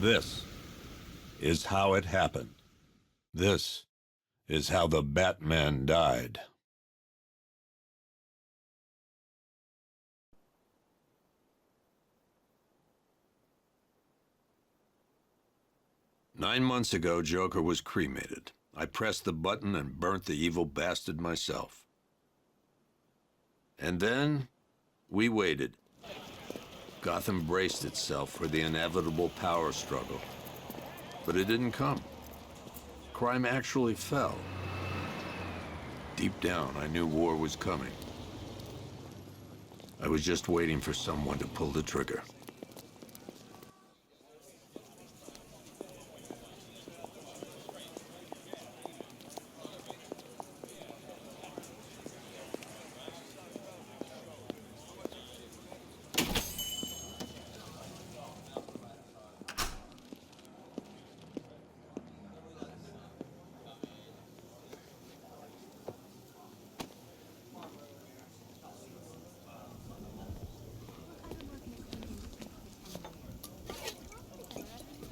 This is how it happened. This is how the Batman died. "9 months ago, Joker was cremated. I pressed the button and burnt the evil bastard myself. And then, we waited. Gotham braced itself for the inevitable power struggle. But it didn't come. Crime actually fell. Deep down, I knew war was coming. I was just waiting for someone to pull the trigger.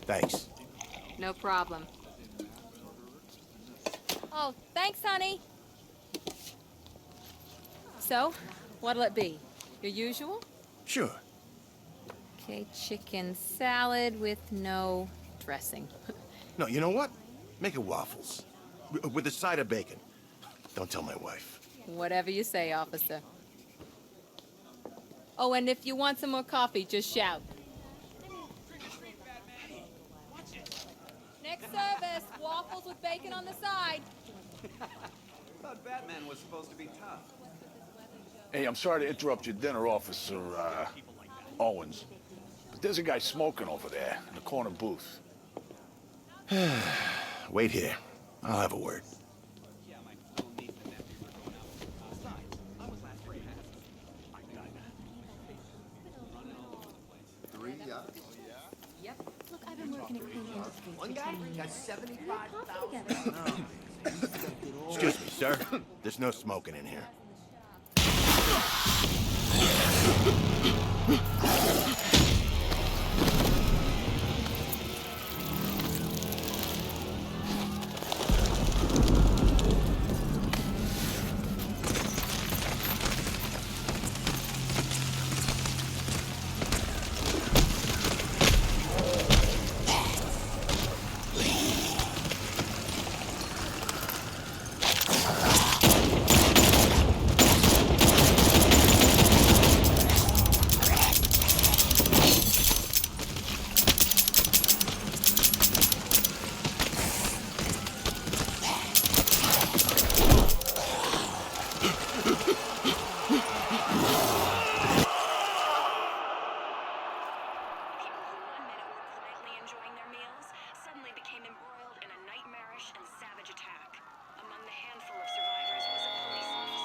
Thanks. No problem. Oh, thanks, honey. So, what'll it be? Your usual? Sure. Okay, chicken salad with no dressing. No, you know what? Make it waffles. With a side of bacon. Don't tell my wife. Whatever you say, officer. Oh, and if you want some more coffee, just shout. Next service, waffles with bacon on the side. Thought Batman was supposed to be tough. Hey, I'm sorry to interrupt your dinner, Officer, Owens. But there's a guy smoking over there in the corner booth. Wait here. I'll have a word. Look, I've been working at Clean Industries. One guy got 75,000. Excuse me, sir. There's no smoking in here.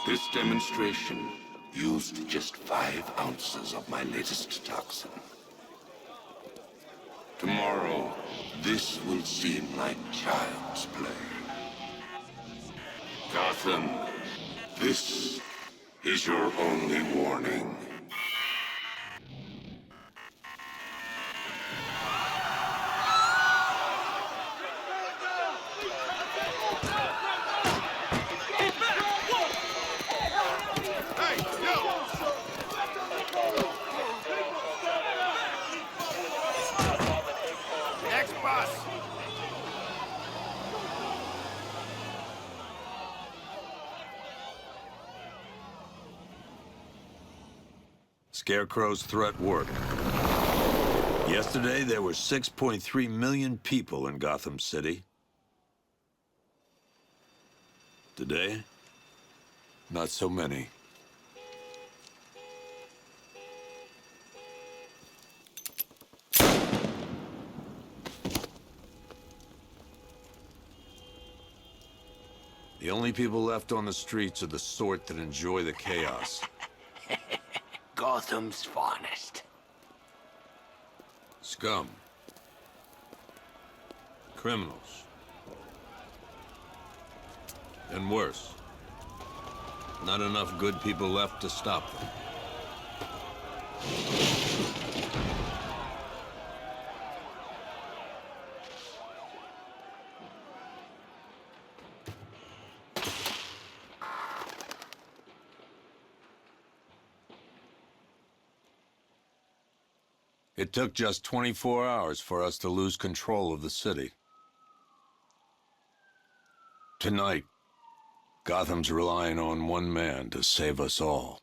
This demonstration used just 5 ounces of my latest toxin. Tomorrow, this will seem like child's play. Gotham, this is your only warning. Scarecrow's threat worked. Yesterday, there were 6.3 million people in Gotham City. Today, not so many. The only people left on the streets are the sort that enjoy the chaos. Gotham's finest. Scum. Criminals. And worse. Not enough good people left to stop them. It took just 24 hours for us to lose control of the city. Tonight, Gotham's relying on one man to save us all.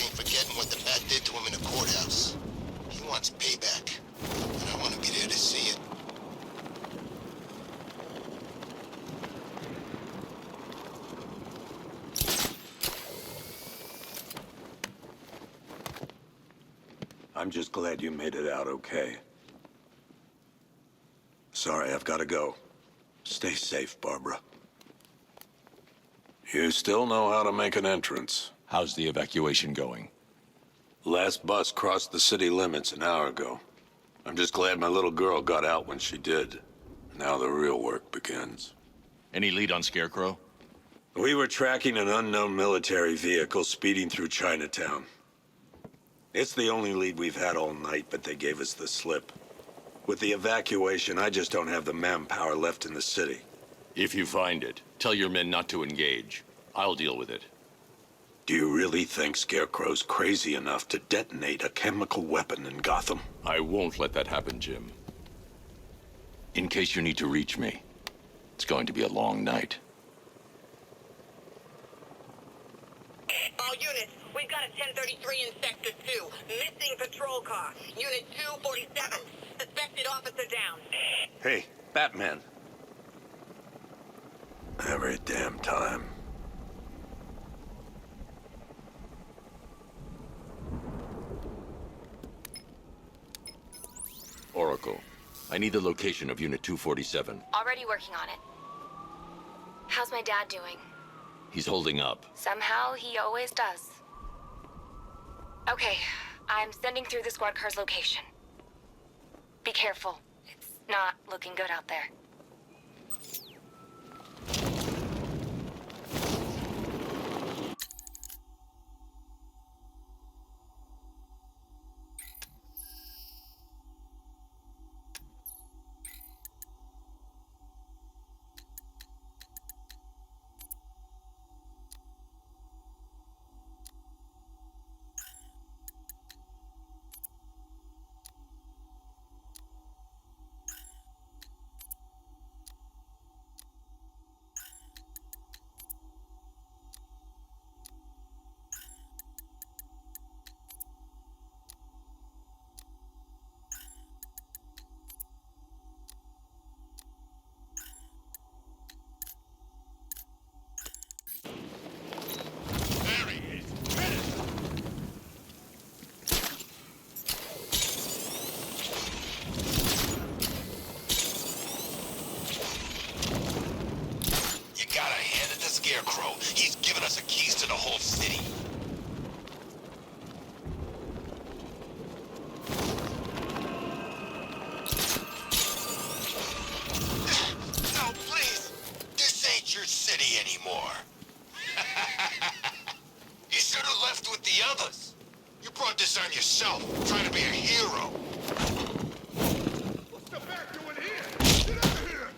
Ain't forgetting what the Bat did to him in the courthouse. He wants payback, and I want to be there to see it. I'm just glad you made it out okay. Sorry, I've got to go. Stay safe, Barbara. You still know how to make an entrance. How's the evacuation going? Last bus crossed the city limits an hour ago. I'm just glad my little girl got out when she did. Now the real work begins. Any lead on Scarecrow? We were tracking an unknown military vehicle speeding through Chinatown. It's the only lead we've had all night, but they gave us the slip. With the evacuation, I just don't have the manpower left in the city. If you find it, tell your men not to engage. I'll deal with it. Do you really think Scarecrow's crazy enough to detonate a chemical weapon in Gotham? I won't let that happen, Jim. In case you need to reach me, it's going to be a long night. All units, we've got a 1033 in Sector 2. Missing patrol car. Unit 247. Suspected officer down. Hey, Batman. Every damn time. Oracle, I need the location of Unit 247. Already working on it. How's my dad doing? He's holding up. Somehow, he always does. Okay, I'm sending through the squad car's location. Be careful. It's not looking good out there. Scarecrow. He's given us the keys to the whole city. No, please. This ain't your city anymore. You should have left with the others. You brought this on yourself, trying to be a hero. What's the back doing here? Get out of here!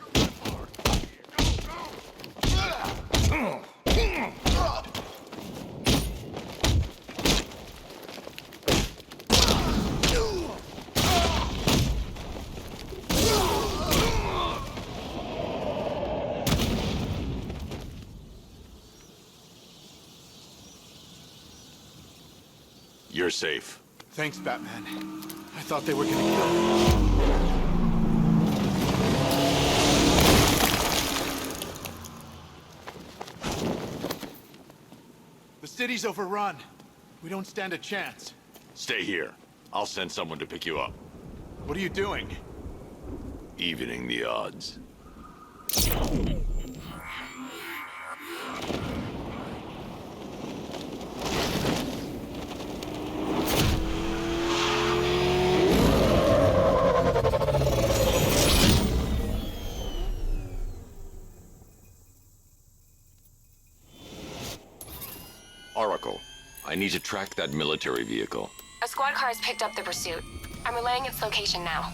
You're safe. Thanks, Batman. I thought they were gonna kill me. The city's overrun. We don't stand a chance. Stay here. I'll send someone to pick you up. What are you doing? Evening the odds. Oracle, I need to track that military vehicle. A squad car has picked up the pursuit. I'm relaying its location now.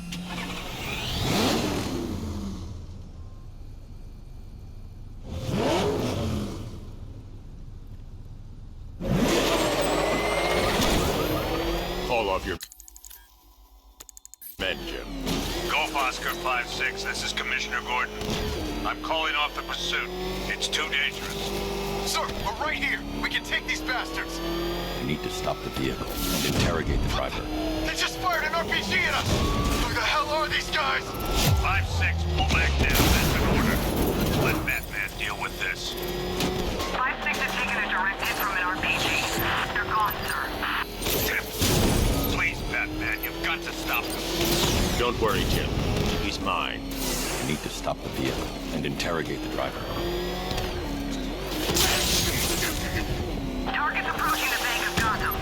Call off your men, Jim. Golf Oscar 5-6, this is Commissioner Gordon. I'm calling off the pursuit. It's too dangerous. Sir, we're right here. We can take these bastards. You need to stop the vehicle and interrogate the driver. They just fired an RPG at us. Who the hell are these guys? 5-6, pull back down. That's an order. Let Batman deal with this. 5-6 has taken a direct hit from an RPG. They're gone, sir. Please, Batman, you've got to stop them. Don't worry, Jim. He's mine. You need to stop the vehicle and interrogate the driver. Target's approaching the bank of Gotham.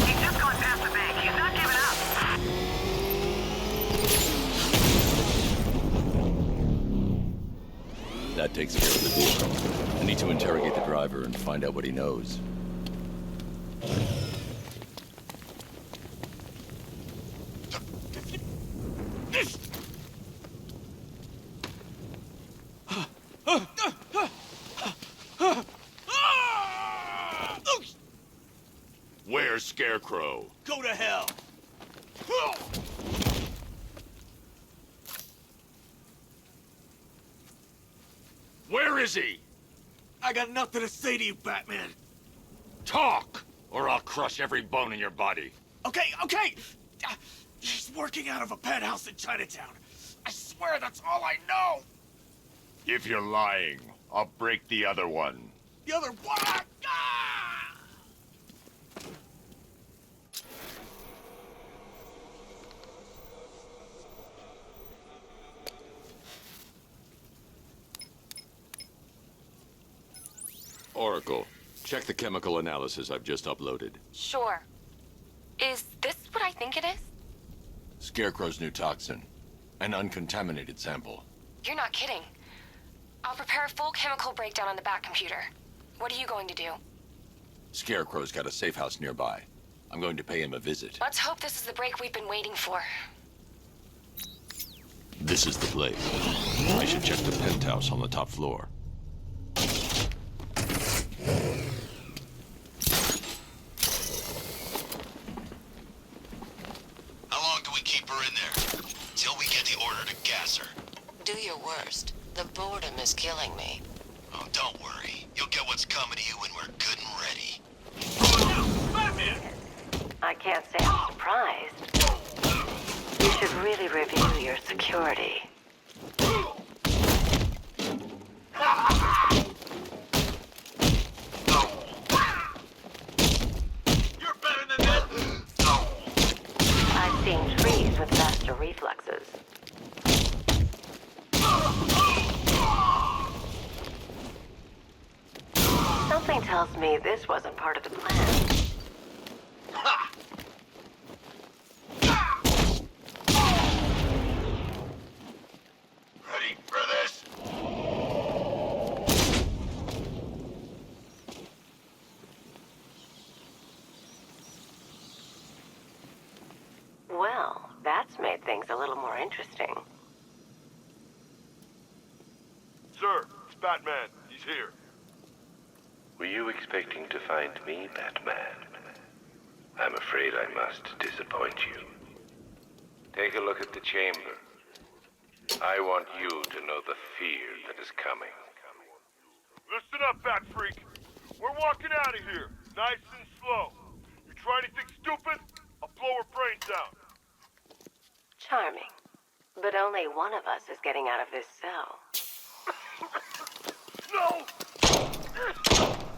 He's just gone past the bank. He's not giving up. That takes care of the vehicle. I need to interrogate the driver and find out what he knows. Where's Scarecrow? Go to hell. Where is he? I got nothing to say to you, Batman. Talk, or I'll crush every bone in your body. Okay. He's working out of a penthouse in Chinatown. I swear that's all I know. If you're lying, I'll break the other one. The other one. Ah! Oracle, check the chemical analysis I've just uploaded. Sure. Is this what I think it is? Scarecrow's new toxin. An uncontaminated sample. You're not kidding. I'll prepare a full chemical breakdown on the back computer. What are you going to do? Scarecrow's got a safe house nearby. I'm going to pay him a visit. Let's hope this is the break we've been waiting for. This is the place. I should check the penthouse on the top floor. How long do we keep her in there? Till we get the order to gas her. Do your worst. The boredom is killing me. Oh, don't worry. You'll get what's coming to you when we're good and ready. I can't say I'm surprised. You should really review your security. You're better than that. I've seen trees with faster reflexes. Something tells me this wasn't part of the plan. Ready for this? Well, that's made things a little more interesting. Sir, it's Batman. He's here. Were you expecting to find me, Batman? I'm afraid I must disappoint you. Take a look at the chamber. I want you to know the fear that is coming. Listen up, Bat Freak. We're walking out of here, nice and slow. You try anything stupid, I'll blow her brains out. Charming. But only one of us is getting out of this cell. No!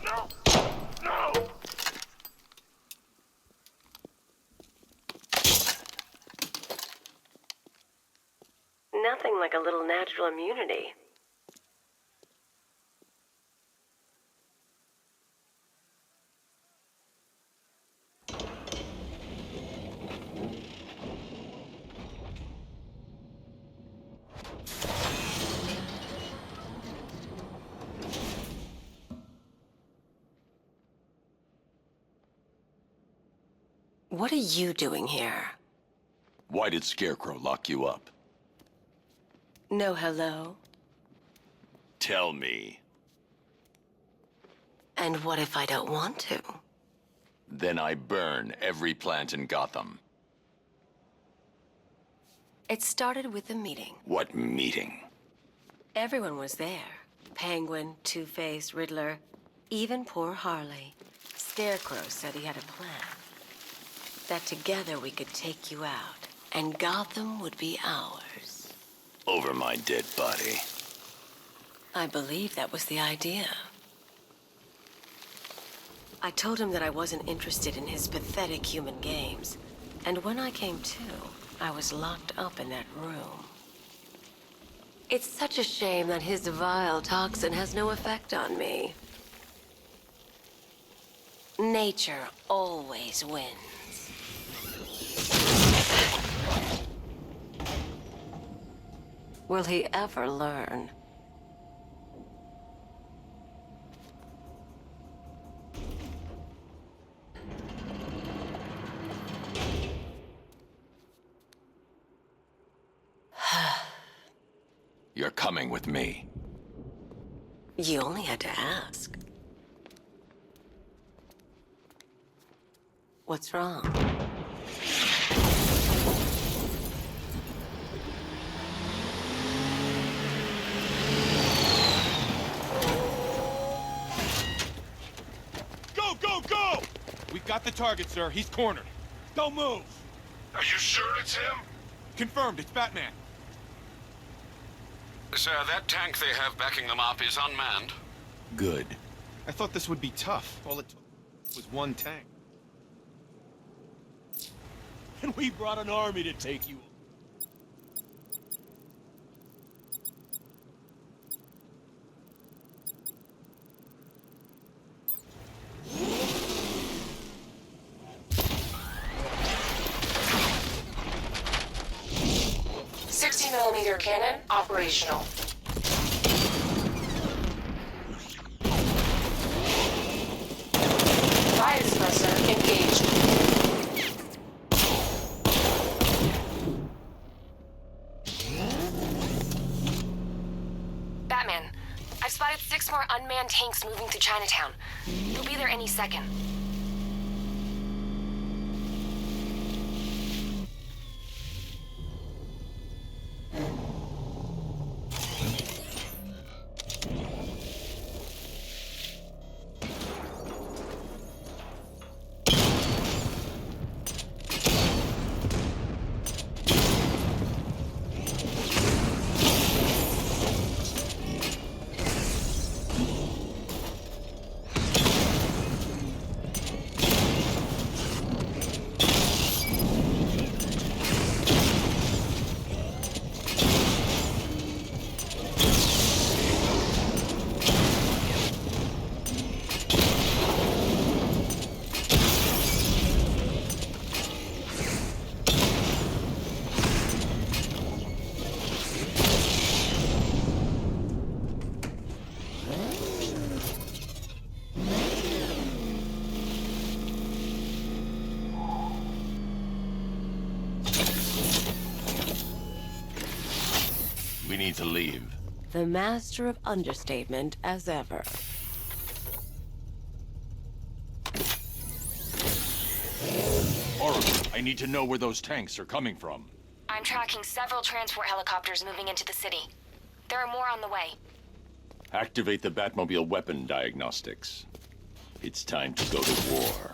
No! something like a little natural immunity. What are you doing here? Why did Scarecrow lock you up? No hello? Tell me. And what if I don't want to? Then I burn every plant in Gotham. It started with a meeting. What meeting? Everyone was there. Penguin, Two-Face, Riddler, even poor Harley. Scarecrow said he had a plan. That together we could take you out, and Gotham would be ours. Over my dead body. I believe that was the idea. I told him that I wasn't interested in his pathetic human games, and when I came to, I was locked up in that room. It's such a shame that his vile toxin has no effect on me. Nature always wins. Will he ever learn? You're coming with me. You only had to ask. What's wrong? Go, go, go! We've got the target, sir. He's cornered. Don't move! Are you sure it's him? Confirmed, it's Batman. Sir, that tank they have backing them up is unmanned. Good. I thought this would be tough. All it took was one tank. And we brought an army to take you. .60mm cannon operational. Fire suppressor engaged. Batman, I've spotted 6 more unmanned tanks moving to Chinatown. They'll be there any second. We need to leave. The master of understatement as ever. Oracle, I need to know where those tanks are coming from. I'm tracking several transport helicopters moving into the city. There are more on the way. Activate the Batmobile weapon diagnostics. It's time to go to war.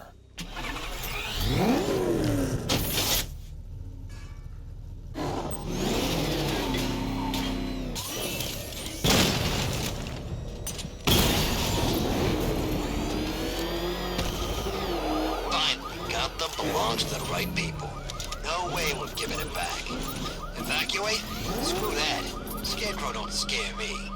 Finally, Gotham belongs to the right people. No no way we're giving it back. Evacuate? Screw that. Scarecrow don't scare me.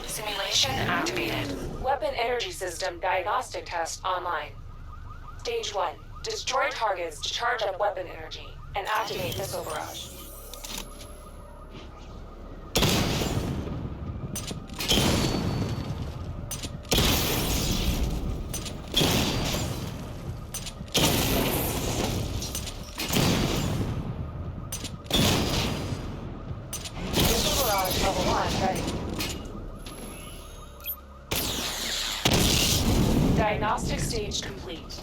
Simulation activated. Weapon energy system diagnostic test online. Stage 1. Destroy targets to charge up weapon energy and activate missile barrage. Missile barrage level 1 ready. Diagnostic stage complete.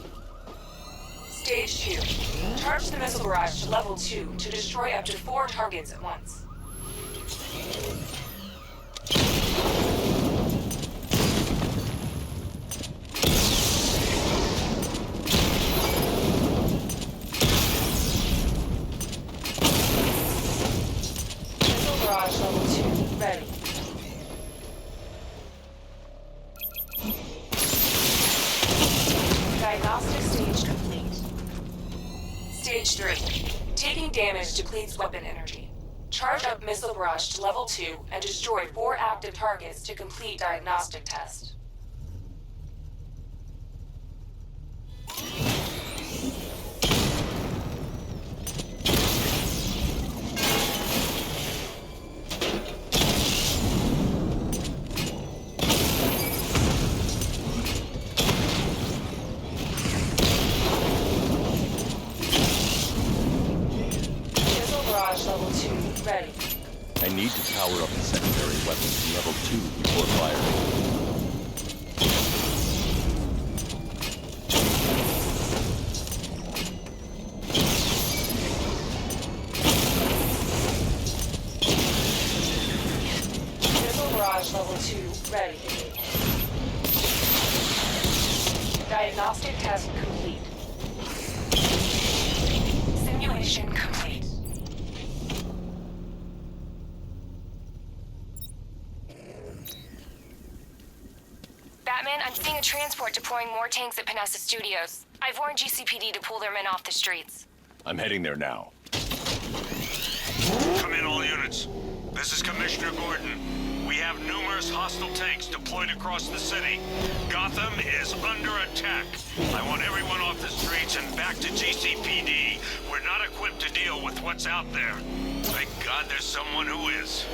Stage 2. Charge the missile barrage to level 2 to destroy up to 4 targets at once. Missile barrage level 2 ready. Diagnostic stage complete. Stage 3. Taking damage depletes weapon energy. Charge up missile barrage to level 2 and destroy 4 active targets to complete diagnostic test. Missile barrage level 2 ready. I need to power up the secondary weapon to level 2 before firing. Missile barrage level 2 ready. Diagnostic test complete. Simulation complete. Batman, I'm seeing a transport deploying more tanks at Panessa Studios. I've warned GCPD to pull their men off the streets. I'm heading there now. Come in, all units. This is Commissioner Gordon. We have numerous hostile tanks deployed across the city. Gotham is under attack. I want everyone off the streets and back to GCPD. We're not equipped to deal with what's out there. Thank God there's someone who is.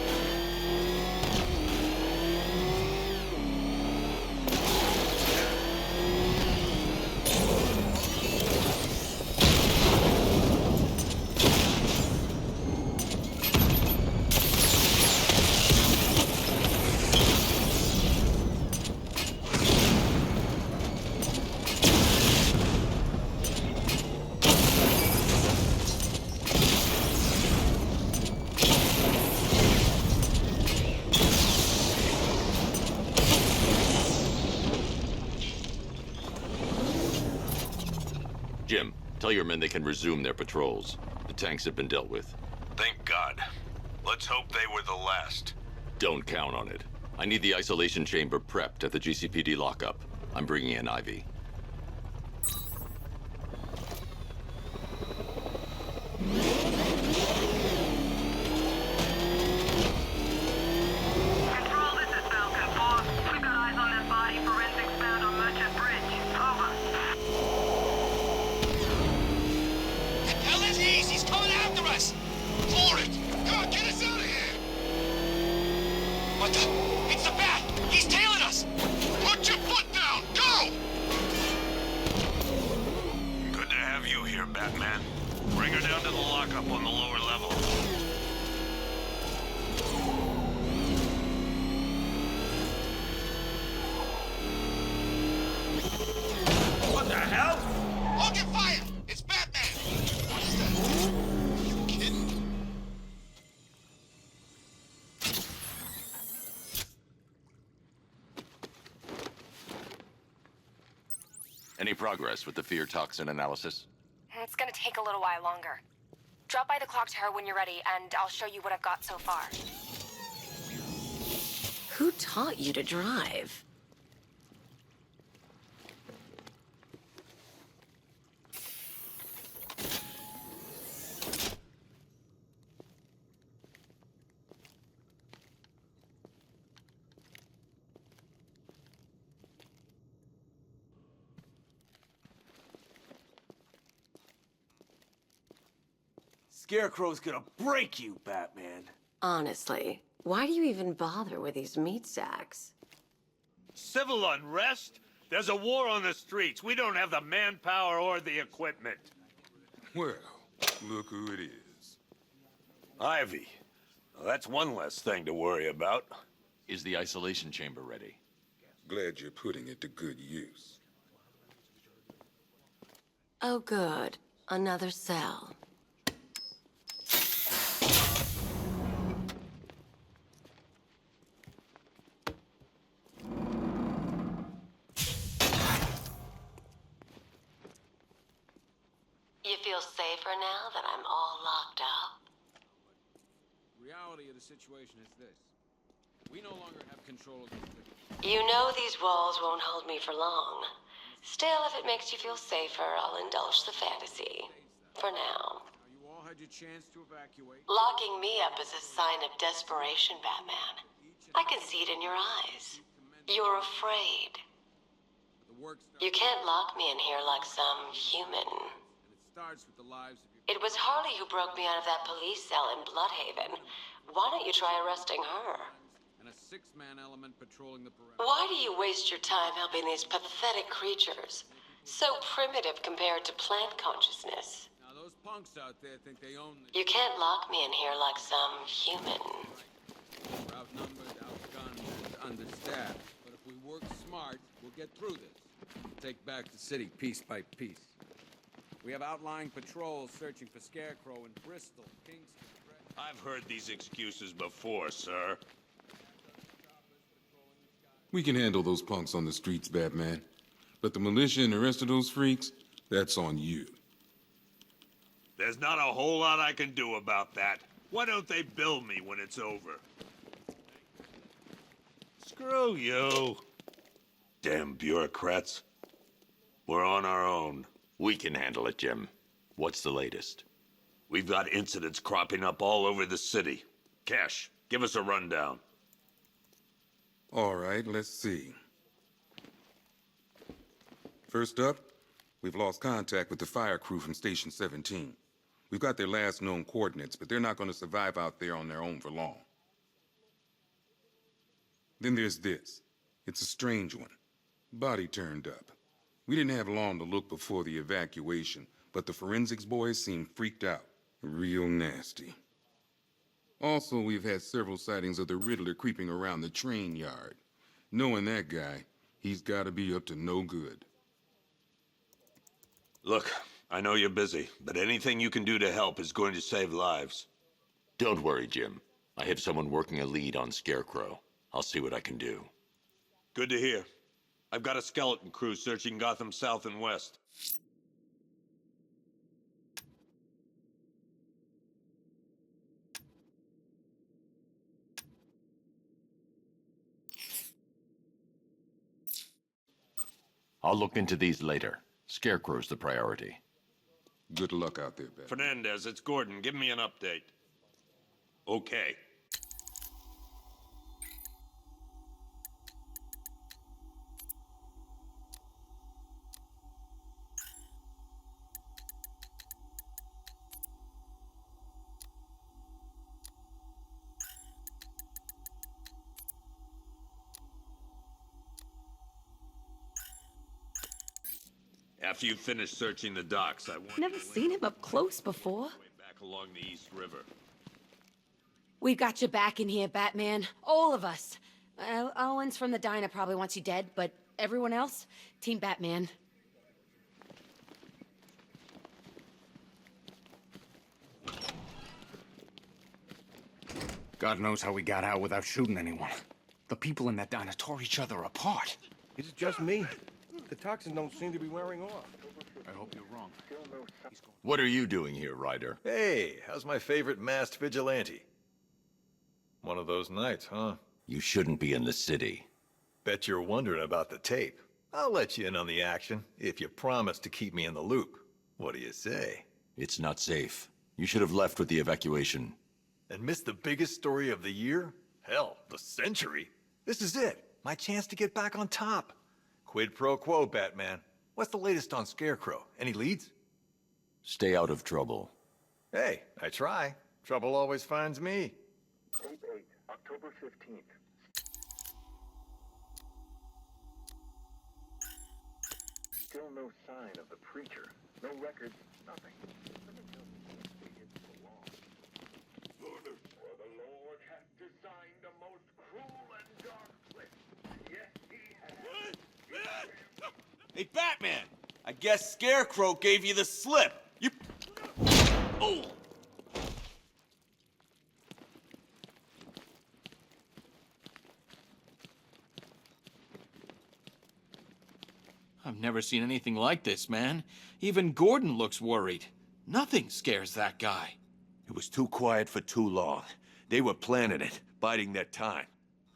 Jim, tell your men they can resume their patrols. The tanks have been dealt with. Thank God. Let's hope they were the last. Don't count on it. I need the isolation chamber prepped at the GCPD lockup. I'm bringing in Ivy. Control, this is Falcon 4. We've got eyes on that body. Forensics found on Merchant Bridge. Over. The hell is he? He's coming after us! For it! Come on, get us out of here! What the? It's the Bat! He's tailing us! Put your foot down! Go! Good to have you here, Batman. Bring her down to the lockup on the lower level. What the hell? Hold your fire! It's Batman! What is that? Are you kidding? Any progress with the fear toxin analysis? It's gonna take a little while longer. Drop by the clock tower when you're ready, and I'll show you what I've got so far. Who taught you to drive? Scarecrow's gonna break you, Batman. Honestly, why do you even bother with these meat sacks? Civil unrest? There's a war on the streets. We don't have the manpower or the equipment. Well, look who it is. Ivy. Well, that's one less thing to worry about. Is the isolation chamber ready? Glad you're putting it to good use. Oh, good. Another cell. You feel safer now that I'm all locked up? Reality of the situation is this. We no longer have control of the city. You know these walls won't hold me for long. Still, if it makes you feel safer, I'll indulge the fantasy. For now. You all had your chance to evacuate. Locking me up is a sign of desperation, Batman. I can see it in your eyes. You're afraid. You can't lock me in here like some human. Starts with the lives of your... It was Harley who broke me out of that police cell in Bloodhaven. Why don't you try arresting her? And a six-man element patrolling the perimeter. Why do you waste your time helping these pathetic creatures? So primitive compared to plant consciousness. Now those punks out there think they own this. You can't lock me in here like some human. We're outnumbered, outgunned, and understaffed. But if we work smart, we'll get through this. Take back the city piece by piece. We have outlying patrols searching for Scarecrow in Bristol, Kingston... I've heard these excuses before, sir. We can handle those punks on the streets, Batman. But the militia and the rest of those freaks, that's on you. There's not a whole lot I can do about that. Why don't they bill me when it's over? Screw you. Damn bureaucrats. We're on our own. We can handle it, Jim. What's the latest? We've got incidents cropping up all over the city. Cash, give us a rundown. All right, let's see. First up, we've lost contact with the fire crew from Station 17. We've got their last known coordinates, but they're not going to survive out there on their own for long. Then there's this. It's a strange one. Body turned up. We didn't have long to look before the evacuation, but the forensics boys seemed freaked out. Real nasty. Also, we've had several sightings of the Riddler creeping around the train yard. Knowing that guy, he's gotta be up to no good. Look, I know you're busy, but anything you can do to help is going to save lives. Don't worry, Jim. I have someone working a lead on Scarecrow. I'll see what I can do. Good to hear. I've got a skeleton crew searching Gotham South and West. I'll look into these later. Scarecrow's the priority. Good luck out there, Bat. Fernandez, it's Gordon. Give me an update. Okay. After you finish searching the docks, I want Never seen him up close before. back along the East River. We've got your back in here, Batman. All of us. Owens from the diner probably wants you dead, but everyone else, Team Batman. God knows how we got out without shooting anyone. The people in that diner tore each other apart. Is it just me? The toxins don't seem to be wearing off. I hope you're wrong. What are you doing here, Ryder? Hey, how's my favorite masked vigilante? One of those nights, huh? You shouldn't be in the city. Bet you're wondering about the tape. I'll let you in on the action if you promise to keep me in the loop. What do you say? It's not safe. You should have left with the evacuation. And missed the biggest story of the year? Hell, the century. This is it. My chance to get back on top. Quid pro quo, Batman. What's the latest on Scarecrow? Any leads? Stay out of trouble. Hey, I try. Trouble always finds me. Tape 8, October 15th. Still no sign of the preacher. No records, nothing. Someone tells me they hid so long. For the Lord hath designed a most cruel and dark place. Yes, he has. Hey, Batman! I guess Scarecrow gave you the slip. You... Oh! I've never seen anything like this, man. Even Gordon looks worried. Nothing scares that guy. It was too quiet for too long. They were planning it, biding their time.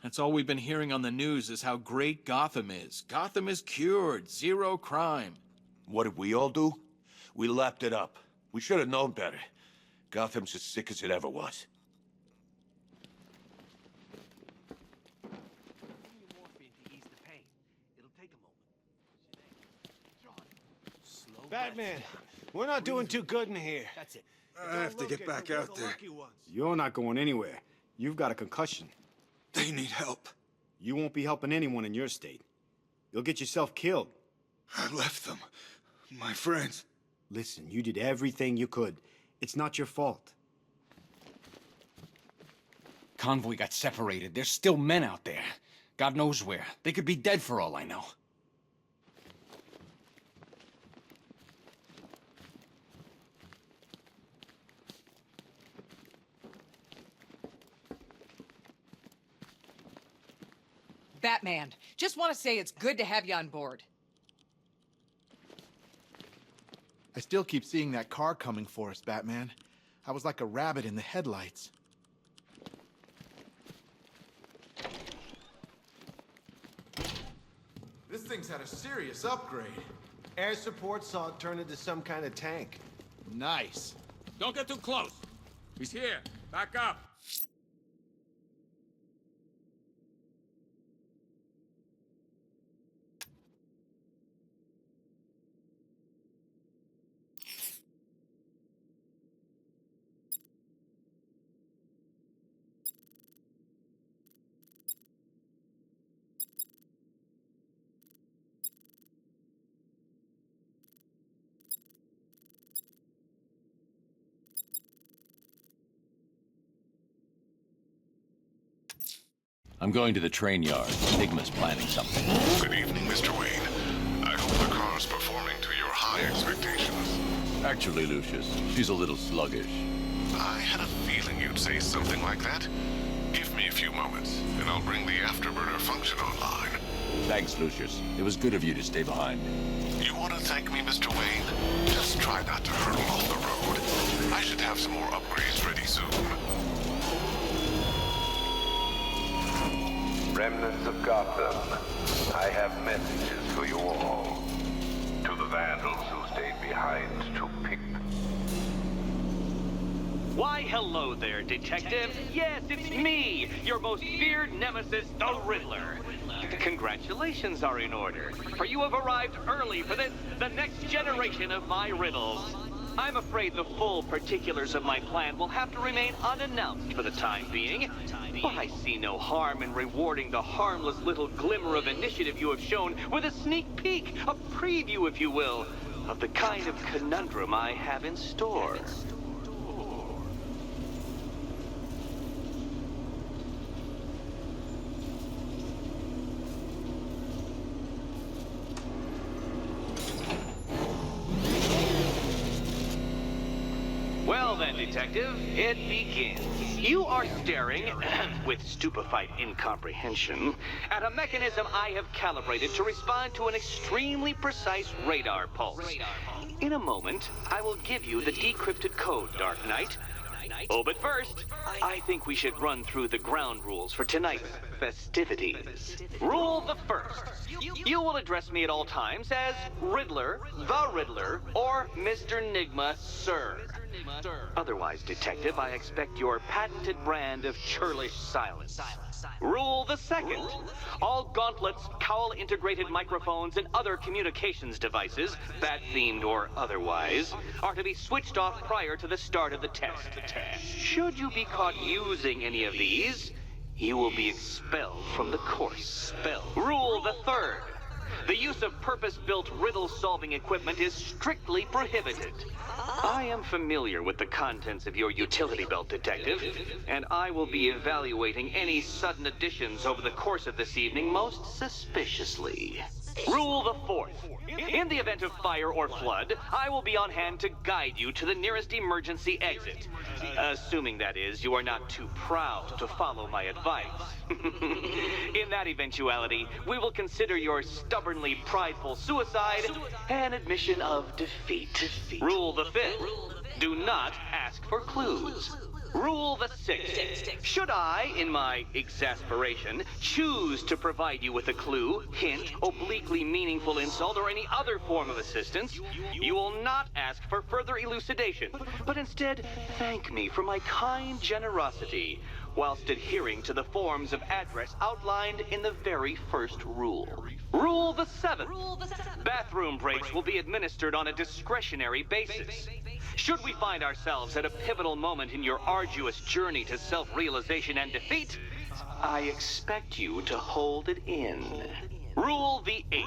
That's all we've been hearing on the news is how great Gotham is. Gotham is cured, zero crime. What did we all do? We lapped it up. We should have known better. Gotham's as sick as it ever was. Batman, we're not doing too good in here. That's it. I have to get back out there. You're not going anywhere. You've got a concussion. They need help. You won't be helping anyone in your state. You'll get yourself killed. I left them. My friends. Listen, you did everything you could. It's not your fault. Convoy got separated. There's still men out there. God knows where. They could be dead for all I know. Batman, just want to say it's good to have you on board. I still keep seeing that car coming for us, Batman. I was like a rabbit in the headlights. This thing's had a serious upgrade. Air support saw it turn into some kind of tank. Nice. Don't get too close. He's here. Back up. I'm going to the train yard. Enigma's planning something. Good evening, Mr. Wayne. I hope the car's performing to your high expectations. Actually, Lucius, she's a little sluggish. I had a feeling you'd say something like that. Give me a few moments, and I'll bring the afterburner function online. Thanks, Lucius. It was good of you to stay behind. You want to thank me, Mr. Wayne? Just try not to hurtle off the road. I should have some more upgrades ready soon. Remnants of Gotham, I have messages for you all. To the vandals who stayed behind to pick. Why, hello there, Detective. Yes, it's me, your most feared nemesis, the Riddler. Congratulations are in order, for you have arrived early for this, the next generation of my riddles. I'm afraid the full particulars of my plan will have to remain unannounced for the time being, but I see no harm in rewarding the harmless little glimmer of initiative you have shown with a sneak peek, a preview, if you will, of the kind of conundrum I have in store. Well then, Detective, it begins. You are staring, with stupefied incomprehension, at a mechanism I have calibrated to respond to an extremely precise radar pulse. In a moment, I will give you the decrypted code, Dark Knight. Oh, but first, I think we should run through the ground rules for tonight's festivities. Rule the first. You will address me at all times as Riddler, the Riddler, or Mr. Nigma, sir. Otherwise, Detective, I expect your patented brand of churlish silence. Rule the second. All gauntlets, cowl-integrated microphones, and other communications devices, bat-themed or otherwise, are to be switched off prior to the start of the test. Should you be caught using any of these, you will be expelled from the course. Rule the third. The use of purpose-built riddle-solving equipment is strictly prohibited. I am familiar with the contents of your utility belt, Detective, and I will be evaluating any sudden additions over the course of this evening most suspiciously. Rule the fourth. In the event of fire or flood, I will be on hand to guide you to the nearest emergency exit. Assuming, that is, you are not too proud to follow my advice. In that eventuality, we will consider your stubbornly prideful suicide an admission of defeat. Rule the fifth. Do not ask for clues. Rule the sixth. Should I, in my exasperation, choose to provide you with a clue, hint, obliquely meaningful insult, or any other form of assistance, you will not ask for further elucidation, but instead thank me for my kind generosity, whilst adhering to the forms of address outlined in the very first rule. Rule the seventh. Bathroom breaks will be administered on a discretionary basis. Should we find ourselves at a pivotal moment in your arduous journey to self-realization and defeat, I expect you to hold it in. Rule the eighth.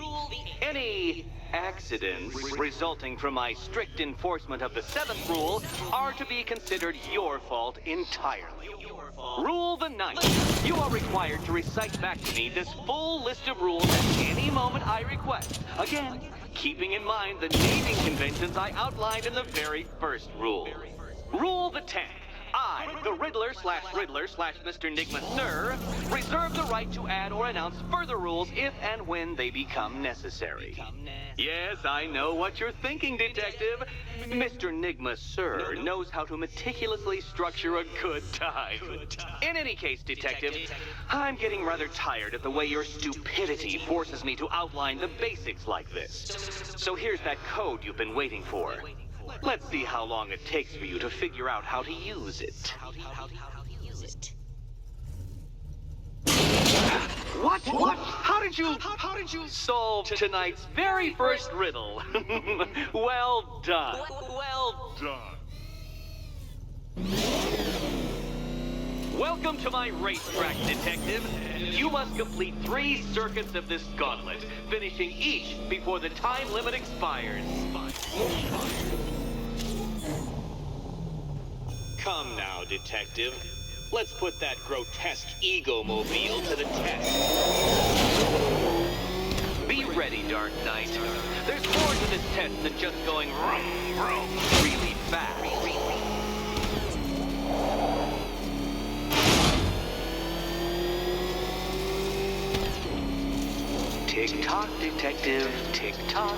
Any accidents resulting from my strict enforcement of the seventh rule are to be considered your fault entirely. Rule the ninth. You are required to recite back to me this full list of rules at any moment I request. Again, keeping in mind the naming conventions I outlined in the very first rule. Rule the 10th. I, the Riddler/Mr. Nigma, sir, reserve the right to add or announce further rules if and when they become necessary. Yes, I know what you're thinking, Detective. Mr. Nigma, sir, knows how to meticulously structure a good time. In any case, Detective, I'm getting rather tired of the way your stupidity forces me to outline the basics like this. So here's that code you've been waiting for. Let's see how long it takes for you to figure out how to use it. What? How did you solve tonight's very first riddle? Well done. Welcome to my racetrack, Detective. You must complete 3 circuits of this gauntlet, finishing each before the time limit expires. Come now, Detective. Let's put that grotesque ego-mobile to the test. Be ready, Dark Knight. There's more to this test than just going vroom, vroom, really fast. Tick-tock, Detective, tick-tock.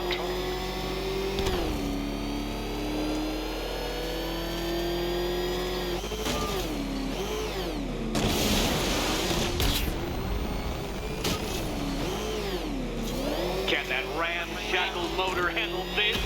Can that ramshackle motor handle this?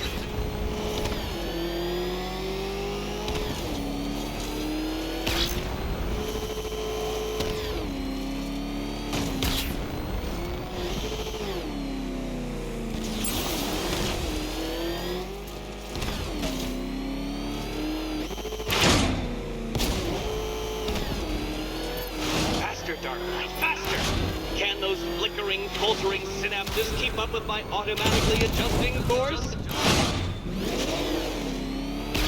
Faster, Dark Knight, faster! Can those flickering, faltering synapses keep up with my automatically adjusting course?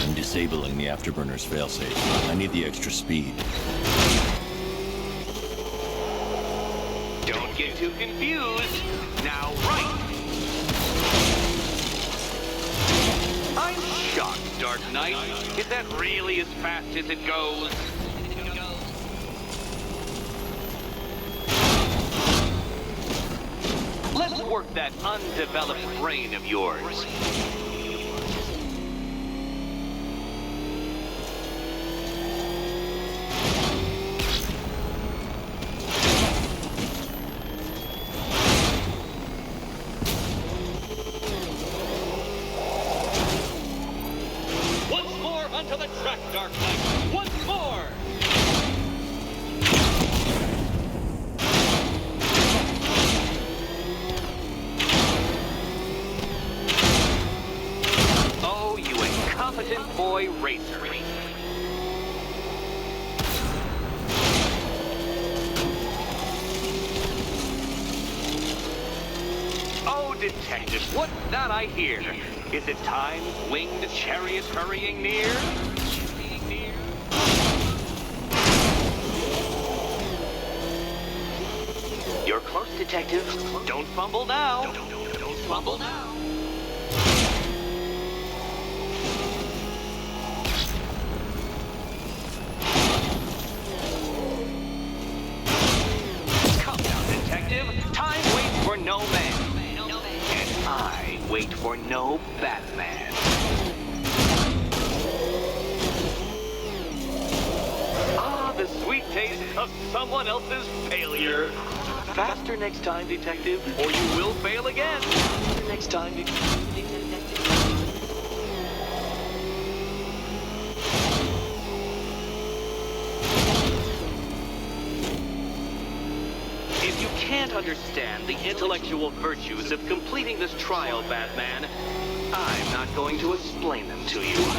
I'm disabling the afterburner's failsafe. I need the extra speed. Don't get too confused. Now, right! I'm shocked, Dark Knight. Is that really as fast as it goes? Let's work that undeveloped brain of yours. Once more onto the track, Dark Knight. Once more! Oh, you incompetent boy racer. Oh, detective, what's that I hear? Is it time's winged chariot hurrying near? You're close, detective. Don't fumble now. Don't fumble now. Come now, detective. Time waits for no man. And I wait for no Batman. Ah, the sweet taste of someone else's failure. Faster next time, detective, or you will fail again. Faster next time, detective. If you can't understand the intellectual virtues of completing this trial, Batman, I'm not going to explain them to you.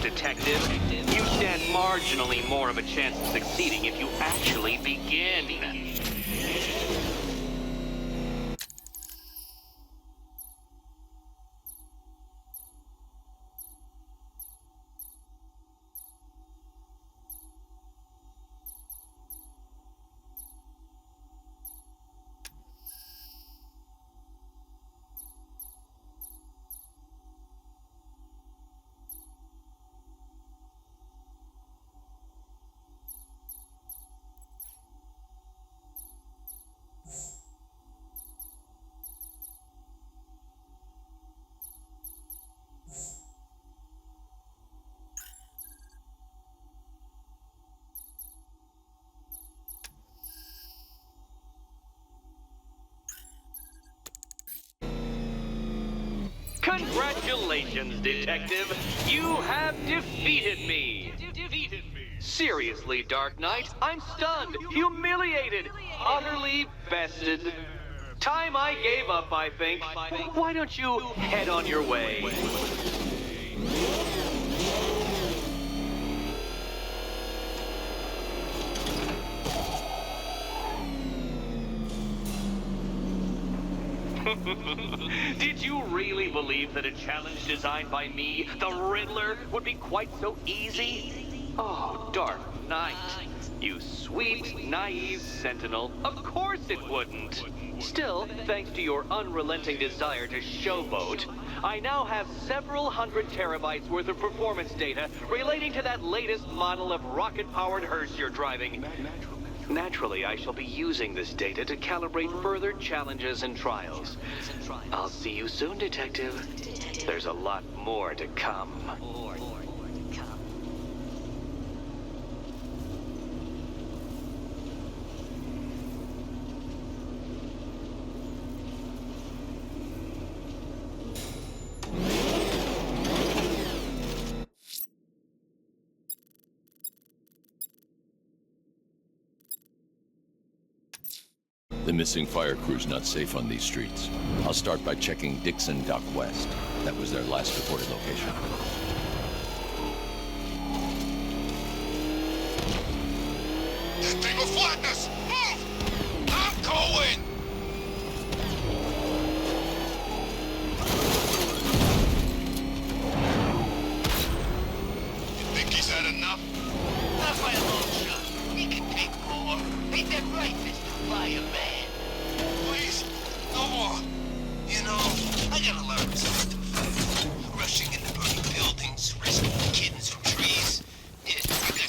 Detective, you stand marginally more of a chance of succeeding if you actually begin. Congratulations, Detective. You have defeated me. Seriously, Dark Knight, I'm stunned, humiliated, utterly bested. Time I gave up, I think. Why don't you head on your way? Did you really believe that a challenge designed by me, the Riddler, would be quite so easy? Oh, Dark Knight, you sweet, naive sentinel. Of course it wouldn't. Still, thanks to your unrelenting desire to showboat, I now have several hundred terabytes worth of performance data relating to that latest model of rocket-powered hearse you're driving. Naturally, I shall be using this data to calibrate further challenges and trials. I'll see you soon, Detective. There's a lot more to come. The missing fire crew's not safe on these streets. I'll start by checking Dixon Dock West. That was their last reported location. That thing will flatten us! Move! I'm going! You think he's had enough? Not by a long shot. He can take more. Ain't that right, Mr. Fireman? Please, no more. You know, I got a lot of respect for fighters. Rushing into burning buildings, rescuing kittens from trees. Yeah, you got...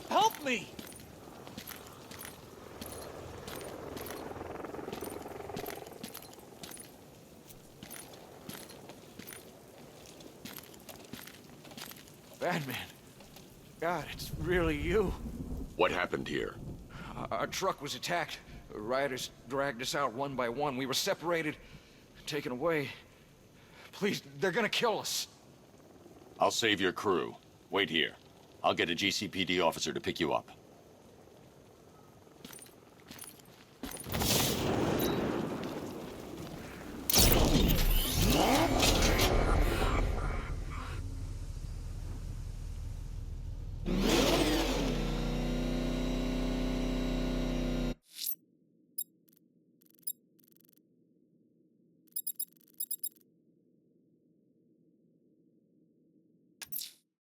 Help me! Batman. God, it's really you. What happened here? Our truck was attacked. Rioters dragged us out one by one. We were separated, taken away. Please, they're gonna kill us. I'll save your crew. Wait here. I'll get a GCPD officer to pick you up.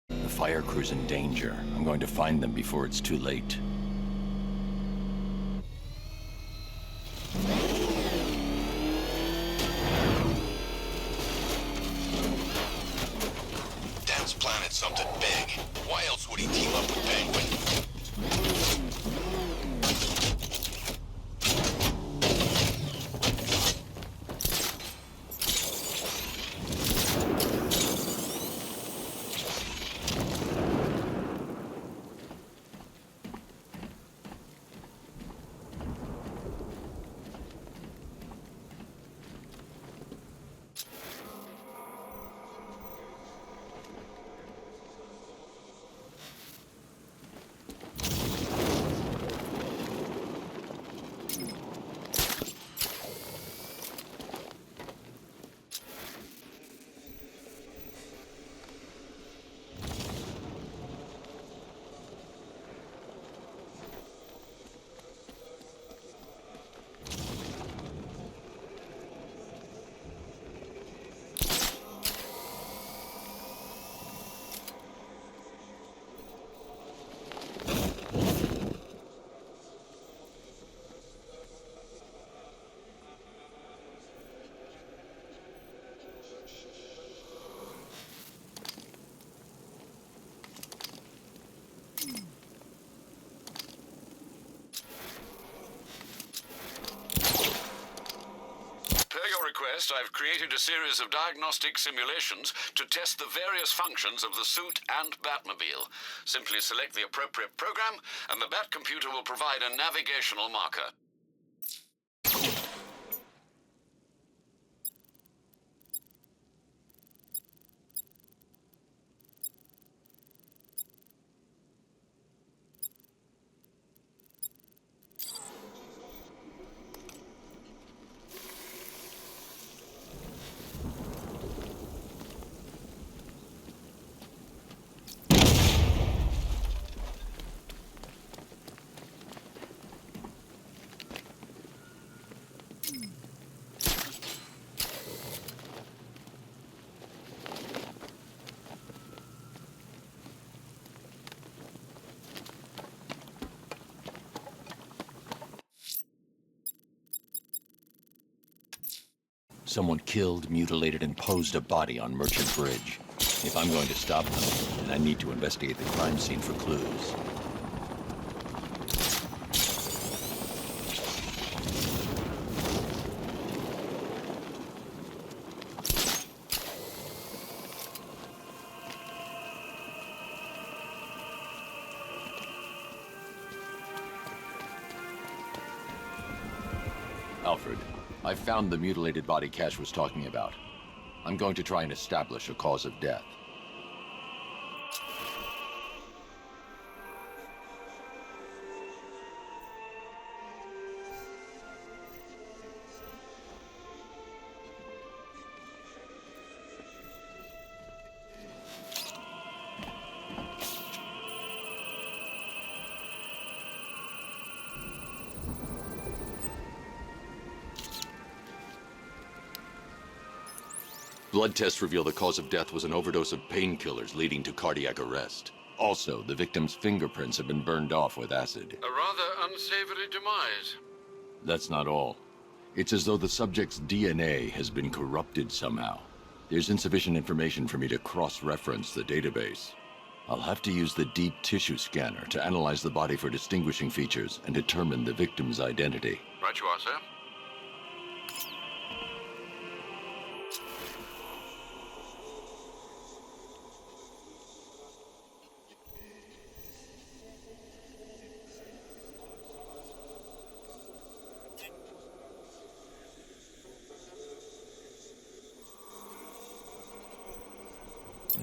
The fire crew's in danger. I'm going to find them before it's too late. Dan's planted something big. Why else would he team up with Penguin? I've created a series of diagnostic simulations to test the various functions of the suit and Batmobile. Simply select the appropriate program, and the Bat computer will provide a navigational marker. Someone killed, mutilated, and posed a body on Merchant Bridge. If I'm going to stop them, then I need to investigate the crime scene for clues. Alfred, I found the mutilated body Cash was talking about. I'm going to try and establish a cause of death. Blood tests reveal the cause of death was an overdose of painkillers leading to cardiac arrest. Also, the victim's fingerprints have been burned off with acid. A rather unsavory demise. That's not all. It's as though the subject's DNA has been corrupted somehow. There's insufficient information for me to cross-reference the database. I'll have to use the deep tissue scanner to analyze the body for distinguishing features and determine the victim's identity. Right you are, sir.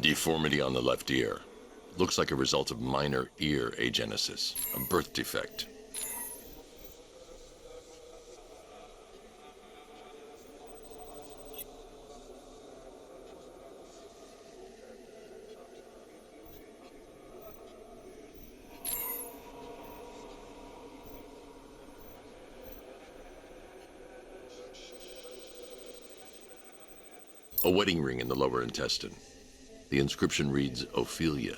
Deformity on the left ear. Looks like a result of minor ear agenesis, a birth defect. A wedding ring in the lower intestine. The inscription reads, Ophelia.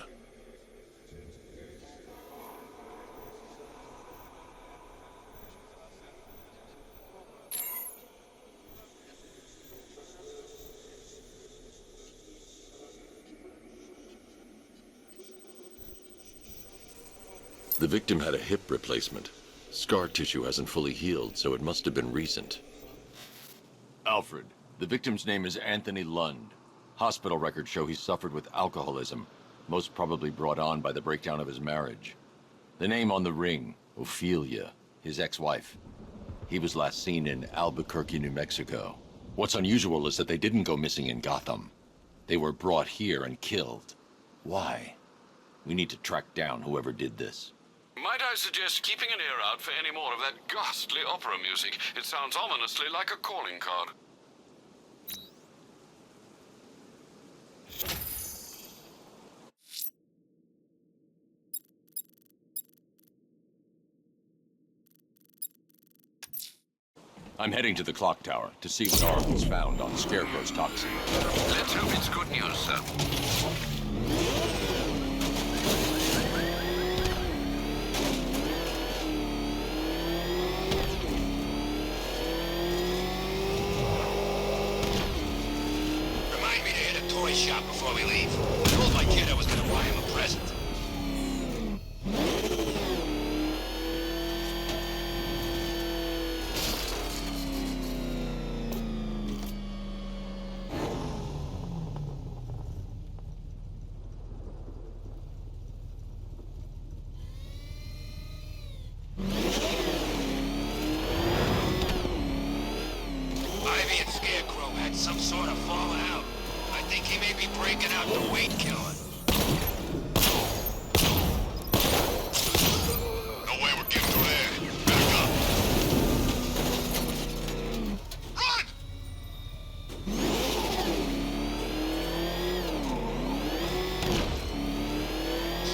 The victim had a hip replacement. Scar tissue hasn't fully healed, so it must have been recent. Alfred, the victim's name is Anthony Lund. Hospital records show he suffered with alcoholism, most probably brought on by the breakdown of his marriage. The name on the ring, Ophelia, his ex-wife. He was last seen in Albuquerque, New Mexico. What's unusual is that they didn't go missing in Gotham. They were brought here and killed. Why? We need to track down whoever did this. Might I suggest keeping an ear out for any more of that ghastly opera music? It sounds ominously like a calling card. I'm heading to the clock tower to see what Oracle's found on Scarecrow's toxin. Let's hope it's good news, sir. Remind me to hit a toy shop before we leave. I told my kid I was gonna buy him a present. Ivy and Scarecrow had some sort of falling out. I think he may be breaking out the weight killer. No way we're getting through there. Back up. Run!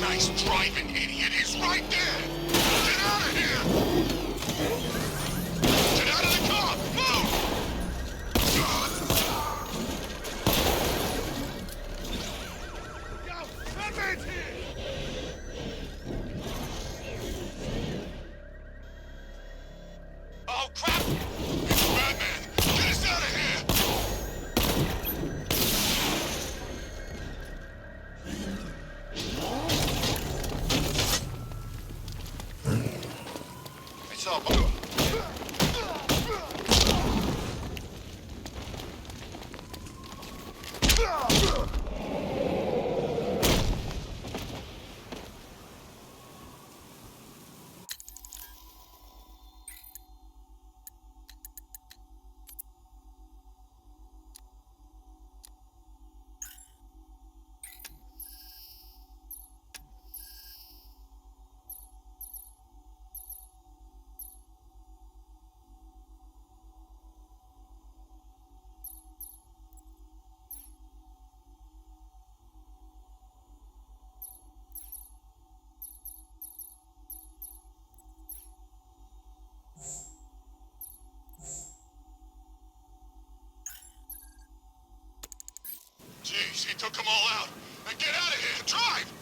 Nice driving, idiot. He's right there. Get out of here! Get out of the car! Move! Yo, Batman's here! Oh, crap! It's Batman! Get us out of here! It's all... took them all out. Now get out of here! Drive!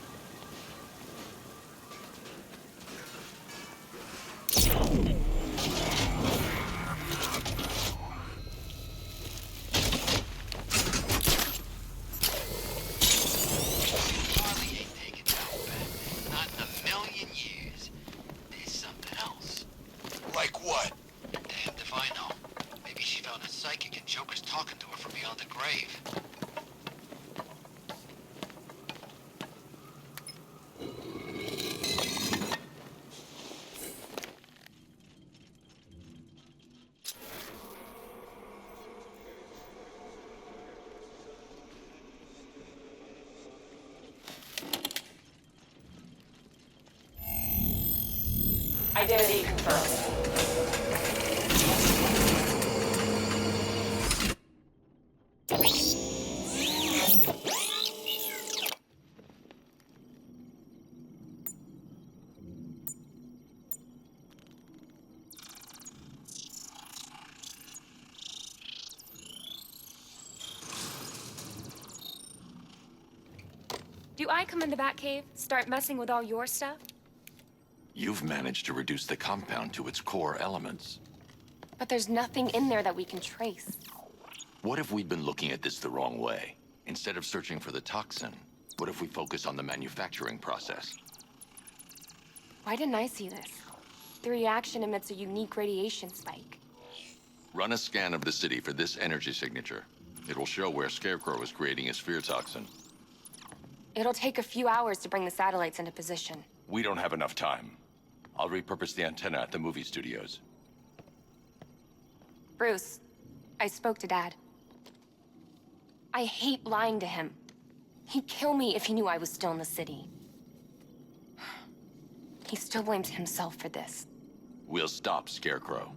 Harley ain't taking down Batman. Not in a million years. There's something else. Like what? Damned if I know. Maybe she found a psychic and Joker's talking to her from beyond the grave. Identity confirmed. Do I come in the Batcave, start messing with all your stuff? You've managed to reduce the compound to its core elements. But there's nothing in there that we can trace. What if we've been looking at this the wrong way? Instead of searching for the toxin, what if we focus on the manufacturing process? Why didn't I see this? The reaction emits a unique radiation spike. Run a scan of the city for this energy signature. It will show where Scarecrow is creating his fear toxin. It'll take a few hours to bring the satellites into position. We don't have enough time. I'll repurpose the antenna at the movie studios. Bruce, I spoke to Dad. I hate lying to him. He'd kill me if he knew I was still in the city. He still blames himself for this. We'll stop Scarecrow.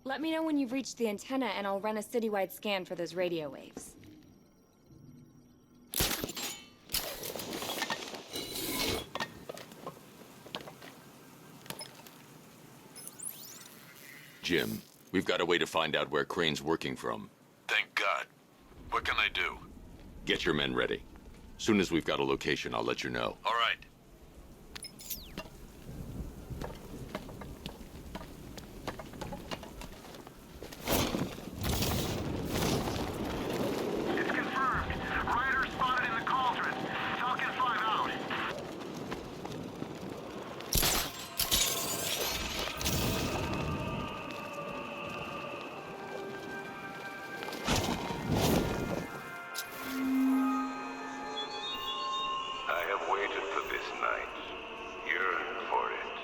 Let me know when you've reached the antenna and I'll run a citywide scan for those radio waves. Jim, we've got a way to find out where Crane's working from. Thank God. What can I do? Get your men ready. Soon as we've got a location, I'll let you know. All right. It's confirmed. Rider spotted in the cauldron. Falcon 5 out. I have waited for this night, yearned for it.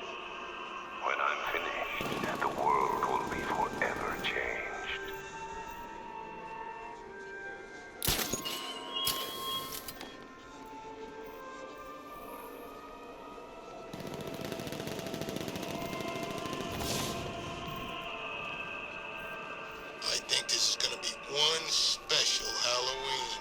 When I'm finished, the world will be forever changed. I think this is gonna be one special Halloween.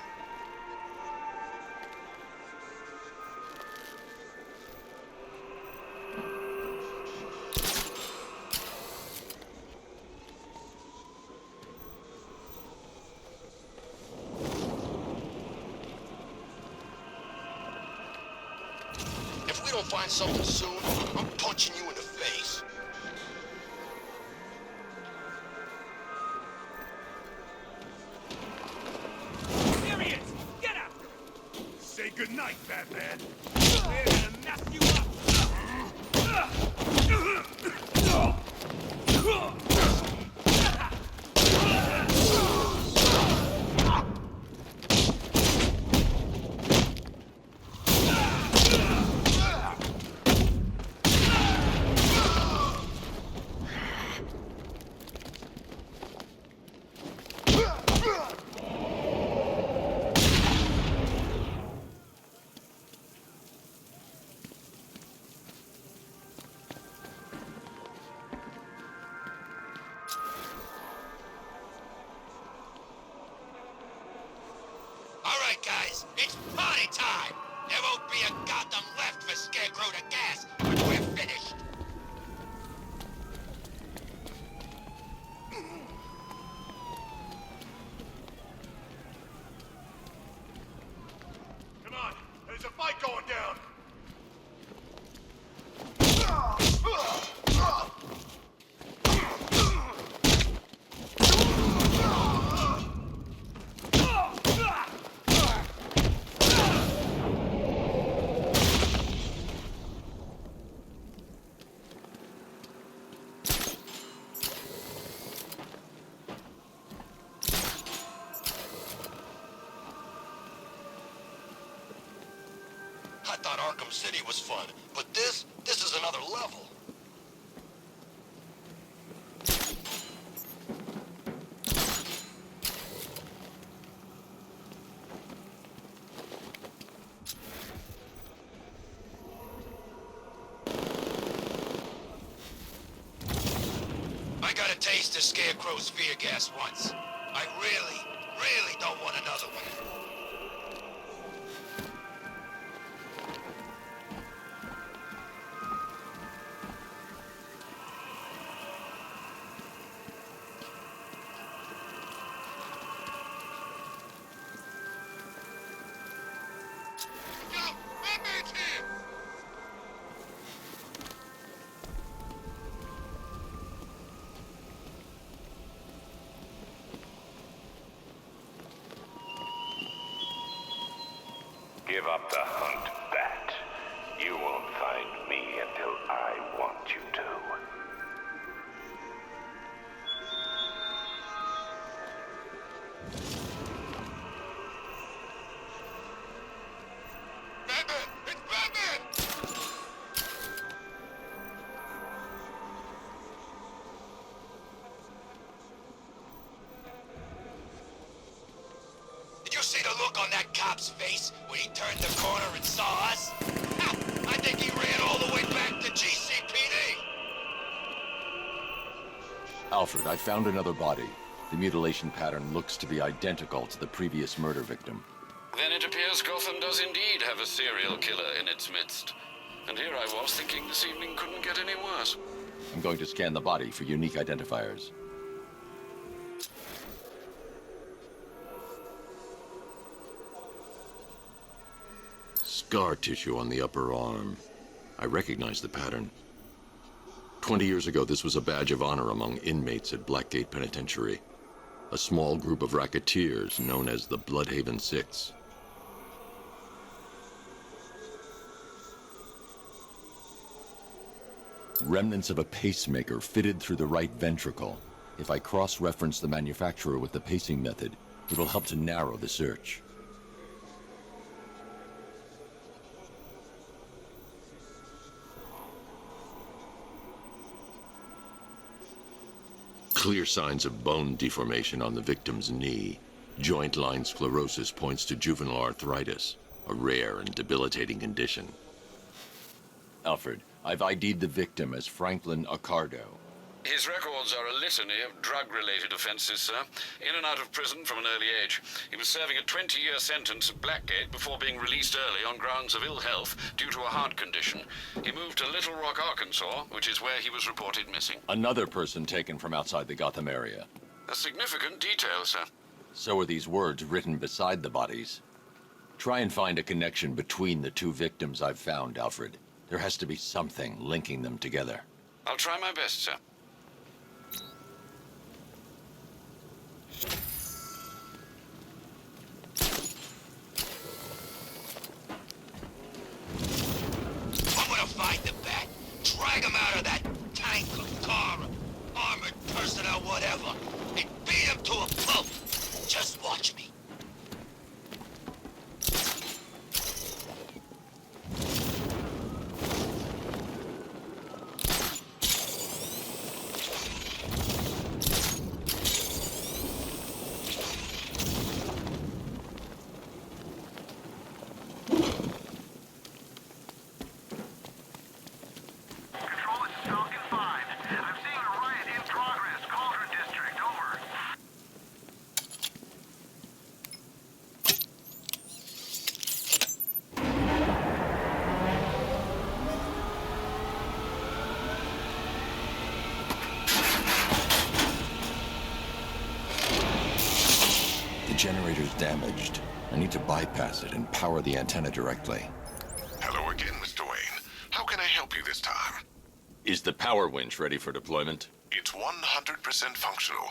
If we don't find something soon, I'm punching you in the face. There he is! Get out! Say goodnight, Batman. We're gonna mess you up! It's party time! There won't be a Gotham left for Scarecrow to gas when we're finished! Come on, there's a fight going down. I thought Arkham City was fun, but this is another level. I got a taste of Scarecrow's fear gas once. I really don't want another one. Give up the hunt, Bat. You won't find me until I want you to. Batman! It's Batman! Did you see the look on that cop's face when he turned the corner and saw us? Ha! I think he ran all the way back to GCPD! Alfred, I found another body. The mutilation pattern looks to be identical to the previous murder victim. Then it appears Gotham does indeed have a serial killer in its midst. And here I was thinking this evening couldn't get any worse. I'm going to scan the body for unique identifiers. Scar tissue on the upper arm. I recognize the pattern. 20 years ago, this was a badge of honor among inmates at Blackgate Penitentiary. A small group of racketeers known as the Bloodhaven Six. Remnants of a pacemaker fitted through the right ventricle. If I cross-reference the manufacturer with the pacing method, it will help to narrow the search. Clear signs of bone deformation on the victim's knee. Joint line sclerosis points to juvenile arthritis, a rare and debilitating condition. Alfred, I've ID'd the victim as Franklin Accardo. His records are a litany of drug-related offenses, sir. In and out of prison from an early age. He was serving a 20-year sentence at Blackgate before being released early on grounds of ill health due to a heart condition. He moved to Little Rock, Arkansas, which is where he was reported missing. Another person taken from outside the Gotham area. A significant detail, sir. So are these words written beside the bodies. Try and find a connection between the two victims I've found, Alfred. There has to be something linking them together. I'll try my best, sir. I'm gonna find the Bat, drag him out of that tank or car, armored personnel, whatever, and beat him to a pulp. Just watch me. generator's damaged. I need to bypass it and power the antenna directly. Hello again, Mr. Wayne. How can I help you this time? Is the power winch ready for deployment? It's 100% functional,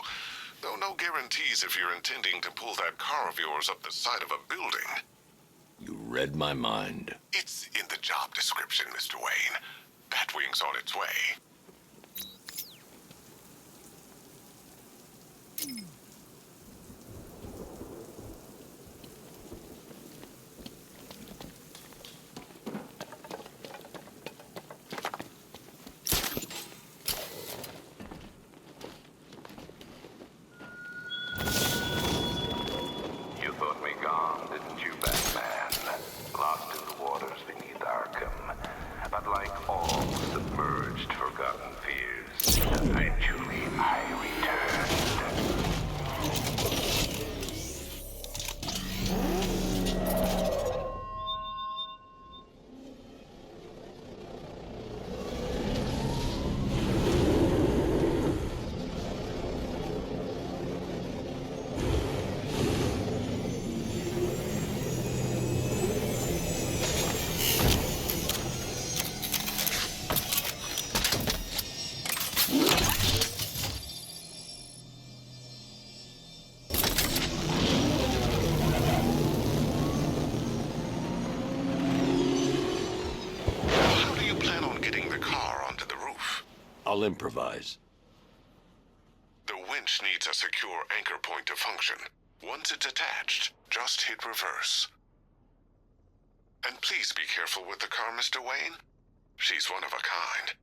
though no guarantees if you're intending to pull that car of yours up the side of a building. You read my mind. It's in the job description, Mr. Wayne. Batwing's on its way. You thought me gone, didn't you, Batman? Lost in the waters beneath Arkham. But like all submerged, forgotten fears, eventually I returned. I'll improvise. The winch needs a secure anchor point to function. Once it's attached, just hit reverse. And please be careful with the car, Mr. Wayne. She's one of a kind.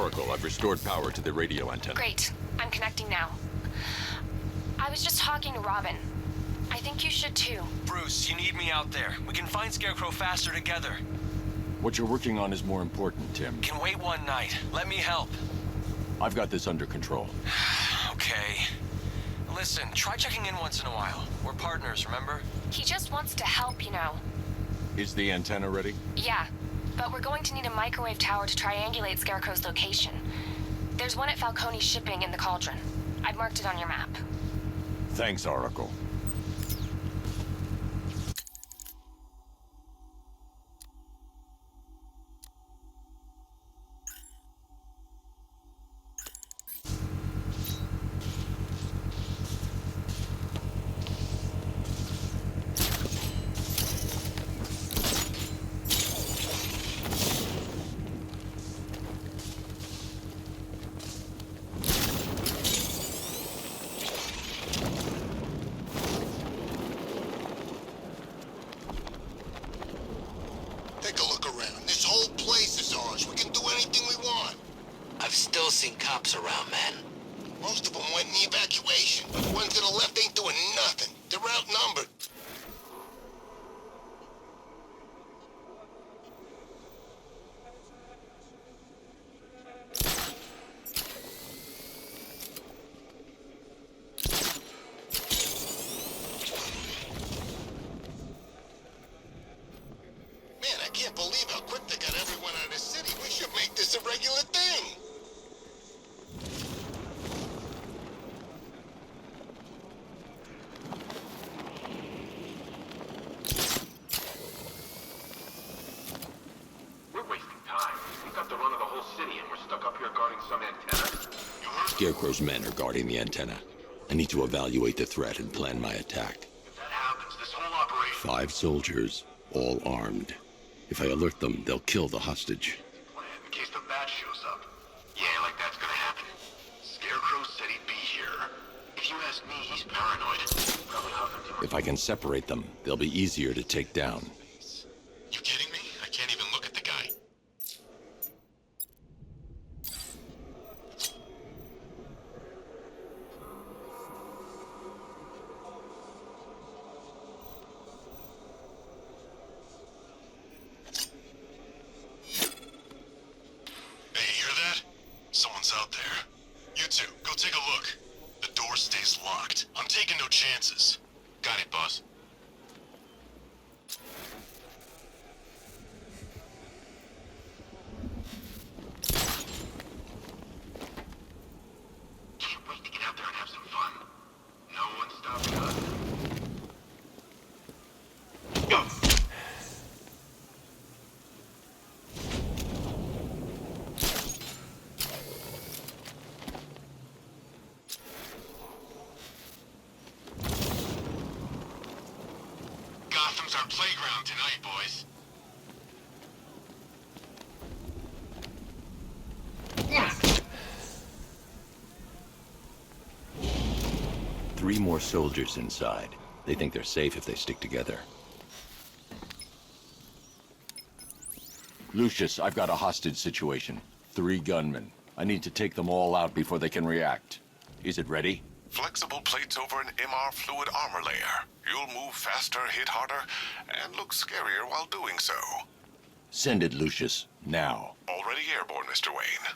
Oracle, I've restored power to the radio antenna. Great. I'm connecting now. I was just talking to Robin. I think you should too. Bruce, you need me out there. We can find Scarecrow faster together. What you're working on is more important, Tim. Can wait one night. Let me help. I've got this under control. Okay. Listen, try checking in once in a while. We're partners, remember? He just wants to help, you know. Is the antenna ready? Yeah, but we're going to need a microwave tower to triangulate Scarecrow's location. There's one at Falcone's shipping in the Cauldron. I've marked it on your map. Thanks, Oracle. Take a look around. This whole place is ours. We can do anything we want. I've still seen cops around, man. Most of them went in the evacuation, but the ones to the left ain't doing nothing. They're outnumbered. Man, I can't believe how quick they got everyone out of the city. We should make this a regular thing. We're wasting time. We've got the run of the whole city and we're stuck up here guarding some antenna. You heard? Scarecrow's men are guarding the antenna. I need to evaluate the threat and plan my attack. If that happens, this whole operation... 5 soldiers, all armed. If I alert them, they'll kill the hostage. In case the bat shows up. Yeah, like that's gonna happen. Scarecrow said he'd be here. If you ask me, he's paranoid. Probably huffing too much. If I can separate them, they'll be easier to take down. You kidding me? I can't even look at the guy. Hey, you hear that? Someone's out there. You two, go take a look. The door stays locked. I'm taking no chances. Got it, boss. Can't wait to get out there and have some fun. No one stopping us. Go! Gotham's our playground tonight, boys. 3 more soldiers inside. They think they're safe if they stick together. Lucius, I've got a hostage situation. 3 gunmen. I need to take them all out before they can react. Is it ready? Flexible plates over an MR fluid armor layer. You'll move faster, hit harder, and look scarier while doing so. Send it, Lucius. Now. Already airborne, Mr. Wayne.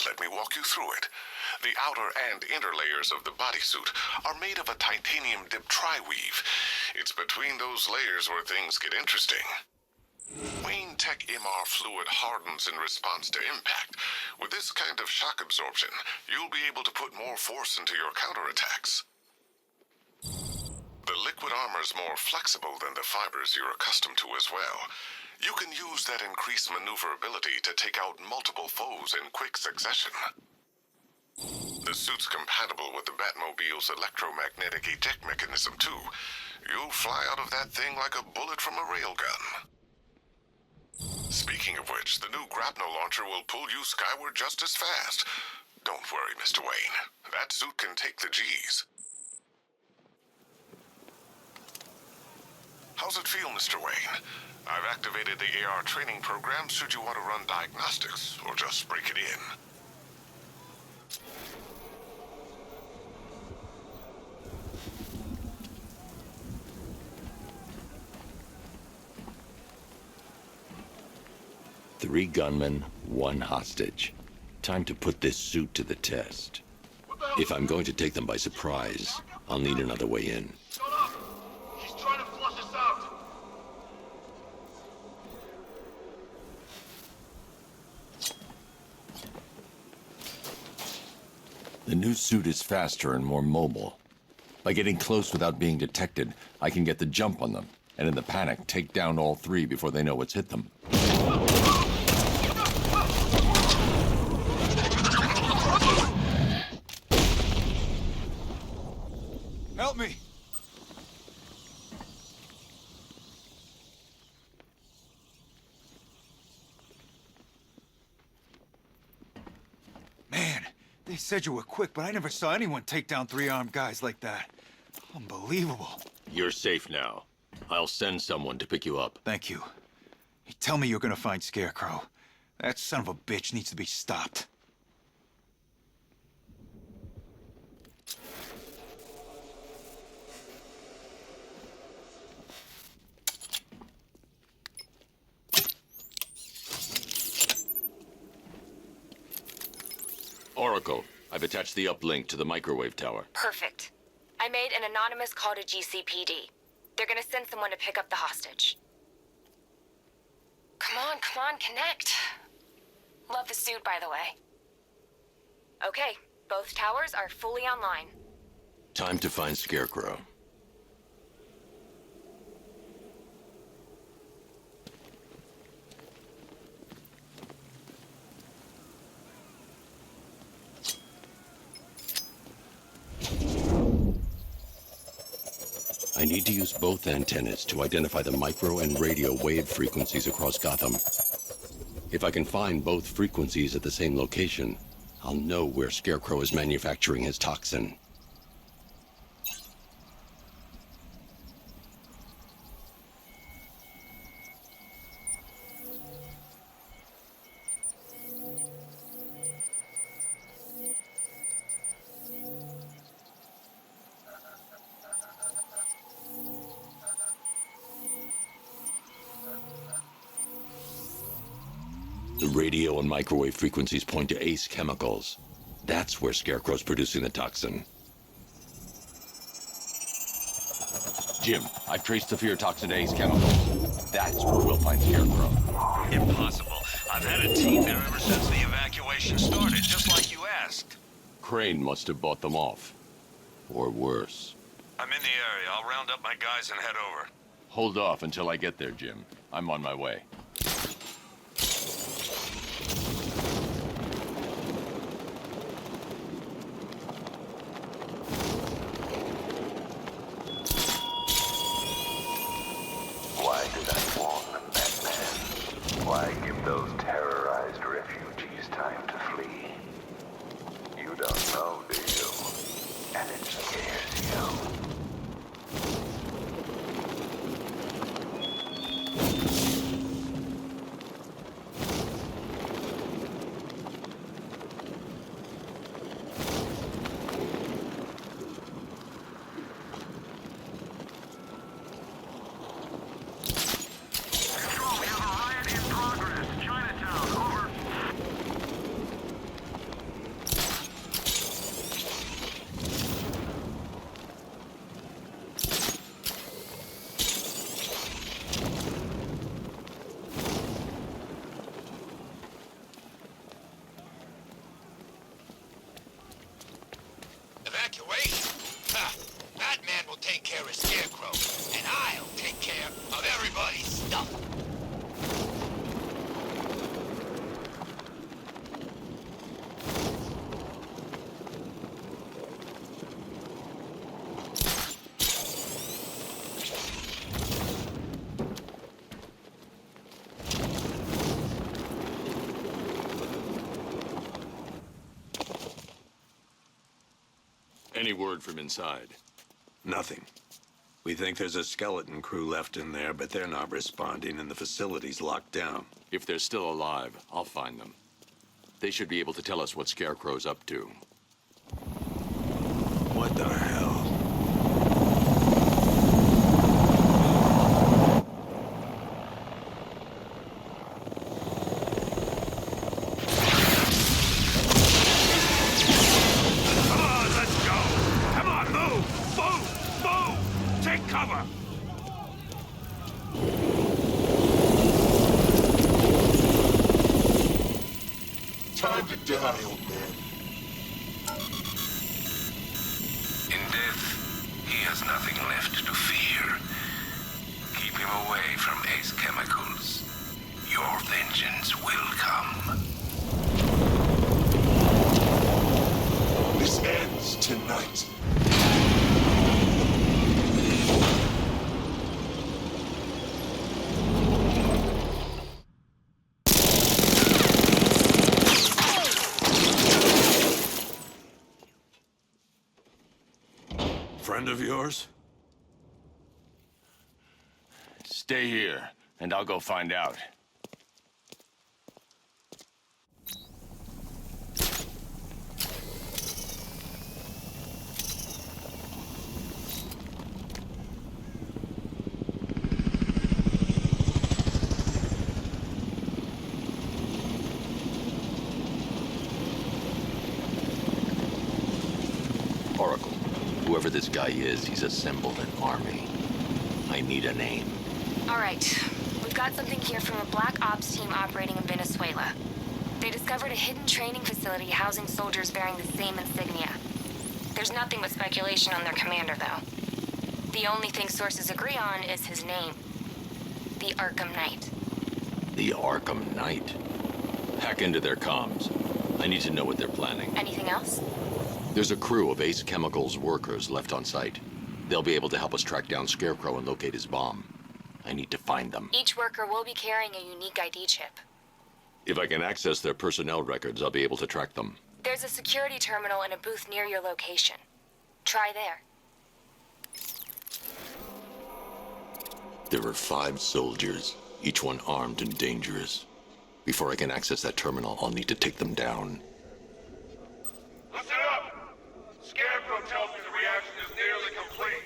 let me walk you through it. The outer and inner layers of the bodysuit are made of a titanium dip tri-weave. It's between those layers where things get interesting. Wayne Tech MR fluid hardens in response to impact. With this kind of shock absorption, you'll be able to put more force into your counterattacks. The liquid armor's more flexible than the fibers you're accustomed to as well. You can use that increased maneuverability to take out multiple foes in quick succession. The suit's compatible with the Batmobile's electromagnetic eject mechanism, too. You'll fly out of that thing like a bullet from a railgun. Speaking of which, the new grapnel launcher will pull you skyward just as fast. Don't worry, Mr. Wayne. That suit can take the G's. How's it feel, Mr. Wayne? I've activated the AR training program should you want to run diagnostics, or just break it in. Three gunmen, one hostage. Time to put this suit to the test. If I'm going to take them by surprise, I'll need another way in. Shut up! She's trying to flush us out! The new suit is faster and more mobile. By getting close without being detected, I can get the jump on them, and in the panic, take down all three before they know what's hit them. Help me! Man, they said you were quick, but I never saw anyone take down three-armed guys like that. Unbelievable. You're safe now. I'll send someone to pick you up. Thank you. You tell me you're gonna find Scarecrow. That son of a bitch needs to be stopped. Oracle, I've attached the uplink to the microwave tower. Perfect. I made an anonymous call to GCPD. They're gonna send someone to pick up the hostage. Come on, connect. Love the suit, by the way. Okay, both towers are fully online. Time to find Scarecrow. I need to use both antennas to identify the micro and radio wave frequencies across Gotham. If I can find both frequencies at the same location, I'll know where Scarecrow is manufacturing his toxin. The radio and microwave frequencies point to Ace Chemicals. That's where Scarecrow's producing the toxin. Jim, I've traced the fear toxin to Ace Chemicals. That's where we'll find Scarecrow. Impossible. I've had a team there ever since the evacuation started, just like you asked. Crane must have bought them off. Or worse. I'm in the area. I'll round up my guys and head over. Hold off until I get there, Jim. I'm on my way. Why did I warn them, Batman? Why give those terrorized refugees time to flee? You don't know, do you? And it scares you. Any word from inside? Nothing. We think there's a skeleton crew left in there, but they're not responding and the facility's locked down. If they're still alive, I'll find them. They should be able to tell us what Scarecrow's up to. What the hell? Come on, let's go! Come on, move! Move! Move! Take cover! Time to die, old man. In death, he has nothing left to fear. Keep him away from Ace Chemicals. Your vengeance will come. This ends tonight. Friend of yours? Stay here, and I'll go find out. Oracle, whoever this guy is, he's assembled an army. I need a name. All right. We've got something here from a Black Ops team operating in Venezuela. They discovered a hidden training facility housing soldiers bearing the same insignia. There's nothing but speculation on their commander, though. The only thing sources agree on is his name. The Arkham Knight. The Arkham Knight. Hack into their comms. I need to know what they're planning. Anything else? There's a crew of Ace Chemicals workers left on site. They'll be able to help us track down Scarecrow and locate his bomb. I need to find them. Each worker will be carrying a unique ID chip. If I can access their personnel records, I'll be able to track them. There's a security terminal in a booth near your location. Try there. There are 5 soldiers, each one armed and dangerous. Before I can access that terminal, I'll need to take them down. Listen up! Scarecrow tells me the reaction is nearly complete.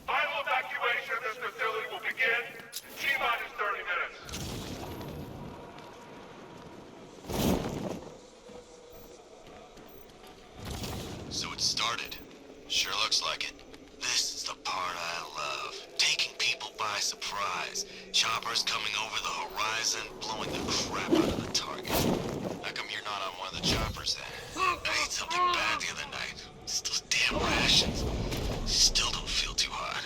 Final evacuation of this facility will begin in T-minus 30 minutes. So it started. Sure looks like it. This is the part I love. Taking people by surprise. Choppers coming over the horizon, blowing the crap out of the target. How come you're not on one of the choppers then? I ate something bad the other night. It's those damn rations. Still don't feel too hot.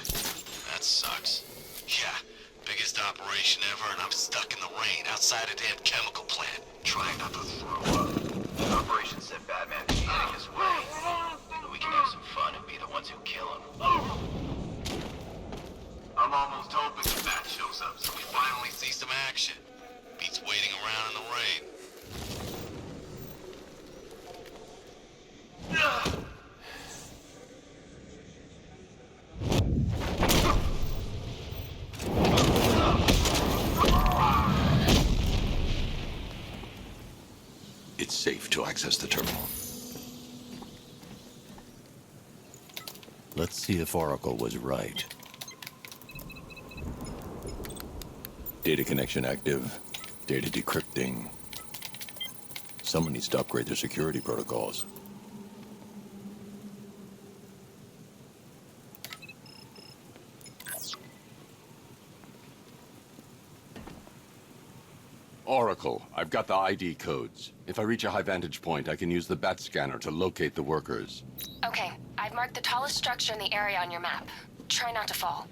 That sucks. Yeah, biggest operation ever, and I'm stuck in the rain outside a damn chemical plant, trying not to throw up. The operation said Batman be heading his way. But we can have some fun and be the ones who kill him. I'm almost hoping the Bat shows up so we finally see some action. Beats waiting around in the rain. It's safe to access the terminal. Let's see if Oracle was right. Data connection active. Data decrypting. Someone needs to upgrade their security protocols. Oracle, I've got the ID codes. If I reach a high vantage point, I can use the bat scanner to locate the workers. Okay, I've marked the tallest structure in the area on your map. Try not to fall.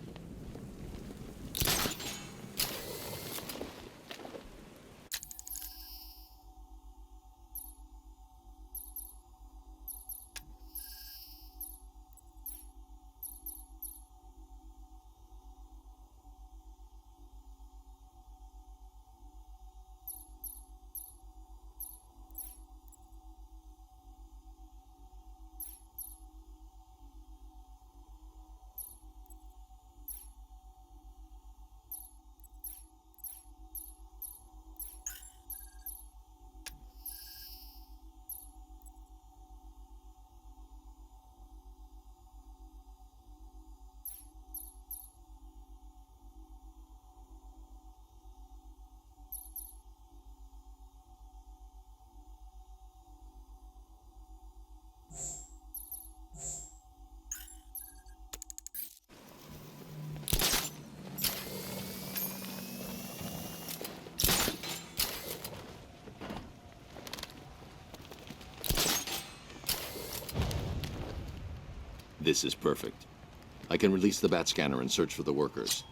This is perfect. I can release the bat scanner and search for the workers.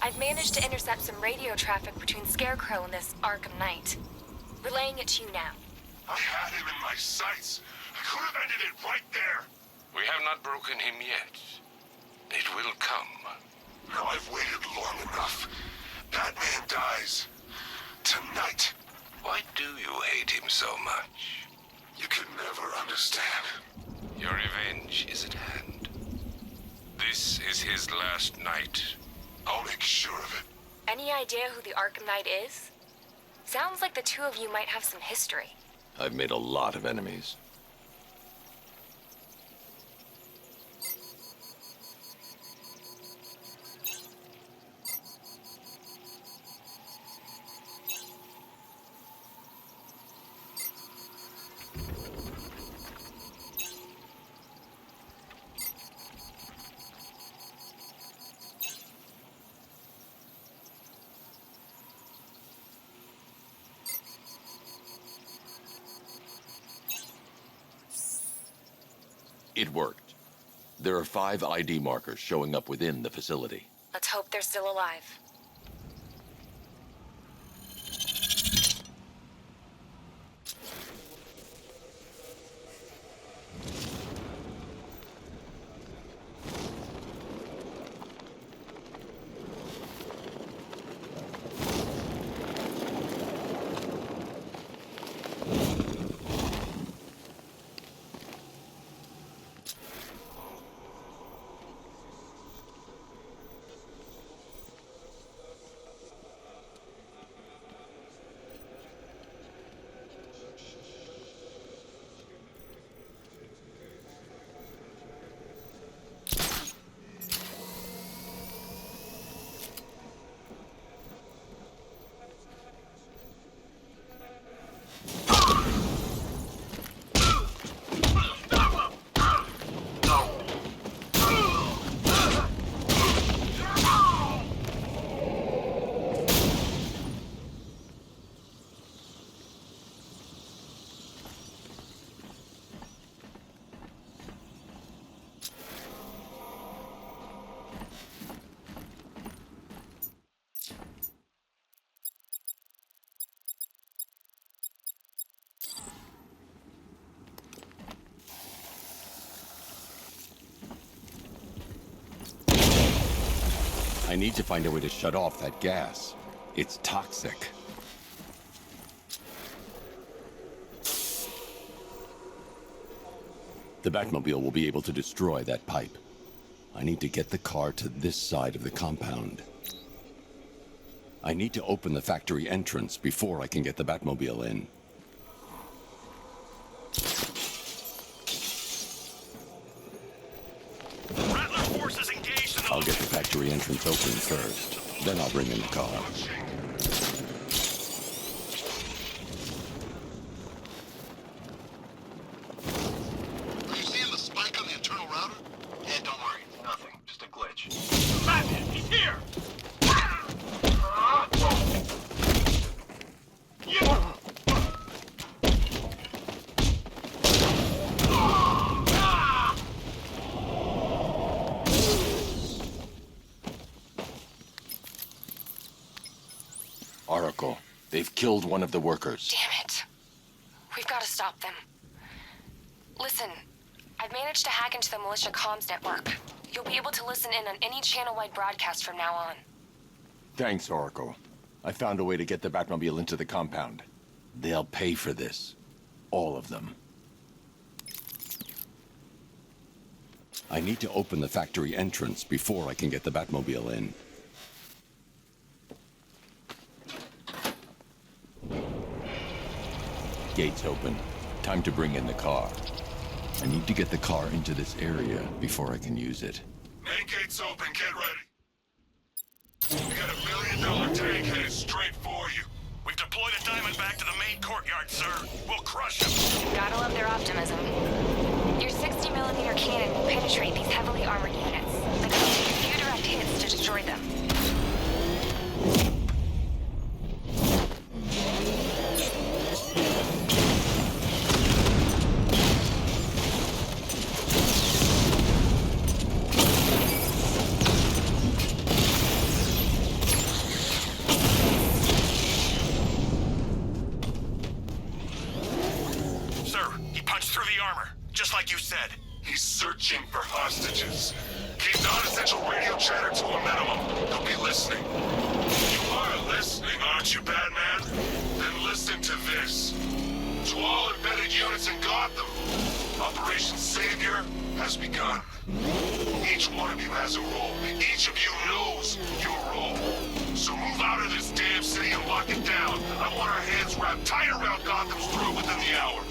I've managed to intercept some radio traffic between Scarecrow and this Arkham Knight. Relaying it to you now. I had him in my sights. I could have ended it right there. We have not broken him yet. It will come. Now I've waited long enough. Batman dies. Tonight. Why do you hate him so much? You can never understand. Your revenge is at hand. This is his last night. I'll make sure of it. Any idea who the Arkham Knight is? Sounds like the two of you might have some history. I've made a lot of enemies. It worked. There are 5 ID markers showing up within the facility. Let's hope they're still alive. I need to find a way to shut off that gas. It's toxic. The Batmobile will be able to destroy that pipe. I need to get the car to this side of the compound. I need to open the factory entrance before I can get the Batmobile in. I'll get the factory entrance open first. Then I'll bring in the car. Are you seeing the spike on the internal router? Yeah, don't worry. It's nothing. Just a glitch. Batman, he's here! Oracle, they've killed one of the workers. Damn it. We've got to stop them. Listen, I've managed to hack into the militia comms network. You'll be able to listen in on any channel-wide broadcast from now on. Thanks, Oracle. I found a way to get the Batmobile into the compound. They'll pay for this. All of them. I need to open the factory entrance before I can get the Batmobile in. Gates open. Time to bring in the car. I need to get the car into this area before I can use it. Main gate's open, get ready. We got $1 million tank headed straight for you. We've deployed a Diamondback to the main courtyard, sir. We'll crush him. Gotta love their optimism. Your 60mm cannon will penetrate these heavily armored units. But it'll take a few direct hits to destroy them. armor, just like you said. He's searching for hostages. Keep non-essential radio chatter to a minimum. He'll be listening. You are listening, aren't you, Batman? Then listen to this. To all embedded units in Gotham, Operation Savior has begun. Each one of you has a role. Each of you knows your role. So move out of this damn city and lock it down. I want our hands wrapped tight around Gotham's throat within the hour.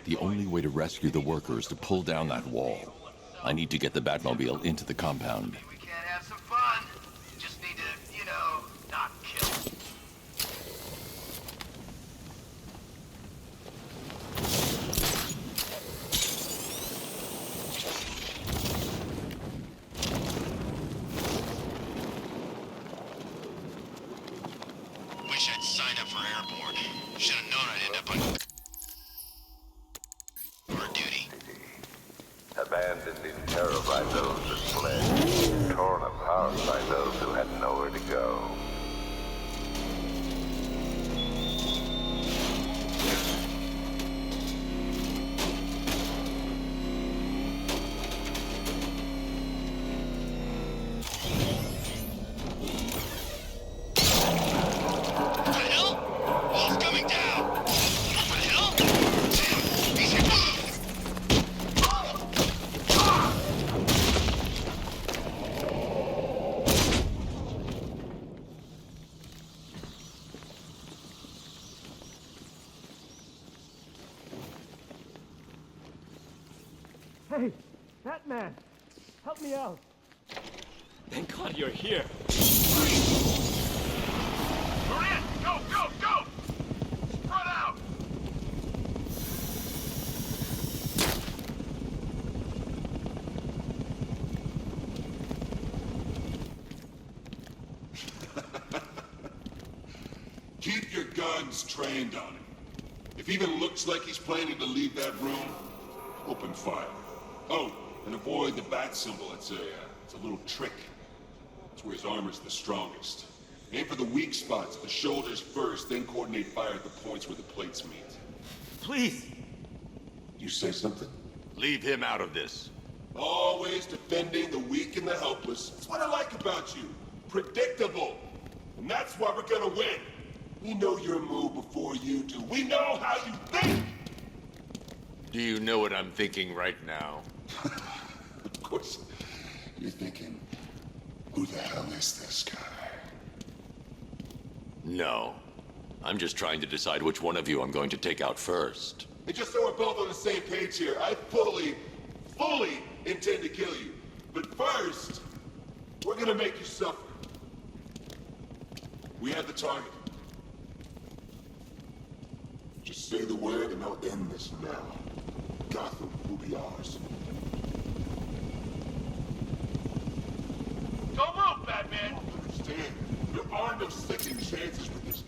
The only way to rescue the worker is to pull down that wall. I need to get the Batmobile into the compound. We can have some fun. Just need to, you know, not kill. Wish I'd signed up for airborne. Should have known I'd end up on duty. Abandoned in terror by those that fled, torn apart by those who had nowhere to go. Hey, Batman! Help me out! Thank God you're here. We're in! Go, go, go! Spread out! Keep your guns trained on him. If even looks like he's planning to leave that room, open fire. Oh, and avoid the bat symbol. It's a little trick. It's where his armor's the strongest. Aim for the weak spots, the shoulders first, then coordinate fire at the points where the plates meet. Please! You say something? Leave him out of this. Always defending the weak and the helpless. That's what I like about you. Predictable. And that's why we're gonna win. We know your move before you do. We know how you think! Do you know what I'm thinking right now? Of course. You're thinking, who the hell is this guy? No. I'm just trying to decide which one of you I'm going to take out first. And just so we're both on the same page here, I fully intend to kill you. But first, we're gonna make you suffer. We have the target. Just say the word and I'll end this now. Gotham will be ours. Don't move, Batman! You don't understand. There are no second chances with this.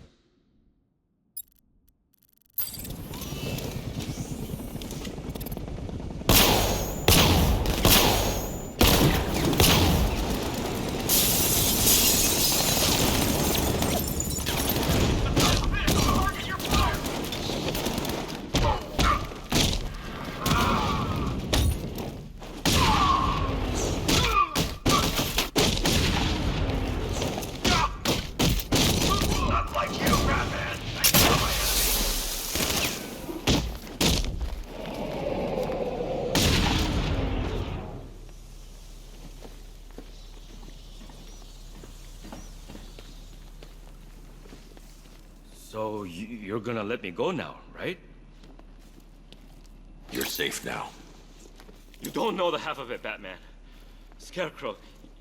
So, you're gonna let me go now, right? You're safe now. You don't know the half of it, Batman. Scarecrow,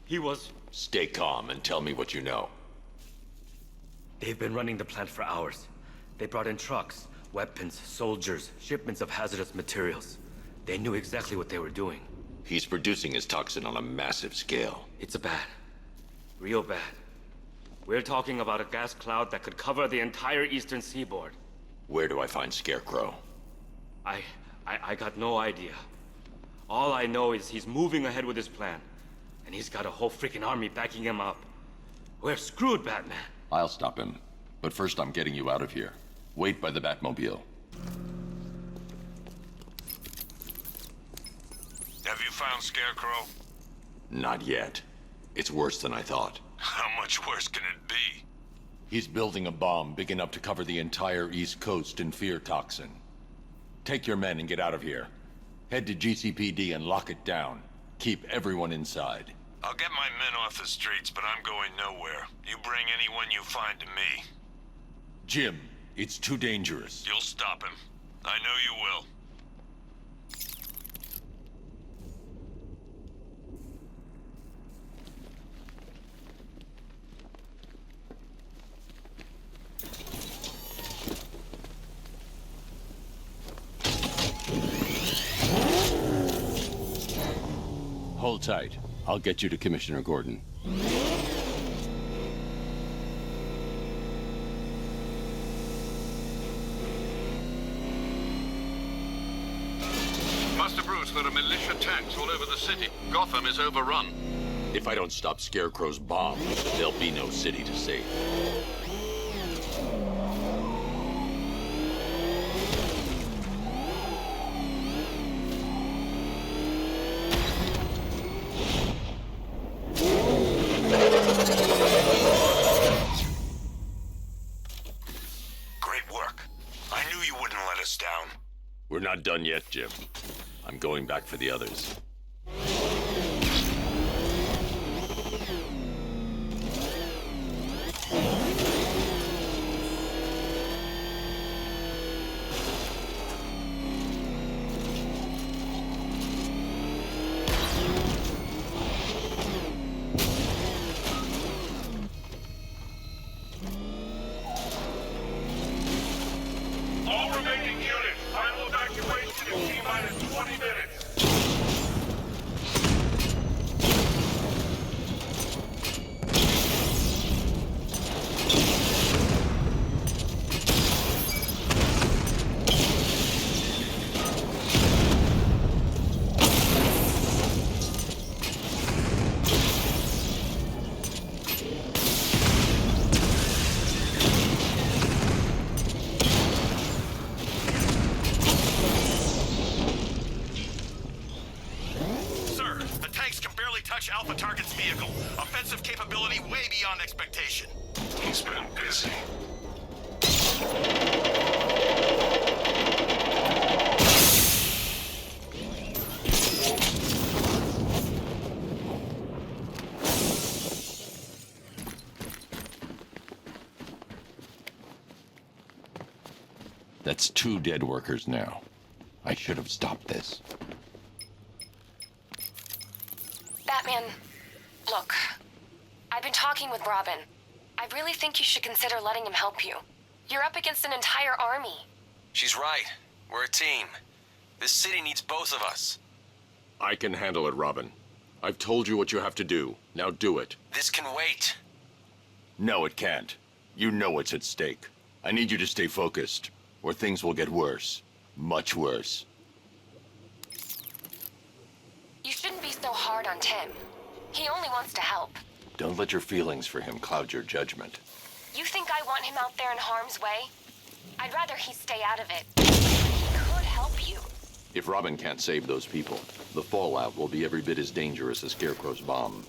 he was... Stay calm and tell me what you know. They've been running the plant for hours. They brought in trucks, weapons, soldiers, shipments of hazardous materials. They knew exactly what they were doing. He's producing his toxin on a massive scale. It's bad. Real bad. We're talking about a gas cloud that could cover the entire eastern seaboard. Where do I find Scarecrow? I got no idea. All I know is he's moving ahead with his plan. And he's got a whole freaking army backing him up. We're screwed, Batman. I'll stop him. But first I'm getting you out of here. Wait by the Batmobile. Have you found Scarecrow? Not yet. It's worse than I thought. How much worse can it be? He's building a bomb big enough to cover the entire East Coast in fear toxin. Take your men and get out of here. Head to GCPD and lock it down. Keep everyone inside. I'll get my men off the streets, but I'm going nowhere. You bring anyone you find to me. Jim, it's too dangerous. You'll stop him. I know you will. Hold tight. I'll get you to Commissioner Gordon. Master Bruce, there are militia tanks all over the city. Gotham is overrun. If I don't stop Scarecrow's bomb, there'll be no city to save. Great work. I knew you wouldn't let us down. We're not done yet, Jim. I'm going back for the others. beyond expectation. He's been busy. That's 2 dead workers now. I should have stopped this. Batman, look. I've been talking with Robin. I really think you should consider letting him help you. You're up against an entire army. She's right. We're a team. This city needs both of us. I can handle it, Robin. I've told you what you have to do. Now do it. This can wait. No, it can't. You know what's at stake. I need you to stay focused, or things will get worse. Much worse. You shouldn't be so hard on Tim. He only wants to help. Don't let your feelings for him cloud your judgment. You think I want him out there in harm's way? I'd rather he stay out of it. He could help you. If Robin can't save those people, the fallout will be every bit as dangerous as Scarecrow's bomb.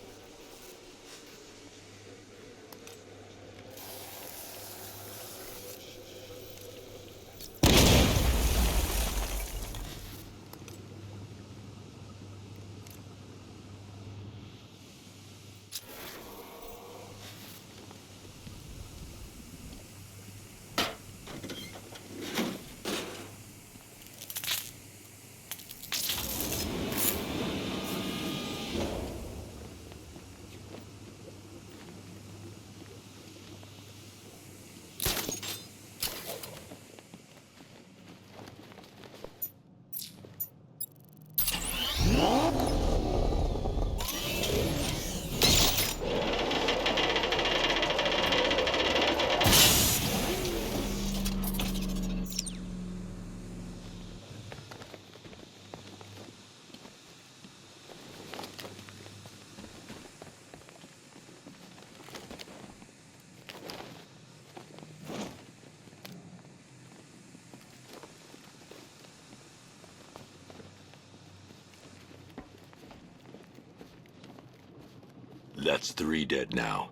That's 3 dead now.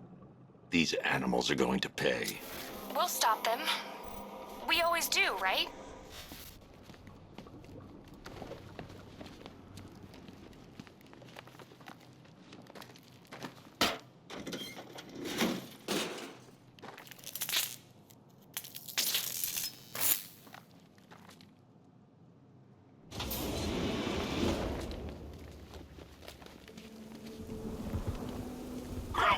These animals are going to pay. We'll stop them. We always do, right?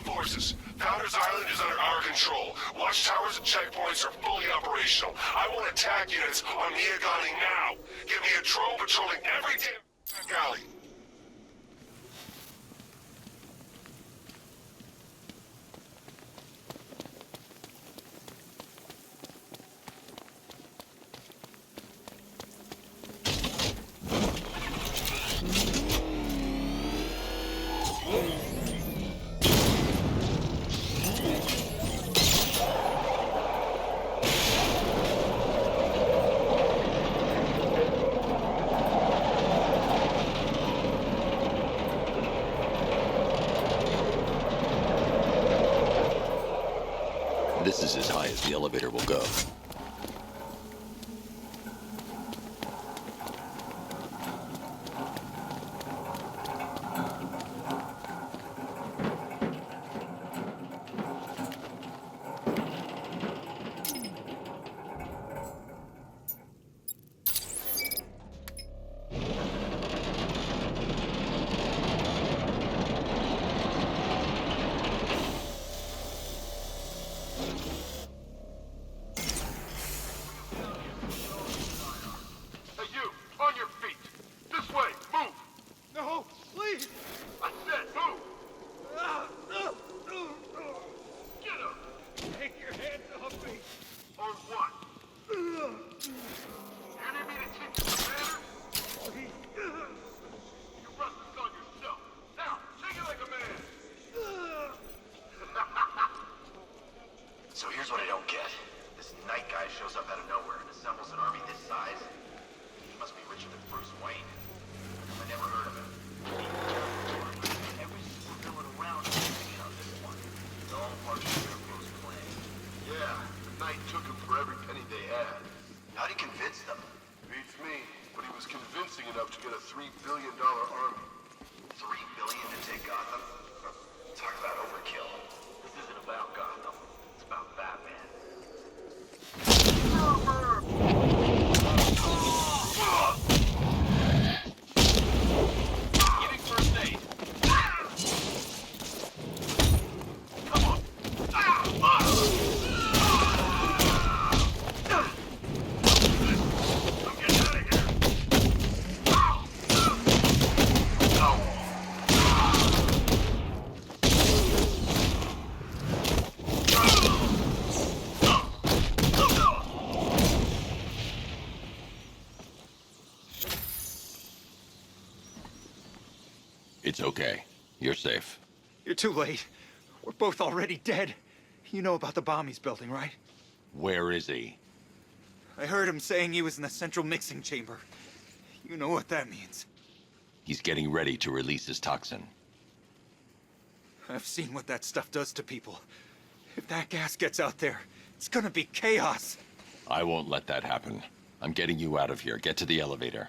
Forces, Founders Island is under our control. Watchtowers and checkpoints are fully operational. I want attack units on Miagani now. Give me a drone patrolling every damn alley. This is as high as the elevator will go. So here's what I don't get. This Knight guy shows up out of nowhere and assembles an army this size. He must be richer than Bruce Wayne. I never heard of him. Every supervillain around is in on this one. Don't Knight took him for every penny they had. How'd he convince them? Beats me, but he was convincing enough to get a $3 billion army. $3 billion to take Gotham? Talk about overkill. This isn't about Gotham. It's about Batman. Giving first aid. Come on. I'm getting out of here. It's okay. You're safe. You're too late. We're both already dead. You know about the bomb he's building, right? Where is he? I heard him saying he was in the central mixing chamber. You know what that means. He's getting ready to release his toxin. I've seen what that stuff does to people. If that gas gets out there, it's gonna be chaos. I won't let that happen. I'm getting you out of here. Get to the elevator.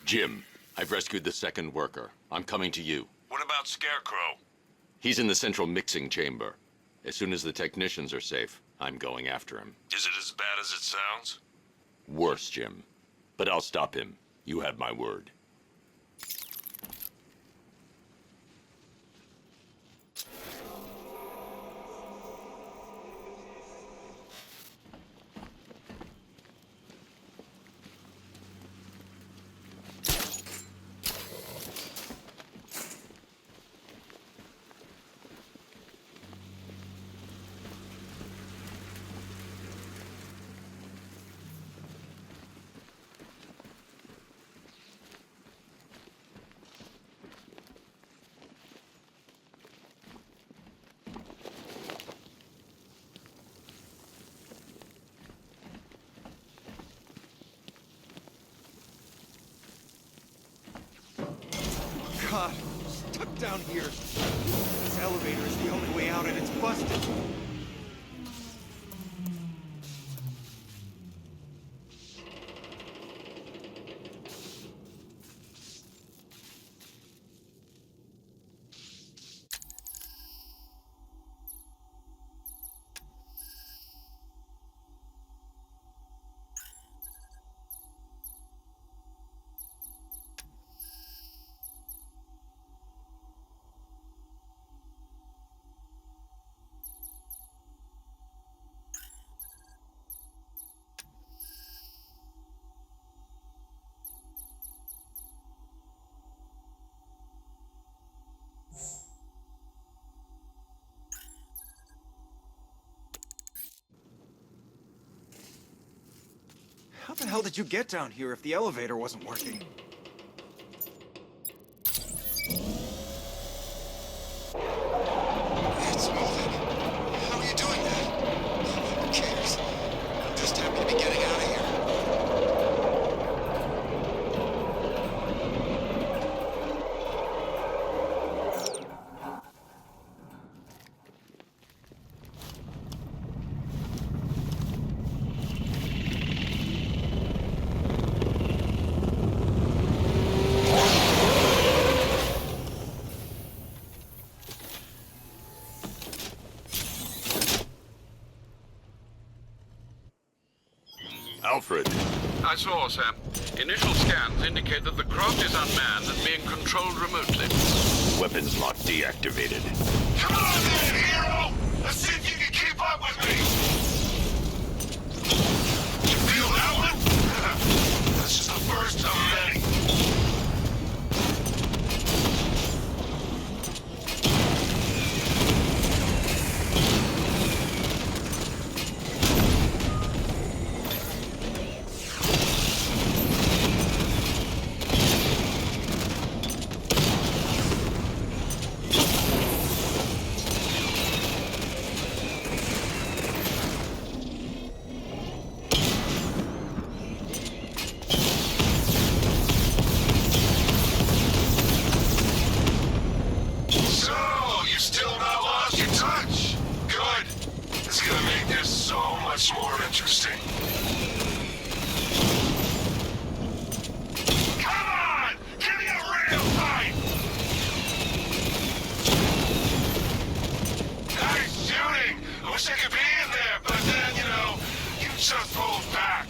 Jim, I've rescued the second worker. I'm coming to you. What about Scarecrow? He's in the central mixing chamber. As soon as the technicians are safe, I'm going after him. Is it as bad as it sounds? Worse, Jim. But I'll stop him. You have my word. God, stuck down here. This elevator is the only way out and it's busted. How the hell did you get down here if the elevator wasn't working? It's moving. How are you doing that? Who cares? I'm just happy to be getting out of here. Alfred. I saw, Sam. Initial scans indicate that the craft is unmanned and being controlled remotely. Weapons lock deactivated. Come on then, hero! Let's see if you can keep up with me! You feel that one? That's just the first of many. interesting. Come on! Give me a real fight! Nice shooting! I wish I could be in there, but then, you know, you just pulled back.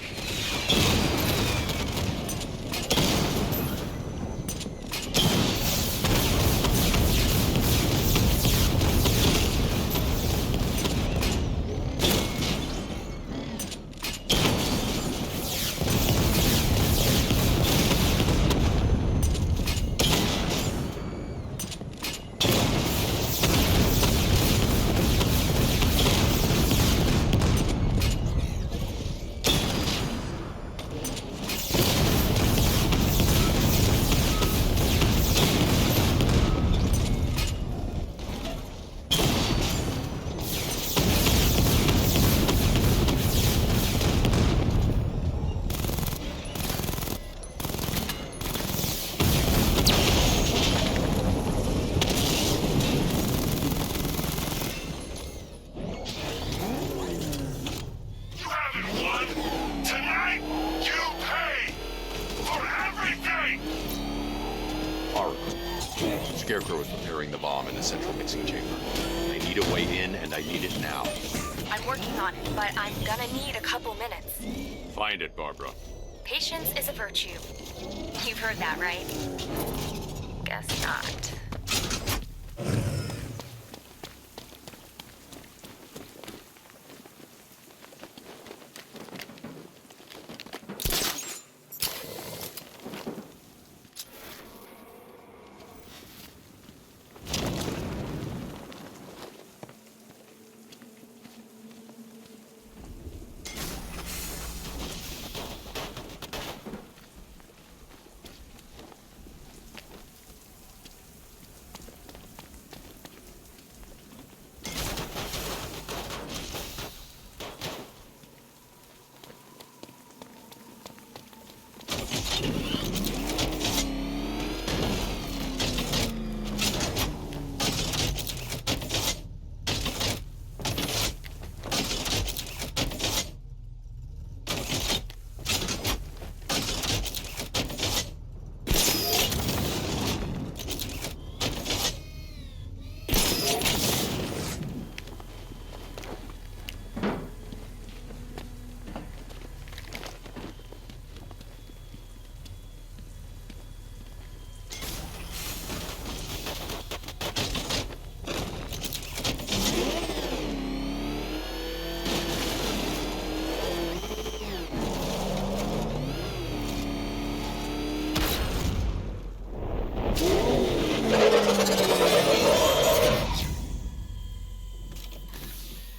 Scarecrow is preparing the bomb in the central mixing chamber. I need a way in, and I need it now. I'm working on it, but I'm gonna need a couple minutes. Find it, Barbara. Patience is a virtue. You've heard that, right? Guess not.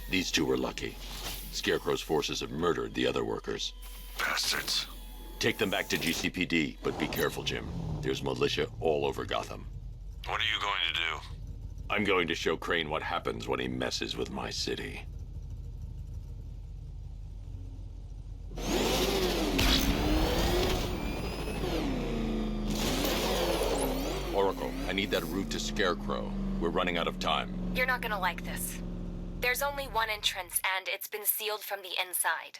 These two were lucky. Scarecrow's forces have murdered the other workers. Bastards. Take them back to GCPD, but be careful, Jim. There's militia all over Gotham. What are you going to do? I'm going to show Crane what happens when he messes with my city. Oracle, I need that route to Scarecrow. We're running out of time. You're not gonna like this. There's only one entrance, and it's been sealed from the inside.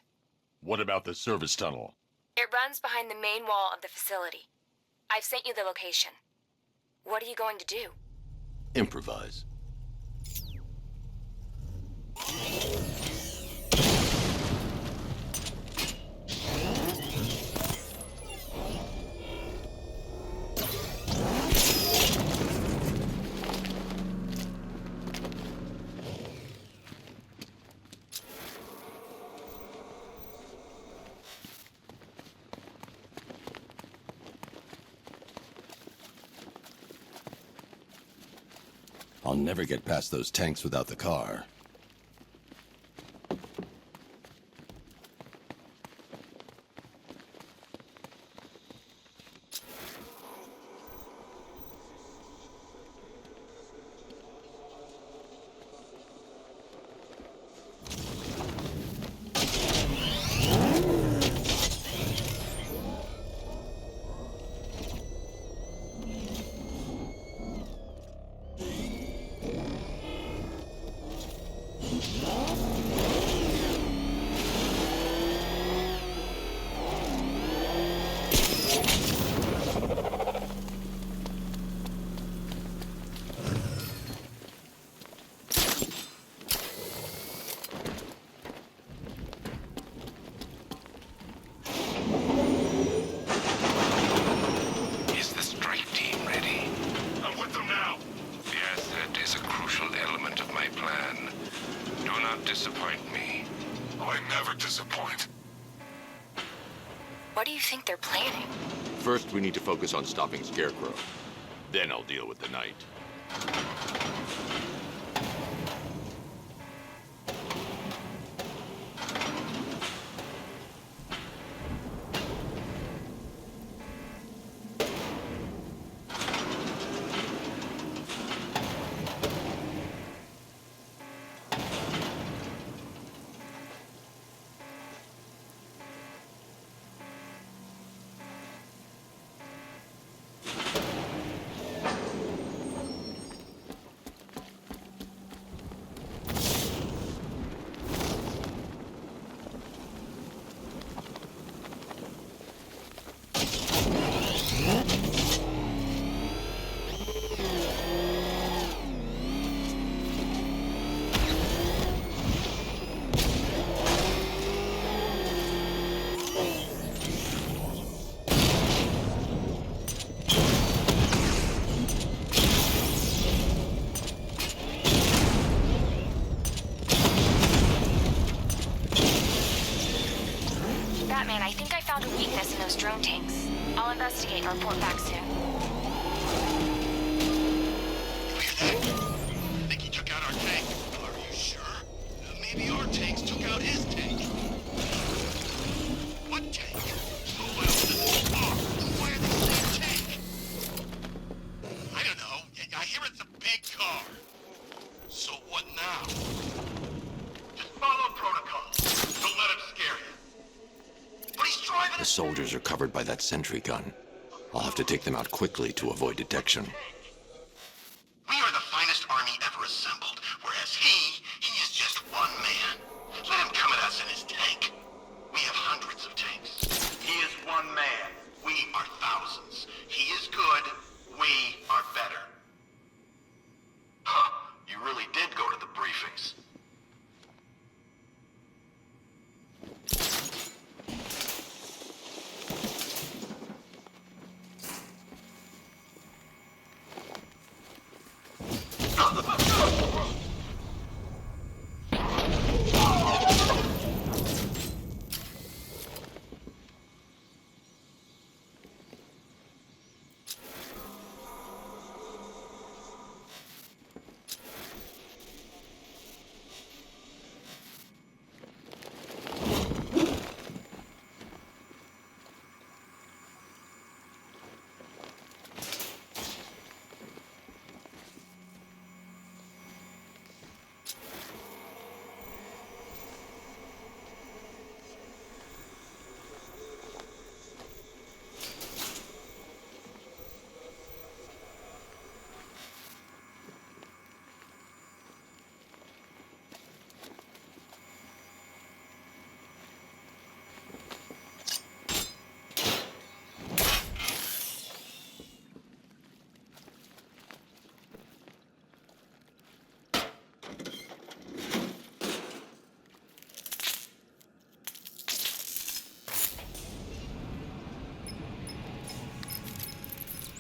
What about the service tunnel? It runs behind the main wall of the facility. I've sent you the location. What are you going to do? Improvise. I'll never get past those tanks without the car. disappoint me. Oh, I never disappoint. What do you think they're planning? First, we need to focus on stopping Scarecrow. Then I'll deal with the Knight. Batman, I think I found a weakness in those drone tanks. I'll investigate and report back soon. I think he took out our tank. Are you sure? Maybe our tanks took out his tank. What tank? Who else is this car? Why are they saying tank? I don't know. I hear it's a big car. So what now? Just follow protocol. Don't let him scare you. But he's driving. The soldiers are covered by that sentry gun. I'll have to take them out quickly to avoid detection. We are the finest army ever assembled, whereas he is just one man. Let him come at us in his tank. We have hundreds of tanks. He is one man. We are thousands. He is good. We are better. Huh. You really did go to the briefings.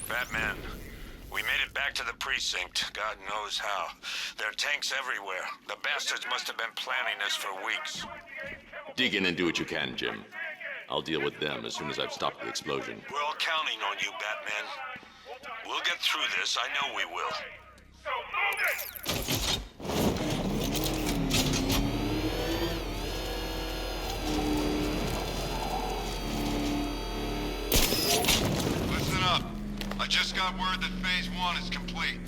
Batman, we made it back to the precinct, God knows how. There are tanks everywhere. The bastards must have been planning this for weeks. Dig in and do what you can, Jim. I'll deal with them as soon as I've stopped the explosion. We're all counting on you, Batman. We'll get through this, I know we will. So move it! Listen up. I just got word that Phase 1 is complete.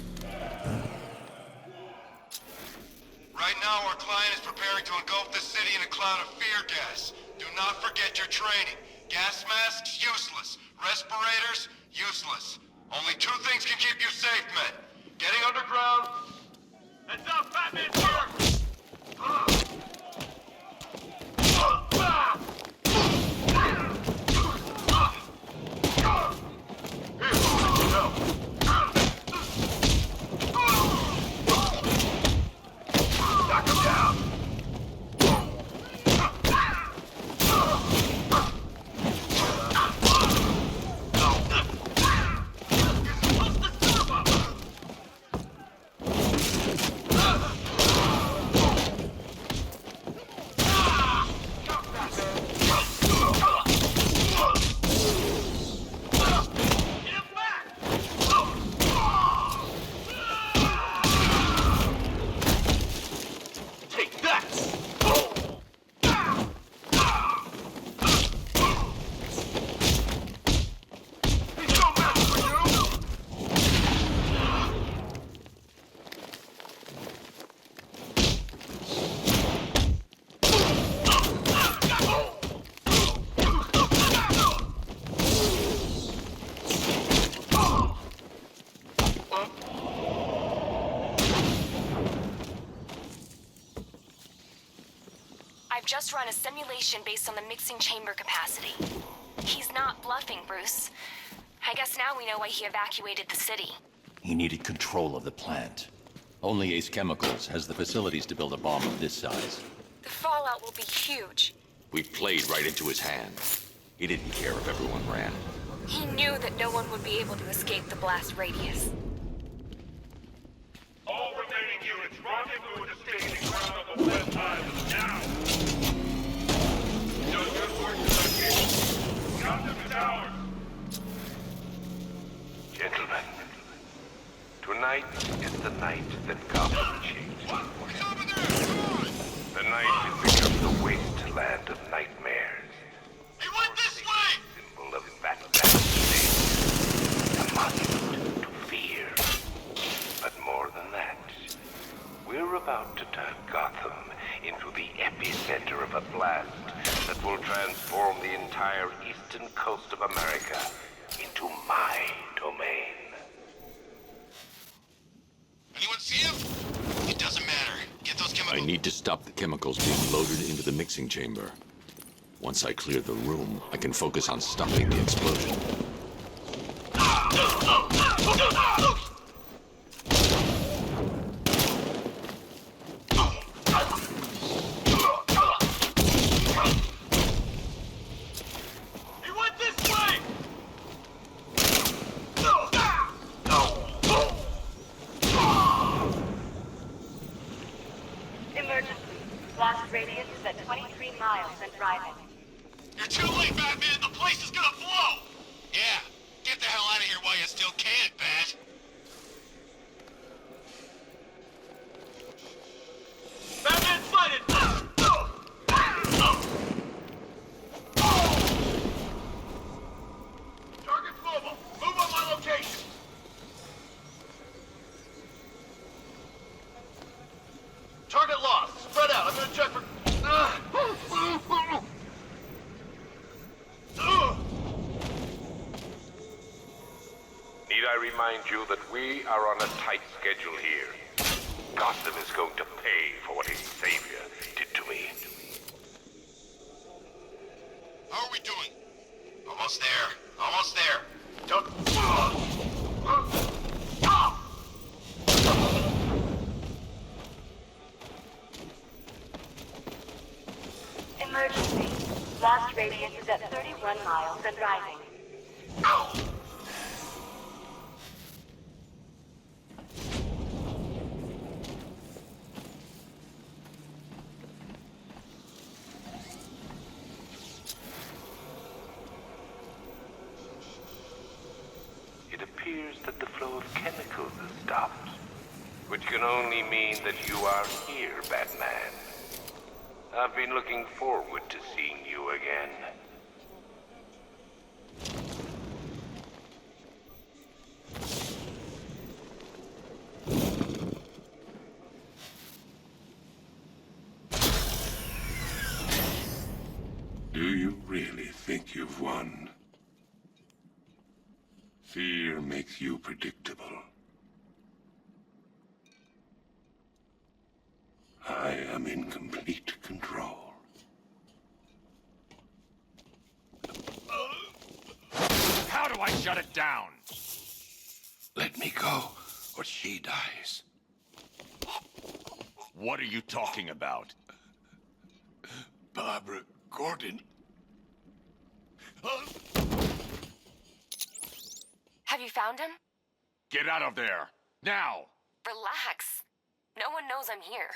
Right now, our client is preparing to engulf the city in a cloud of fear gas. Do not forget your training. Gas masks, useless. Respirators, useless. Only two things can keep you safe, men. Getting underground. Heads up, Batman's here! Knock him down! just run a simulation based on the mixing chamber capacity. He's not bluffing, Bruce. I guess now we know why he evacuated the city. He needed control of the plant. Only Ace Chemicals has the facilities to build a bomb of this size. The fallout will be huge. We played right into his hand. He didn't care if everyone ran. He knew that no one would be able to escape the blast radius. All remaining units, rendezvous at the staging ground on the west island now. Done good work tonight, Gotham is ours. Gentlemen, tonight is the night that Gotham changed. The night has become the wasteland of nightmares. He went this way! Symbol of that thing. A monument to fear. But more than that, we're about to turn Gotham into the epicenter of a blast that will transform the entire eastern coast of America into my domain. Anyone see him? It doesn't matter. Get those chemicals. I need to stop the chemicals being loaded into the mixing chamber. Once I clear the room, I can focus on stopping the explosion. He went this way! Emergency. Blast radius is at 23 miles and rising. You're too late, Batman! The place is gonna blow! Yeah, get the hell out of here while you still can, Bat! Batman sighted! Target's mobile! Move on my location! Target lost! Spread out! I'm gonna check for... Need I remind you that we are on a tight schedule here? Gotham is going to pay for what his savior did to me. How are we doing? Almost there. Almost there. Don't... Emergency. Blast radius is at 31 miles and rising. It appears that the flow of chemicals has stopped, which can only mean that you are here, Batman. I've been looking forward to seeing you again. Do you really think you've won? Fear makes you predictable. I am in complete control. How do I shut it down? Let me go, or she dies. What are you talking about? Barbara Gordon. Have you found him? Get out of there! Now! Relax. No one knows I'm here.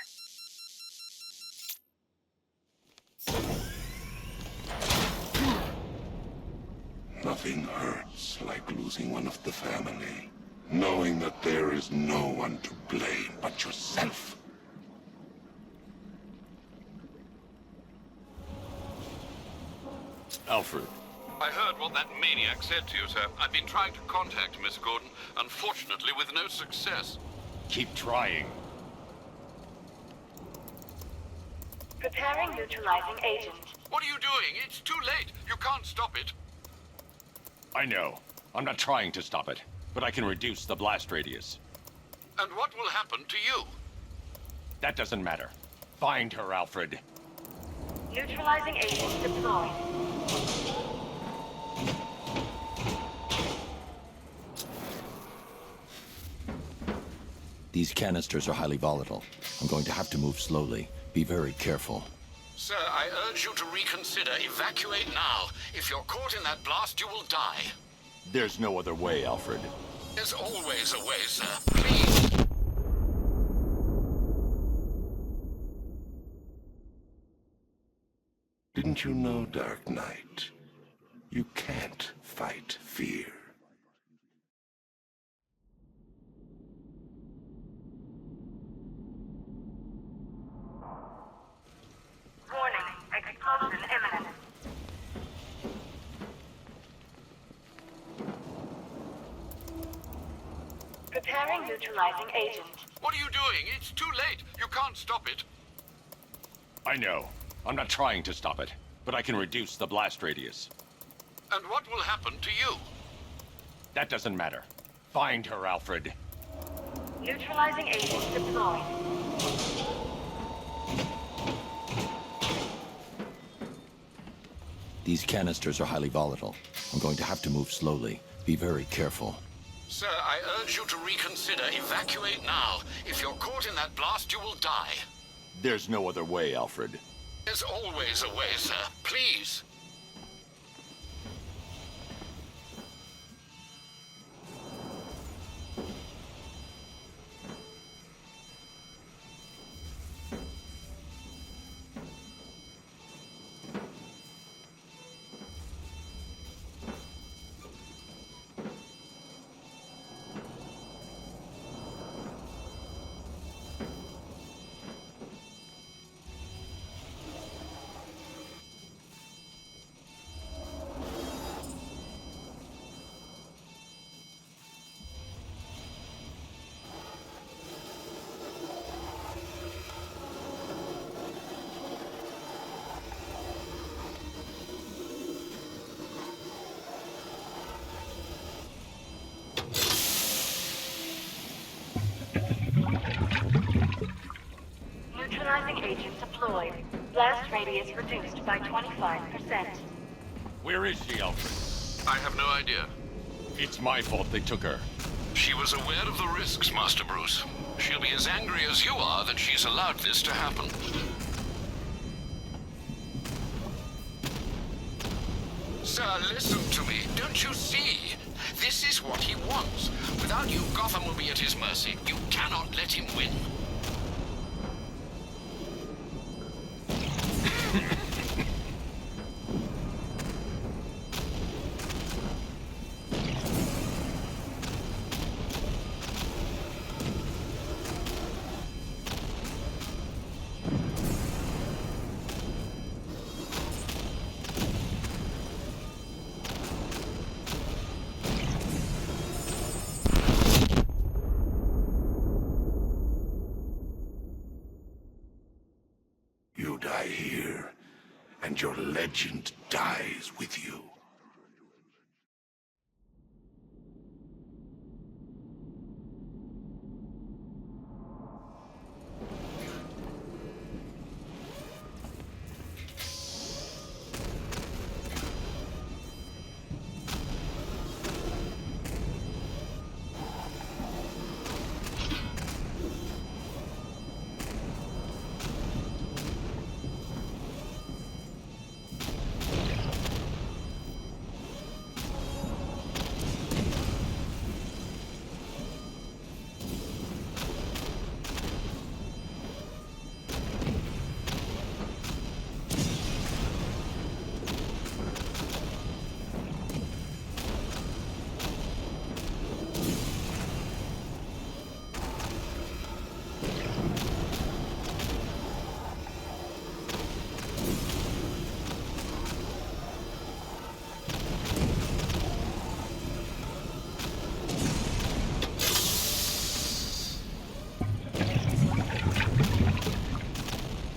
Nothing hurts like losing one of the family. Knowing that there is no one to blame but yourself. Alfred. I heard what that maniac said to you, sir. I've been trying to contact Miss Gordon, unfortunately with no success. Keep trying. Preparing neutralizing agent. What are you doing? It's too late. You can't stop it. I know. I'm not trying to stop it, but I can reduce the blast radius. And what will happen to you? That doesn't matter. Find her, Alfred. Neutralizing agent deployed. These canisters are highly volatile. I'm going to have to move slowly. Be very careful. Sir, I urge you to reconsider. Evacuate now. If you're caught in that blast, you will die. There's no other way, Alfred. There's always a way, sir. Please. Didn't you know, Dark Knight? You can't fight fear. Warning, explosion imminent. Preparing neutralizing agent. What are you doing? It's too late. You can't stop it. I know. I'm not trying to stop it, but I can reduce the blast radius. And what will happen to you? That doesn't matter. Find her, Alfred. Neutralizing agent deployed. These canisters are highly volatile. I'm going to have to move slowly. Be very careful. Sir, I urge you to reconsider. Evacuate now. If you're caught in that blast, you will die. There's no other way, Alfred. There's always a way, sir. Please. Neutralizing agent deployed. Blast radius reduced by 25%. Where is she, Alfred? I have no idea. It's my fault they took her. She was aware of the risks, Master Bruce. She'll be as angry as you are that she's allowed this to happen. Sir, listen to me. Don't you see? This is what he wants. Without you, Gotham will be at his mercy. You cannot let him win. You die here, and your legend dies with you.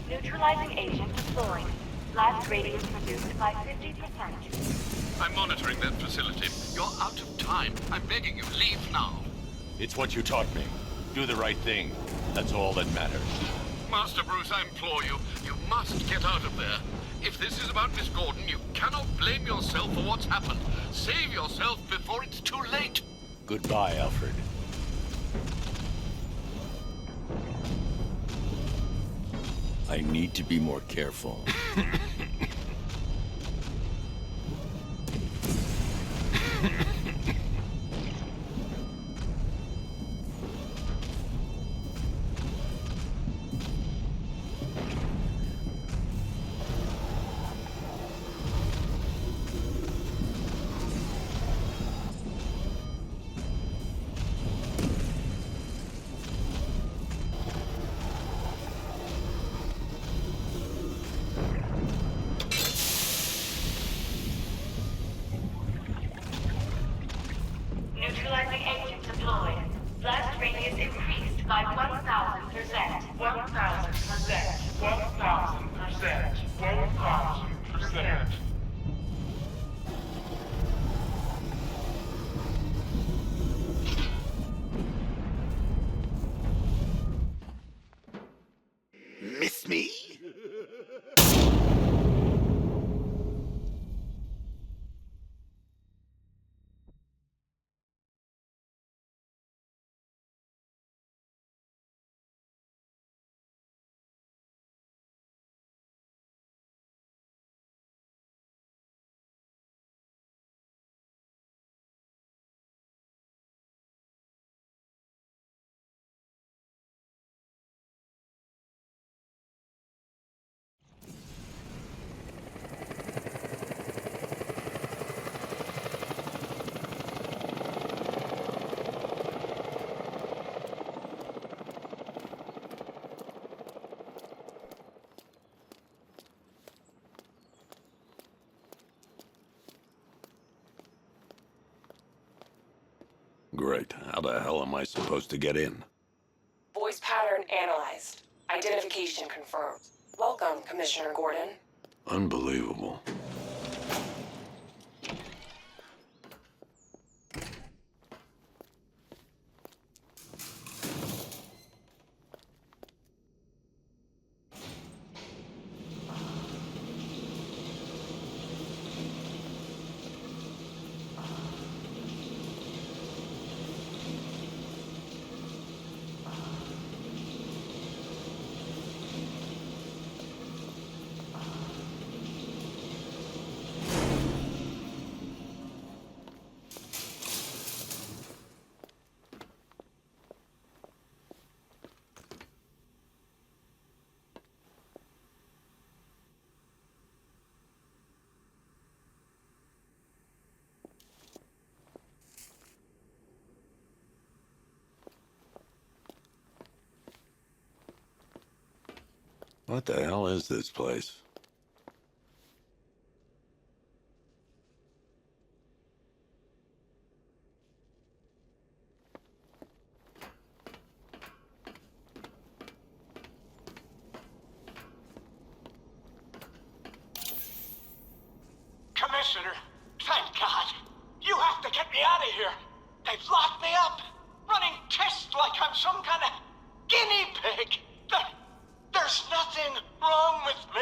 Neutralizing agent deployed. Blast radius reduced by 50%. I'm monitoring that facility. You're out of time. I'm begging you, leave now. It's what you taught me. Do the right thing. That's all that matters. Master Bruce, I implore you. You must get out of there. If this is about Miss Gordon, you cannot blame yourself for what's happened. Save yourself before it's too late. Goodbye, Alfred. I need to be more careful. Neutralizing agent deployed. Blast radius increased by 1,000%. 1,000%. 1,000%. 1,000%. Miss me? Great. How the hell am I supposed to get in? Voice pattern analyzed. Identification confirmed. Welcome, Commissioner Gordon. Unbelievable. What the hell is this place? Commissioner, thank God. You have to get me out of here. They've locked me up, running tests like I'm some kind of guinea pig. There's nothing wrong with me.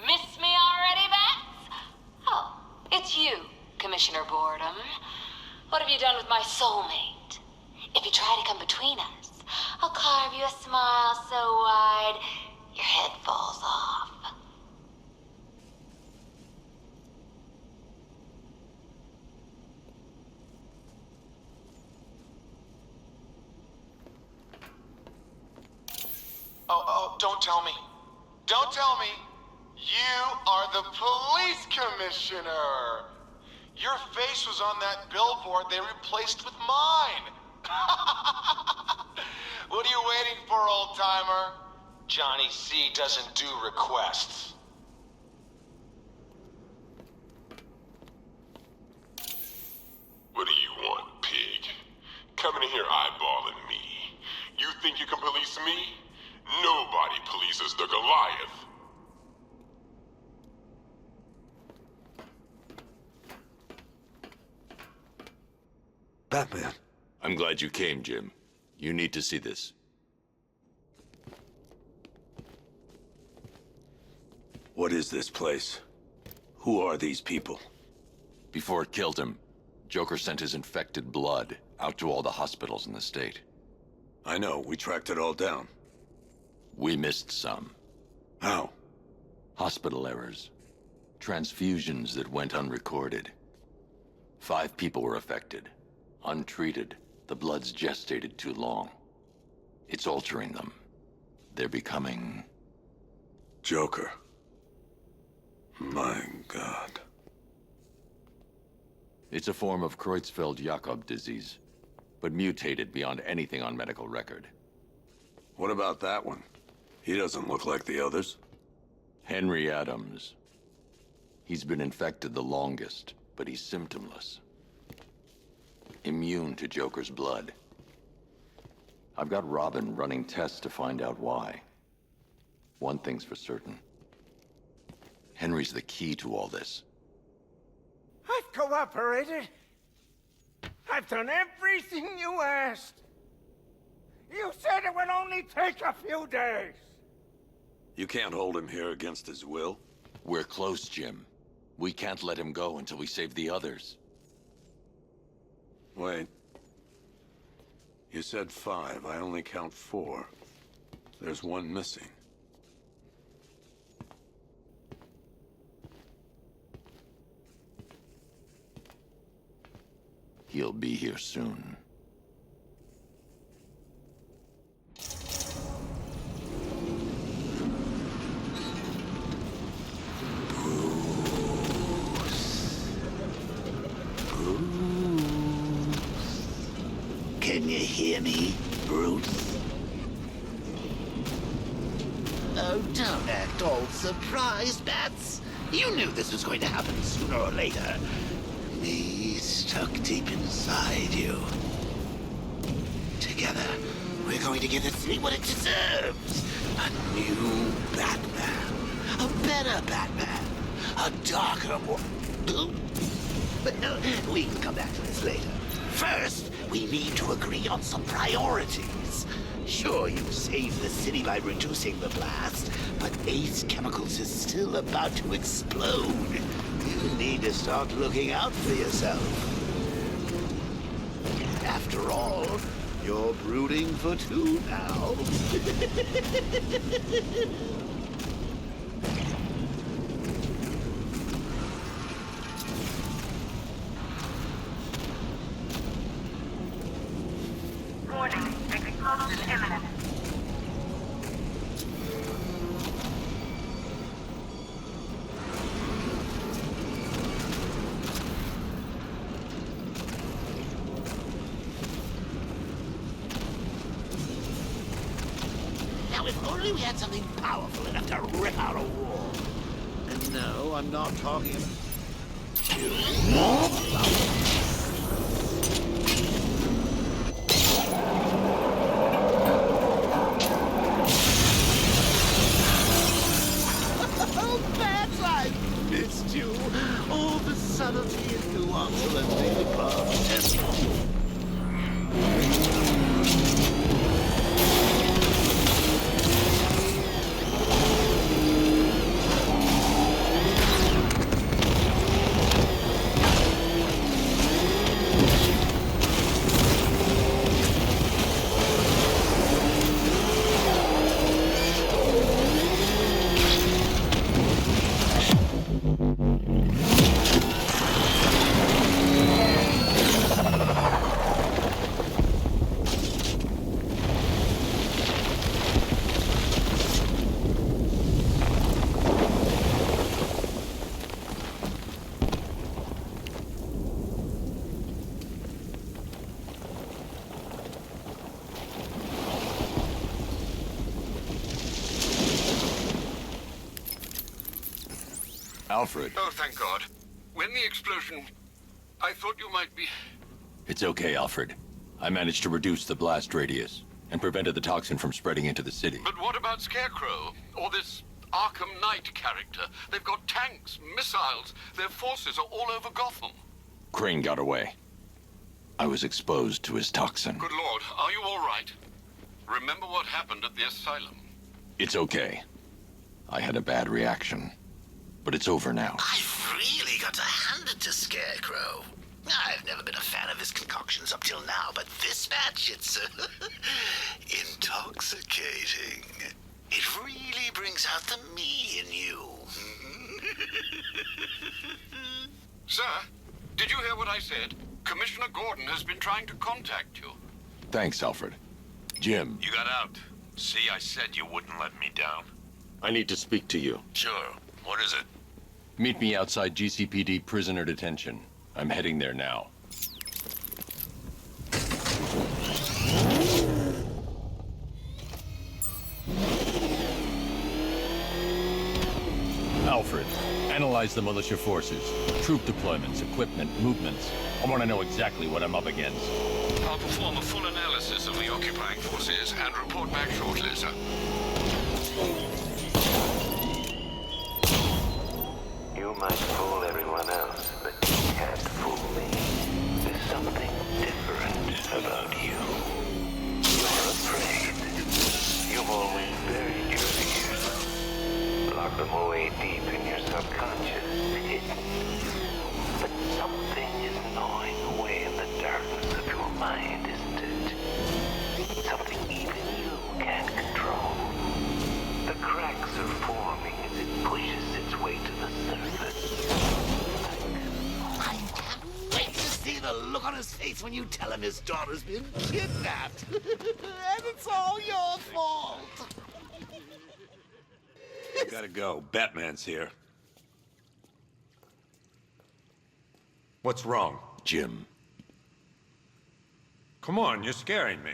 Miss me already, Bats? Oh, it's you, Commissioner Boredom. What have you done with my soulmate? If you try to come between us, I'll carve you a smile so wide, your head falls off. Oh, don't tell me. Don't tell me. You are the police commissioner. Your face was on that billboard they replaced with mine. What are you waiting for, old-timer? Johnny C doesn't do requests. What do you want, pig? Coming in here eyeballing think you can police me? Nobody polices the Goliath. Batman. I'm glad you came, Jim. You need to see this. What is this place? Who are these people? Before it killed him, Joker sent his infected blood out to all the hospitals in the state. I know, we tracked it all down. We missed some. How? Hospital errors. Transfusions that went unrecorded. 5 people were affected. Untreated, the blood's gestated too long. It's altering them. They're becoming... Joker. My God. It's a form of Creutzfeldt-Jakob disease, but mutated beyond anything on medical record. What about that one? He doesn't look like the others. Henry Adams. He's been infected the longest, but he's symptomless. Immune to Joker's blood. I've got Robin running tests to find out why. One thing's for certain. Henry's the key to all this. I've cooperated. I've done everything you asked. You said it would only take a few days. You can't hold him here against his will? We're close, Jim. We can't let him go until we save the others. Wait. You said 5. I only count 4. There's one missing. He'll be here soon. Can you hear me, Bruce? Oh, don't act all surprised, Bats. You knew this was going to happen sooner or later. Me stuck deep inside you. Together, we're going to give the city what it deserves. A new Batman. A better Batman. A darker, more... Well, we can come back to this later. First, we need to agree on some priorities. Sure, you saved the city by reducing the blast, but Ace Chemicals is still about to explode. You need to start looking out for yourself. After all, you're brooding for 2 now. Warning, explosion imminent. Now, if only we had something powerful enough to rip out a wall. And no, I'm not talking about... Oh, Bats, I missed you. All the subtlety and nuance of a daily past. Alfred. Oh, thank God. When the explosion... I thought you might be... It's okay, Alfred. I managed to reduce the blast radius. and prevented the toxin from spreading into the city. But what about Scarecrow? Or this Arkham Knight character? They've got tanks, missiles. Their forces are all over Gotham. Crane got away. I was exposed to his toxin. Good Lord, are you all right? Remember what happened at the asylum? It's okay. I had a bad reaction. But it's over now. I've really got to hand it to Scarecrow. I've never been a fan of his concoctions up till now, but this batch, it's intoxicating. It really brings out the me in you. Sir, did you hear what I said? Commissioner Gordon has been trying to contact you. Thanks, Alfred. Jim. You got out. See, I said you wouldn't let me down. I need to speak to you. Sure. What is it? Meet me outside GCPD prisoner detention. I'm heading there now. Alfred, analyze the militia forces, troop deployments, equipment, movements. I want to know exactly what I'm up against. I'll perform a full analysis of the occupying forces and report back shortly, sir. You might fool everyone else, but you can't fool me. There's something different about you. You're afraid. You've always buried your fears. Locked them away deep in your subconscious, hidden. But something is gnawing away in the darkness of your mind, isn't it? Something even you can't control. The cracks are forming as it pushes its way to the surface. I can't wait to see the look on his face when you tell him his daughter's been kidnapped. And it's all your fault. I gotta go. Batman's here. What's wrong? Jim. Come on, you're scaring me.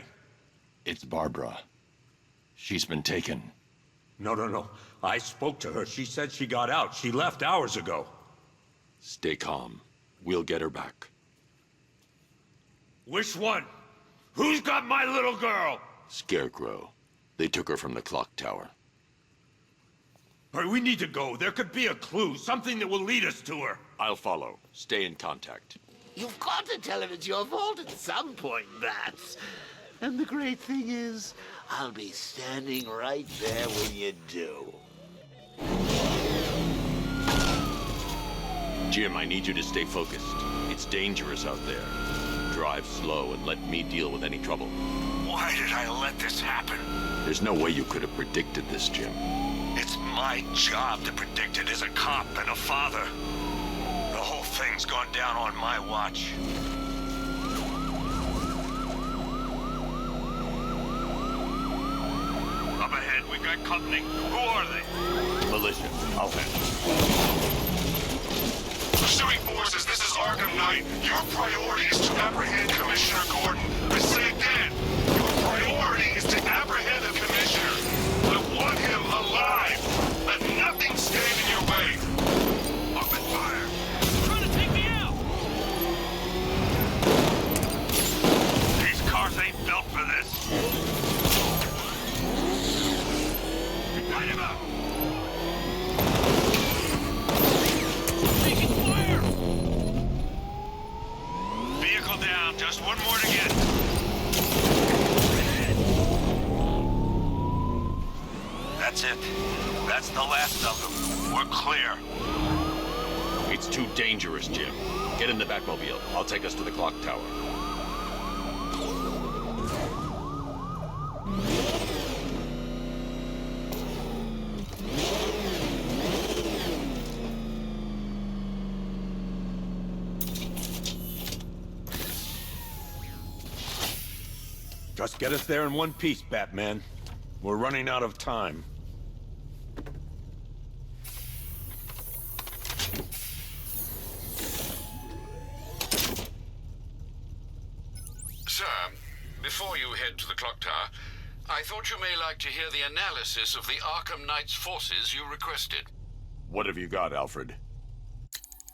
It's Barbara. She's been taken. No. I spoke to her. She said she got out. She left hours ago. Stay calm. We'll get her back. Which one? Who's got my little girl? Scarecrow. They took her from the clock tower. All right, we need to go. There could be a clue, something that will lead us to her. I'll follow. Stay in contact. You've got to tell him it's your fault at some point, Bats. And the great thing is, I'll be standing right there when you do. Jim, I need you to stay focused. It's dangerous out there. Drive slow and let me deal with any trouble. Why did I let this happen? There's no way you could have predicted this, Jim. It's my job to predict it as a cop and a father. The whole thing's gone down on my watch. Up ahead, we got company. Who are they? Militia. I'll handle it. Pursuing forces, this is Arkham Knight. Your priority is to apprehend Commissioner Gordon. I say again, your priority is to apprehend the Commissioner. I want him alive. Let nothing stand in your way. Open fire. Trying to take me out! These cars ain't built for this. Light him up! Taking fire! Vehicle down, just one more to get. That's it. That's the last of them. We're clear. It's too dangerous, Jim. Get in the Batmobile. I'll take us to the clock tower. Just get us there in one piece, Batman. We're running out of time. Sir, before you head to the clock tower, I thought you may like to hear the analysis of the Arkham Knight's forces you requested. What have you got, Alfred?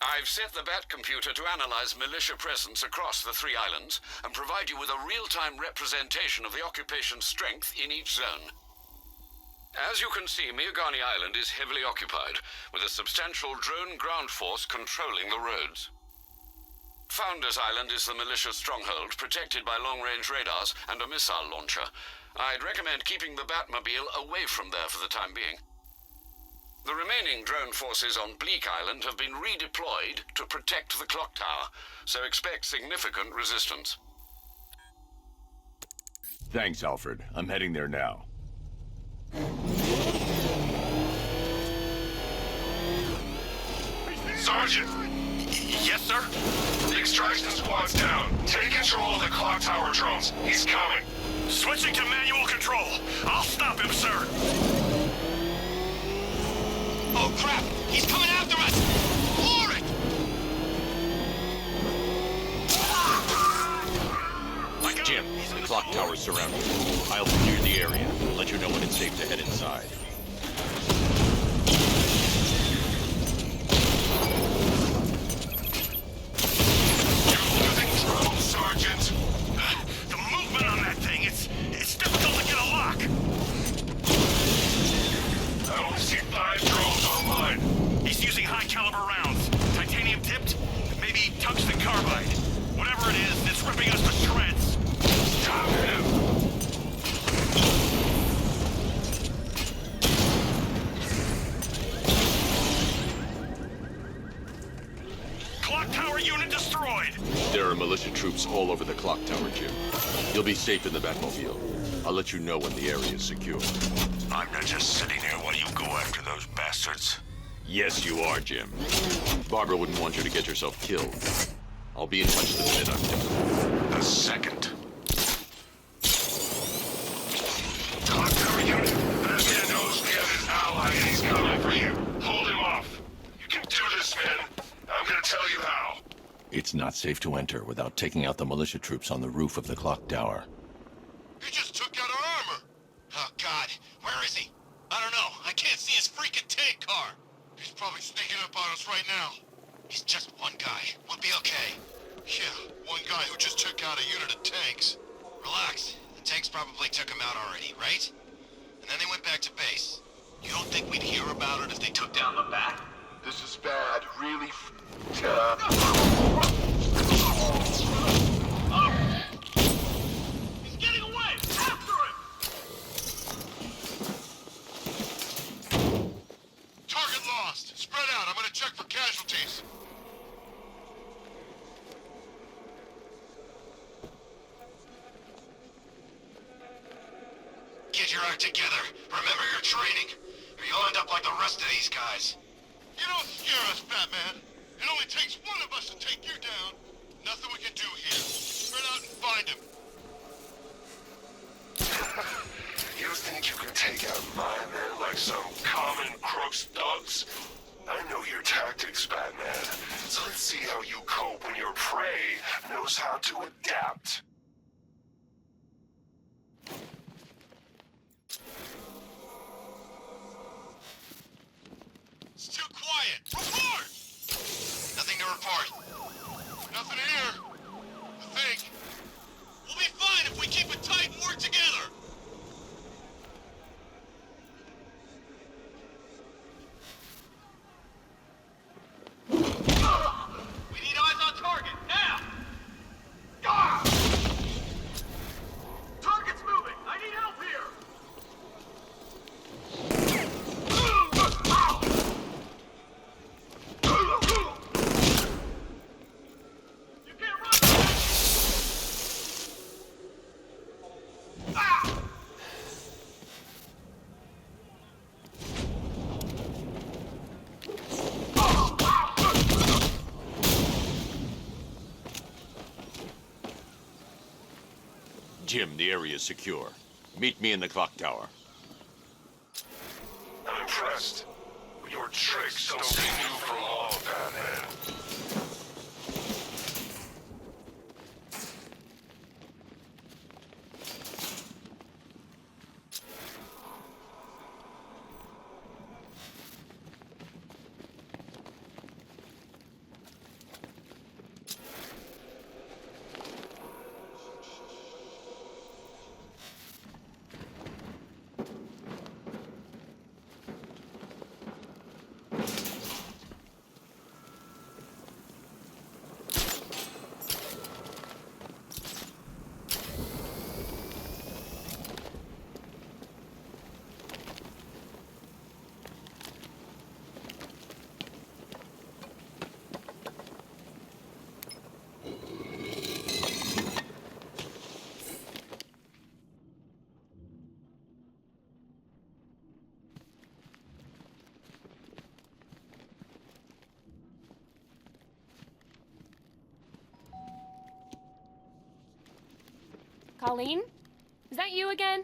I've set the Batcomputer to analyze militia presence across the 3 islands and provide you with a real-time representation of the occupation strength in each zone. As you can see, Miagani Island is heavily occupied, with a substantial drone ground force controlling the roads. Founders Island is the militia stronghold, protected by long-range radars and a missile launcher. I'd recommend keeping the Batmobile away from there for the time being. The remaining drone forces on Bleak Island have been redeployed to protect the clock tower, so expect significant resistance. Thanks, Alfred. I'm heading there now. Sergeant! Yes, sir? The extraction squad's down. Take control of the clock tower drones. He's coming. Switching to manual control. I'll stop him, sir. Oh, crap! He's coming after us! Floor it! Jim, the clock tower's surrounded. I'll clear the area. Let you know when it's safe to head inside. You're losing control, Sergeant. The movement on that thing, it's difficult to get a lock. I only see 5 drones online. He's using high-caliber rounds. Titanium tipped? Maybe tungsten carbide. Whatever it is, it's ripping us to shreds. Stop him! Clock tower unit destroyed. There are militia troops all over the clock tower, Jim. You'll be safe in the Batmobile. I'll let you know when the area is secure. I'm not just sitting here while you go after those bastards. Yes, you are, Jim. Barbara wouldn't want you to get yourself killed. I'll be in touch the minute I'm done. The second. Clock tower unit. Batman knows we have his ally and he's coming for you. Hold him off. You can do this, man. I'm gonna tell you how. It's not safe to enter without taking out the militia troops on the roof of the clock tower. He just took out our armor! Oh, God. Where is he? I don't know. I can't see his freaking tank car. He's probably sneaking up on us right now. He's just one guy. We'll be okay. Yeah, one guy who just took out a unit of tanks. Relax. The tanks probably took him out already, right? And then they went back to base. You don't think we'd hear about it if they took down the Bat? This is bad. Really He's getting away! After him! Target lost. Spread out. I'm gonna check for casualties. Get your act together. Remember your training, or you'll end up like the rest of these guys. You don't scare us, Batman. It only takes one of us to take you down. Nothing we can do here. Spread out and find him. You think you can take out my men like some common crooks thugs? I know your tactics, Batman. So let's see how you cope when your prey knows how to adapt. Still quiet. Report! Nothing to report. Nothing here. I think. We'll be fine if we keep it tight and work together. We need eyes on target, now! Target's moving! I need help here! You can't run! Jim, the area is secure. Meet me in the clock tower. I'm impressed. But your tricks don't stay new for long, Batman. Colleen? Is that you again?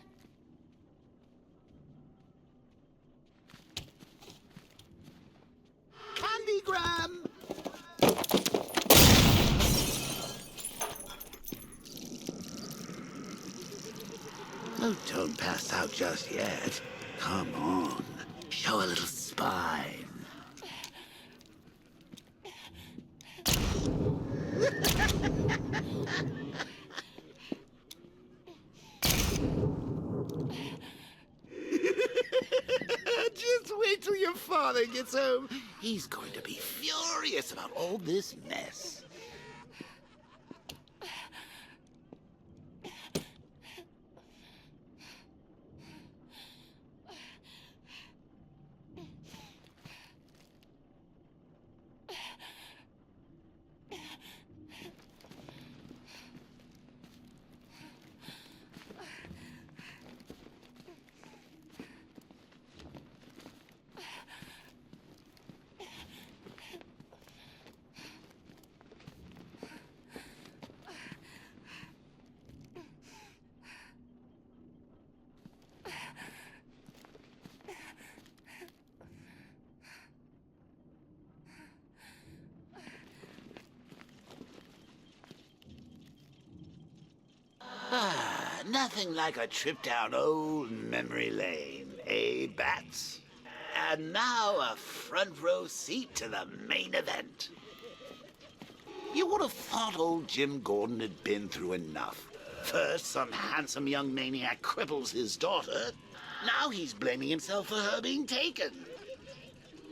Candygram! Oh, don't pass out just yet. Come on. Show a little spine. Just wait till your father gets home. He's going to be furious about all this mess. Nothing like a trip down old memory lane, eh, Bats? And now a front row seat to the main event. You would have thought old Jim Gordon had been through enough. First, some handsome young maniac cripples his daughter. Now he's blaming himself for her being taken.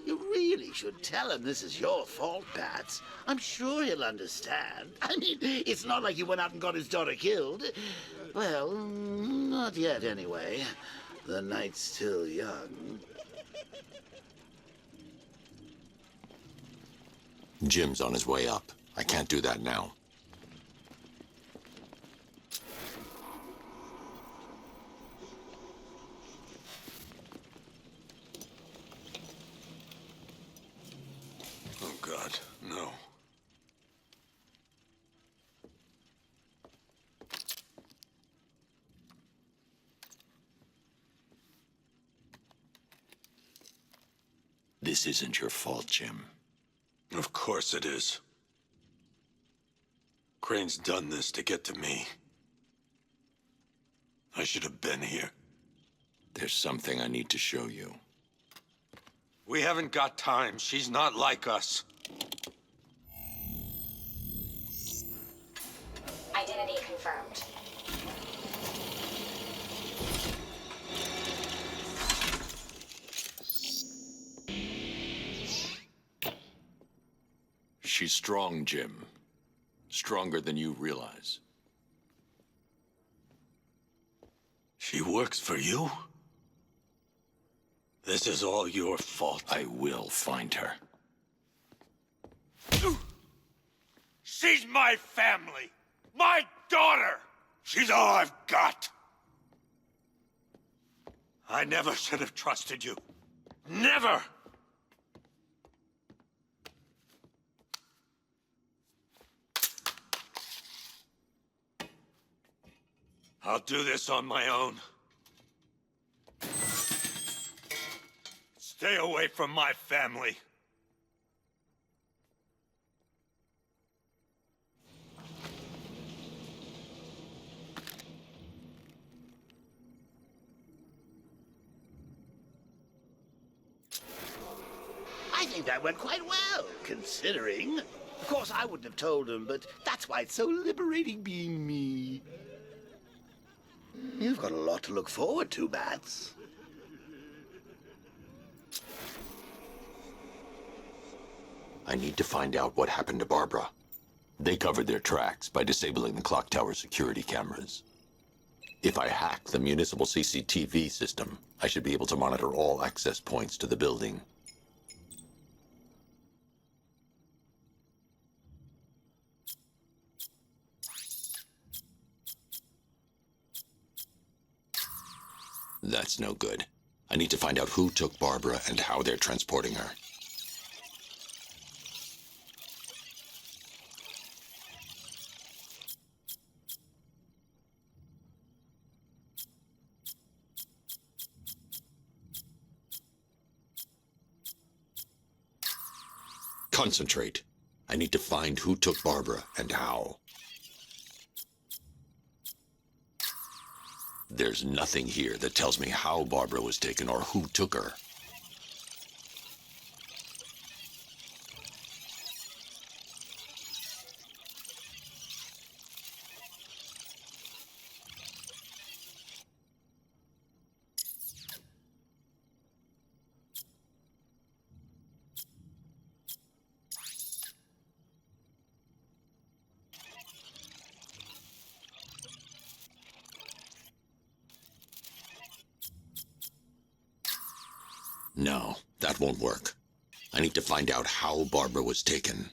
You really should tell him this is your fault, Bats. I'm sure he'll understand. I mean, it's not like you went out and got his daughter killed. Well, not yet anyway. The night's still young. Jim's on his way up. I can't do that now. Oh, God, no. This isn't your fault, Jim. Of course it is. Crane's done this to get to me. I should have been here. There's something I need to show you. We haven't got time. She's not like us. Identity confirmed. She's strong, Jim. Stronger than you realize. She works for you? This is all your fault. I will find her. She's my family! My daughter! She's all I've got! I never should have trusted you. Never! I'll do this on my own. Stay away from my family. I think that went quite well, considering. Of course, I wouldn't have told him, but that's why it's so liberating being me. You've got a lot to look forward to, Bats. I need to find out what happened to Barbara. They covered their tracks by disabling the clock tower security cameras. If I hack the municipal CCTV system, I should be able to monitor all access points to the building. That's no good. I need to find out who took Barbara and how they're transporting her. Concentrate. I need to find who took Barbara and how. There's nothing here that tells me how Barbara was taken or who took her. No, that won't work. I need to find out how Barbara was taken.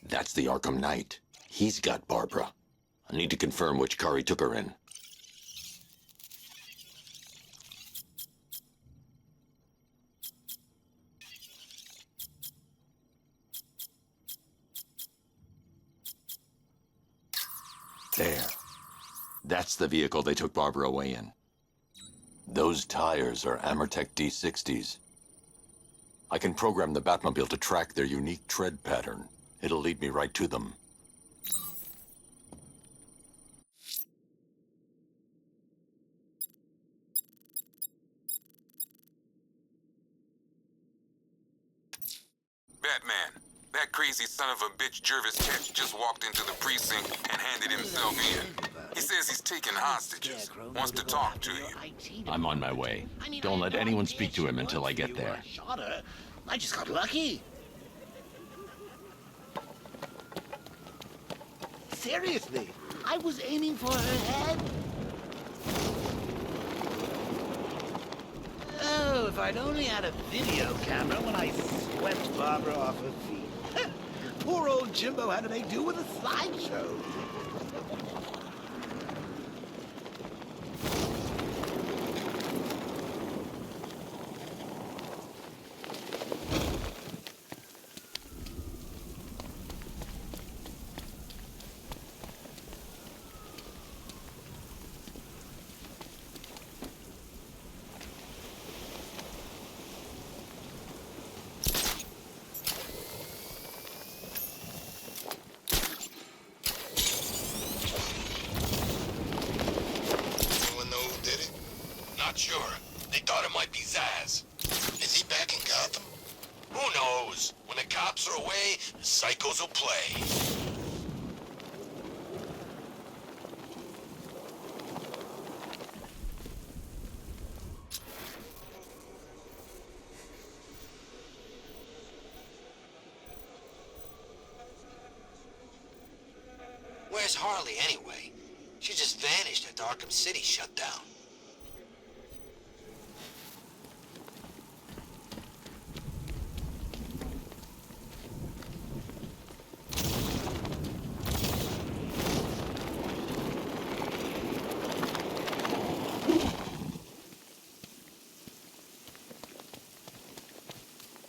That's the Arkham Knight. He's got Barbara. I need to confirm which car he took her in. There. That's the vehicle they took Barbara away in. Those tires are Amertech D60s. I can program the Batmobile to track their unique tread pattern. It'll lead me right to them. Batman, that crazy son of a bitch Jervis Ketch just walked into the precinct and handed himself in. He says he's taking hostages, wants to talk to you. I'm on my way. Don't let anyone speak to him until I get there. I just got lucky. Seriously, I was aiming for her head. Oh, if I'd only had a video camera when I swept Barbara off her feet. Poor old Jimbo had to make do with a slideshow. Not sure. They thought it might be Zaz. Is he back in Gotham? Who knows? When the cops are away, the psychos will play. Where's Harley, anyway? She just vanished after Arkham City shut down.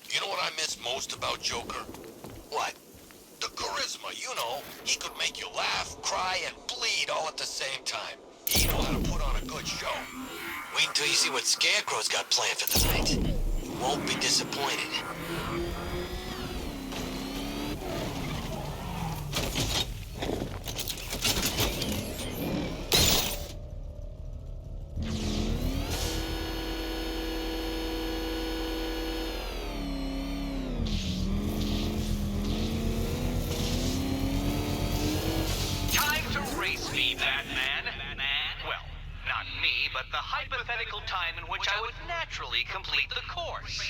You know what I miss most about Joker? What? The charisma, you know. He could make you laugh, cry, and bleed all at the same time. He knows how to put on a good show. Wait until you see what Scarecrow's got planned for the night. You won't be disappointed. Me, Batman. Well, not me, but the hypothetical time in which I would naturally complete the course.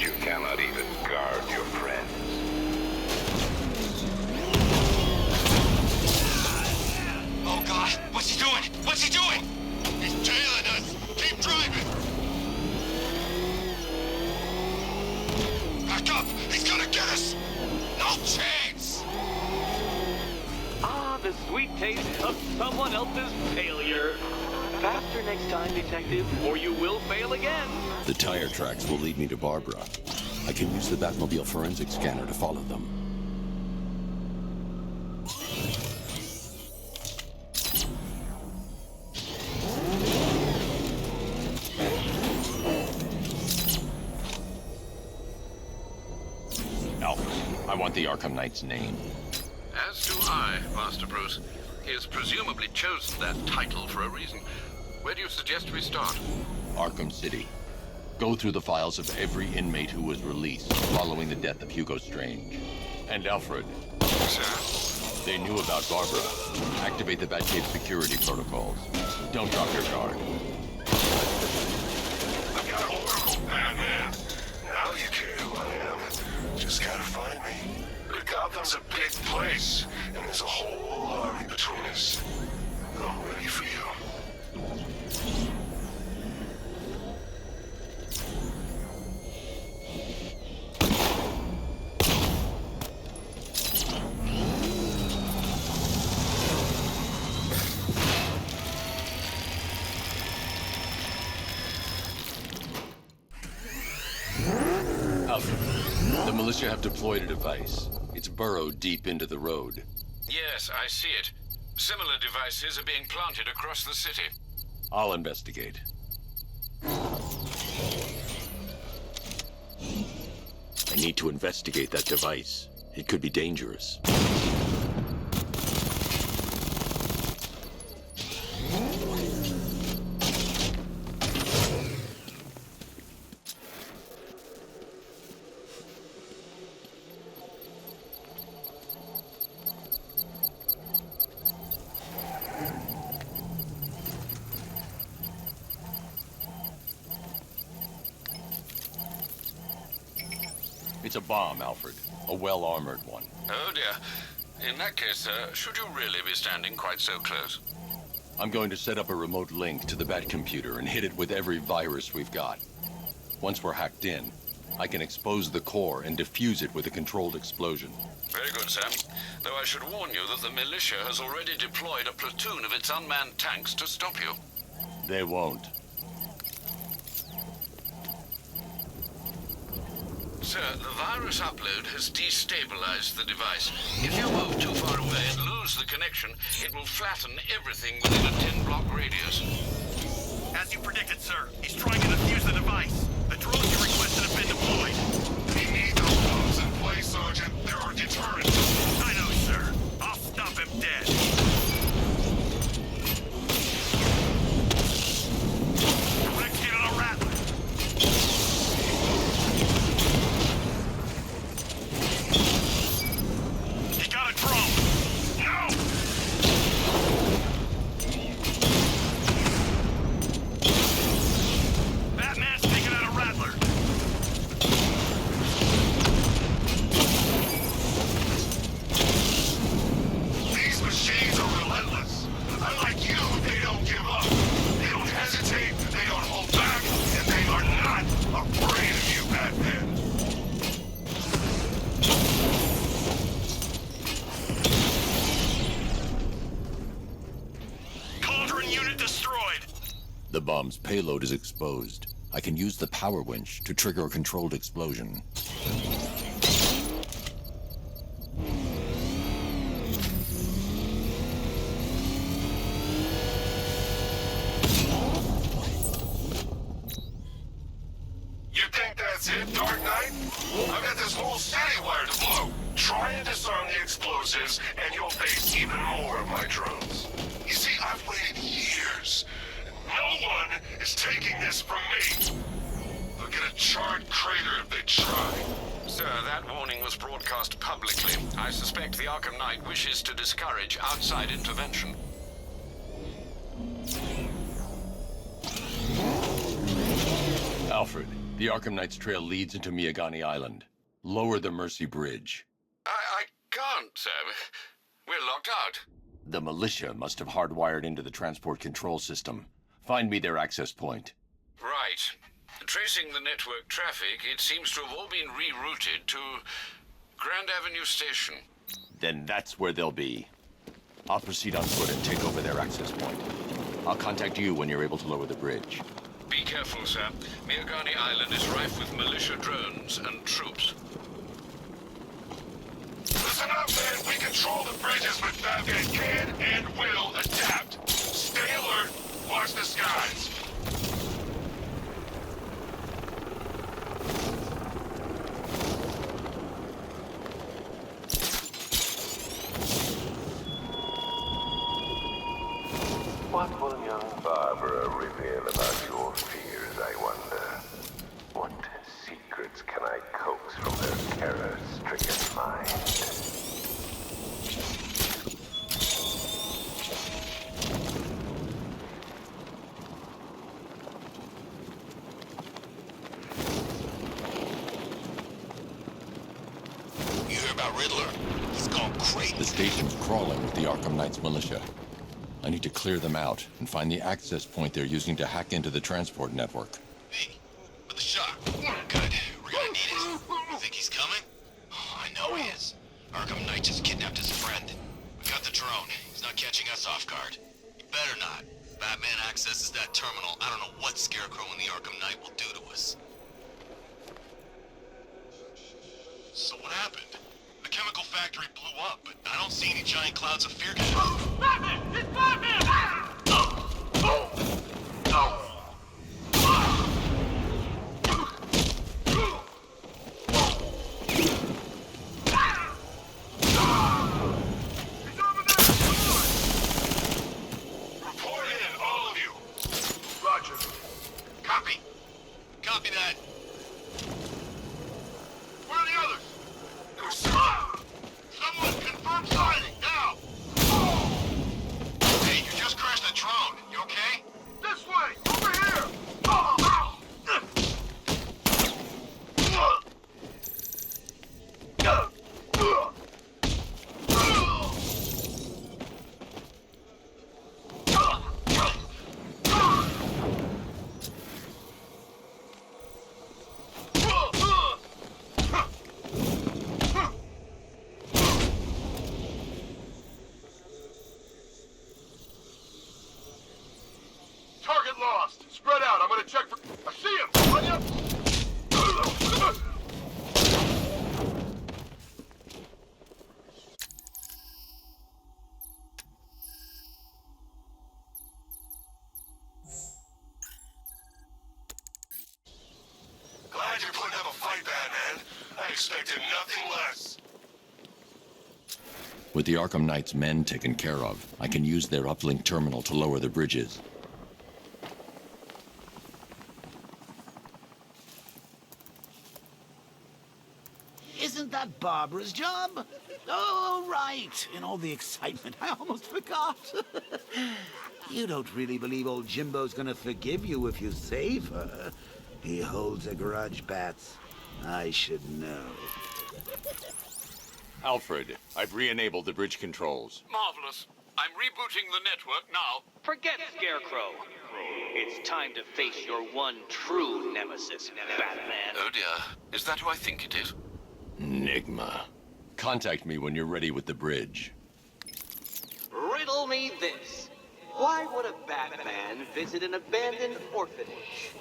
you cannot even guard your friends. Oh God, what's he doing? What's he doing? He's tailing us. Keep driving. Back up. He's gonna get us. No chance. Ah, the sweet taste of someone else's failure. Faster next time, Detective, or you will fail again. The tire tracks will lead me to Barbara. I can use the Batmobile forensic scanner to follow them. Alfred, I want the Arkham Knight's name. As do I, Master Bruce. He has presumably chosen that title for a reason. Where do you suggest we start? Arkham City. Go through the files of every inmate who was released following the death of Hugo Strange. And Alfred. Sir? They knew about Barbara. Activate the Batcave security protocols. Don't drop your guard. I got a Oracle, Batman. Now you care who I am. Just gotta find me. But Gotham's a big place, and there's a whole army between us. I'm ready for you. Alfred, the militia have deployed a device. It's burrowed deep into the road. Yes, I see it. Similar devices are being planted across the city. I'll investigate. I need to investigate that device. It could be dangerous. It's a bomb, Alfred. A well-armored one. Oh dear. In that case, should you really be standing quite so close? I'm going to set up a remote link to the Batcomputer and hit it with every virus we've got. Once we're hacked in, I can expose the core and defuse it with a controlled explosion. Very good, Sam. Though I should warn you that the militia has already deployed a platoon of its unmanned tanks to stop you. They won't. Sir, the virus upload has destabilized the device. If you move too far away and lose the connection, it will flatten everything within a 10-block radius. As you predicted, sir, he's trying to defuse the device. The drones you requested have been deployed. We need those bombs in place, Sergeant. There are deterrents. I know, sir. I'll stop him dead. Let's get on a rattler. He got a drone. No! Batman's taking out a rattler. These machines are relentless. Unlike you, they don't give up. They don't hesitate, they don't hold back, and they are not afraid of you, Batman. Cauldron unit destroyed. The bomb's payload is exposed. I can use the power winch to trigger a controlled explosion. You think that's it, Dark Knight? I've got this whole city wired to blow. Try and disarm the explosives, and you'll face even more of my drones. You see, I've waited years. No one is taking this from me. They'll get a charred crater if they try. Sir, that warning was broadcast publicly. I suspect the Arkham Knight wishes to discourage outside intervention. Alfred, The Arkham Knight's trail leads into Miagani Island. Lower the Mercy Bridge. I can't, sir. We're locked out. The militia must have hardwired into the transport control system. Find me their access point. Right. Tracing the network traffic, it seems to have all been rerouted to Grand Avenue Station. Then that's where they'll be. I'll proceed on foot and take over their access point. I'll contact you when you're able to lower the bridge. Be careful, sir. Miagani Island is rife with militia drones and troops. Listen up, man. We control the bridges, but Batman can and will adapt. Stay alert. Watch the skies. What will young Barbara reveal about your fears, I wonder? What secrets can I coax from her terror-stricken mind? You hear about Riddler? He's gone crazy. The station's crawling with the Arkham Knight's militia. I need to clear them out and find the access point they're using to hack into the transport network. Hey, with the shock. Good. We're gonna need it. You think he's coming? Oh, I know he is. Arkham Knight just kidnapped his friend. We got the drone. He's not catching us off guard. He better not. Batman accesses that terminal. I don't know what Scarecrow and the Arkham Knight will do to us. So what happened? The chemical factory blew up, but I don't see any giant clouds of fear gas. Batman! It's Batman! Report in, all of you. Roger. Copy. Copy that. Where are the others? Someone confirm sighting, now! Hey, you just crashed the drone. You okay? This way! Over here! Target lost. Spread out. I'm gonna check for... I see him! On you! Glad you're putting up a fight, Batman. I expected nothing less. With the Arkham Knight's men taken care of, I can use their uplink terminal to lower the bridges. Isn't that Barbara's job? Oh, right. In all the excitement, I almost forgot. You don't really believe old Jimbo's gonna forgive you if you save her. He holds a grudge, Bats. I should know. Alfred, I've re-enabled the bridge controls. Marvelous. I'm rebooting the network now. Forget Scarecrow. It's time to face your one true nemesis, Batman. Oh dear. Is that who I think it is? Enigma. Contact me when you're ready with the bridge. Riddle me this. Why would a Batman visit an abandoned orphanage?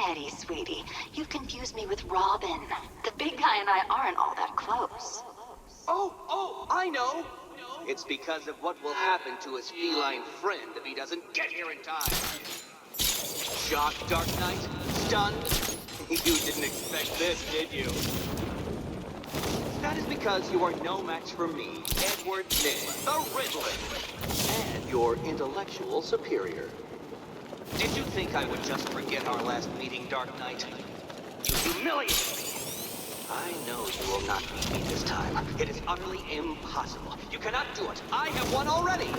Eddie, sweetie, you've confused me with Robin. The big guy and I aren't all that close. Oh, I know. It's because of what will happen to his feline friend if he doesn't get here in time. Shocked, Dark Knight? Stunned? You didn't expect this, did you? That is because you are no match for me, Edward Nygma, the Riddler, and your intellectual superior. Did you think I would just forget our last meeting, Dark Knight? You humiliated me. I know you will not beat me this time. It is utterly impossible. You cannot do it. I have won already.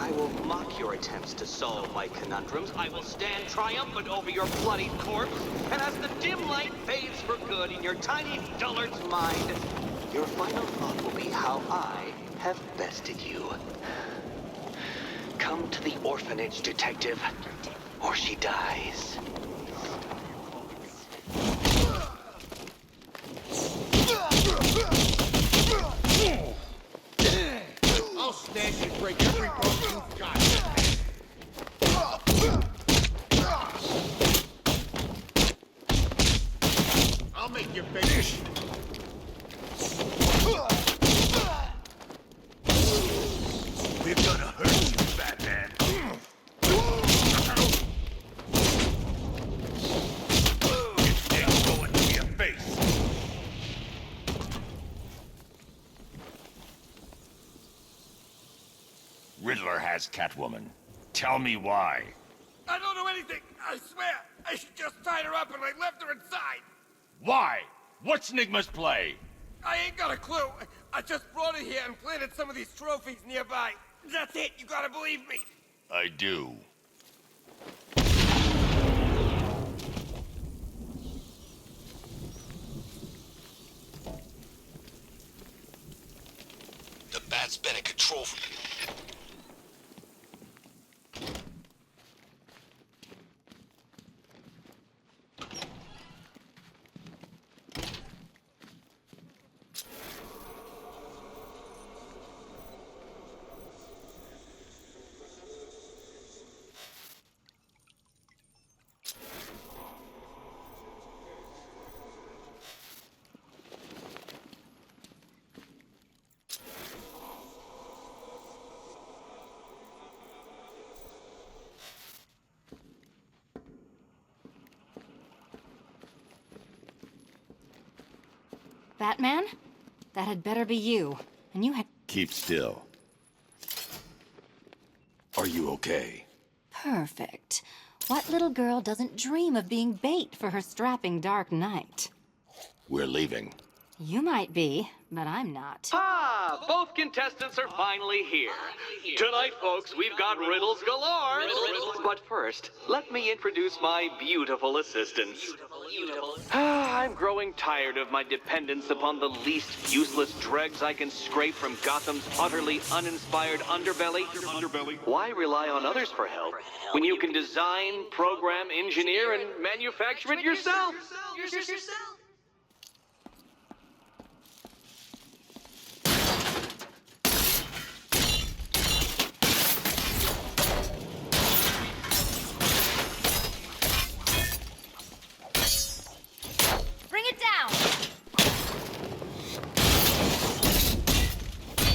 I will mock your attempts to solve my conundrums. I will stand triumphant over your bloody corpse. And as the dim light fades for good in your tiny dullard's mind, your final thought will be how I have bested you. Come to the orphanage, detective, or she dies. I'll smash and break every bone you've got. I'll make you finish. We're gonna hurt you, Batman. It's going to your face. Riddler has Catwoman. Tell me why. I don't know anything. I swear. I just tied her up and I left her inside. Why? What's Nigma's play? I ain't got a clue. I just brought her here and planted some of these trophies nearby. That's it. You gotta believe me. I do. The Bat's been in control for... Batman? That had better be you. And you had... Keep still. Are you okay? Perfect. What little girl doesn't dream of being bait for her strapping Dark Knight? We're leaving. You might be, but I'm not. Ah, both contestants are finally here. Tonight, folks, we've got riddles galore. But first, let me introduce my beautiful assistants. I'm growing tired of my dependence upon the least useless dregs I can scrape from Gotham's utterly uninspired underbelly. Why rely on others for help when you can design, program, engineer, and manufacture it yourself? Bring it down!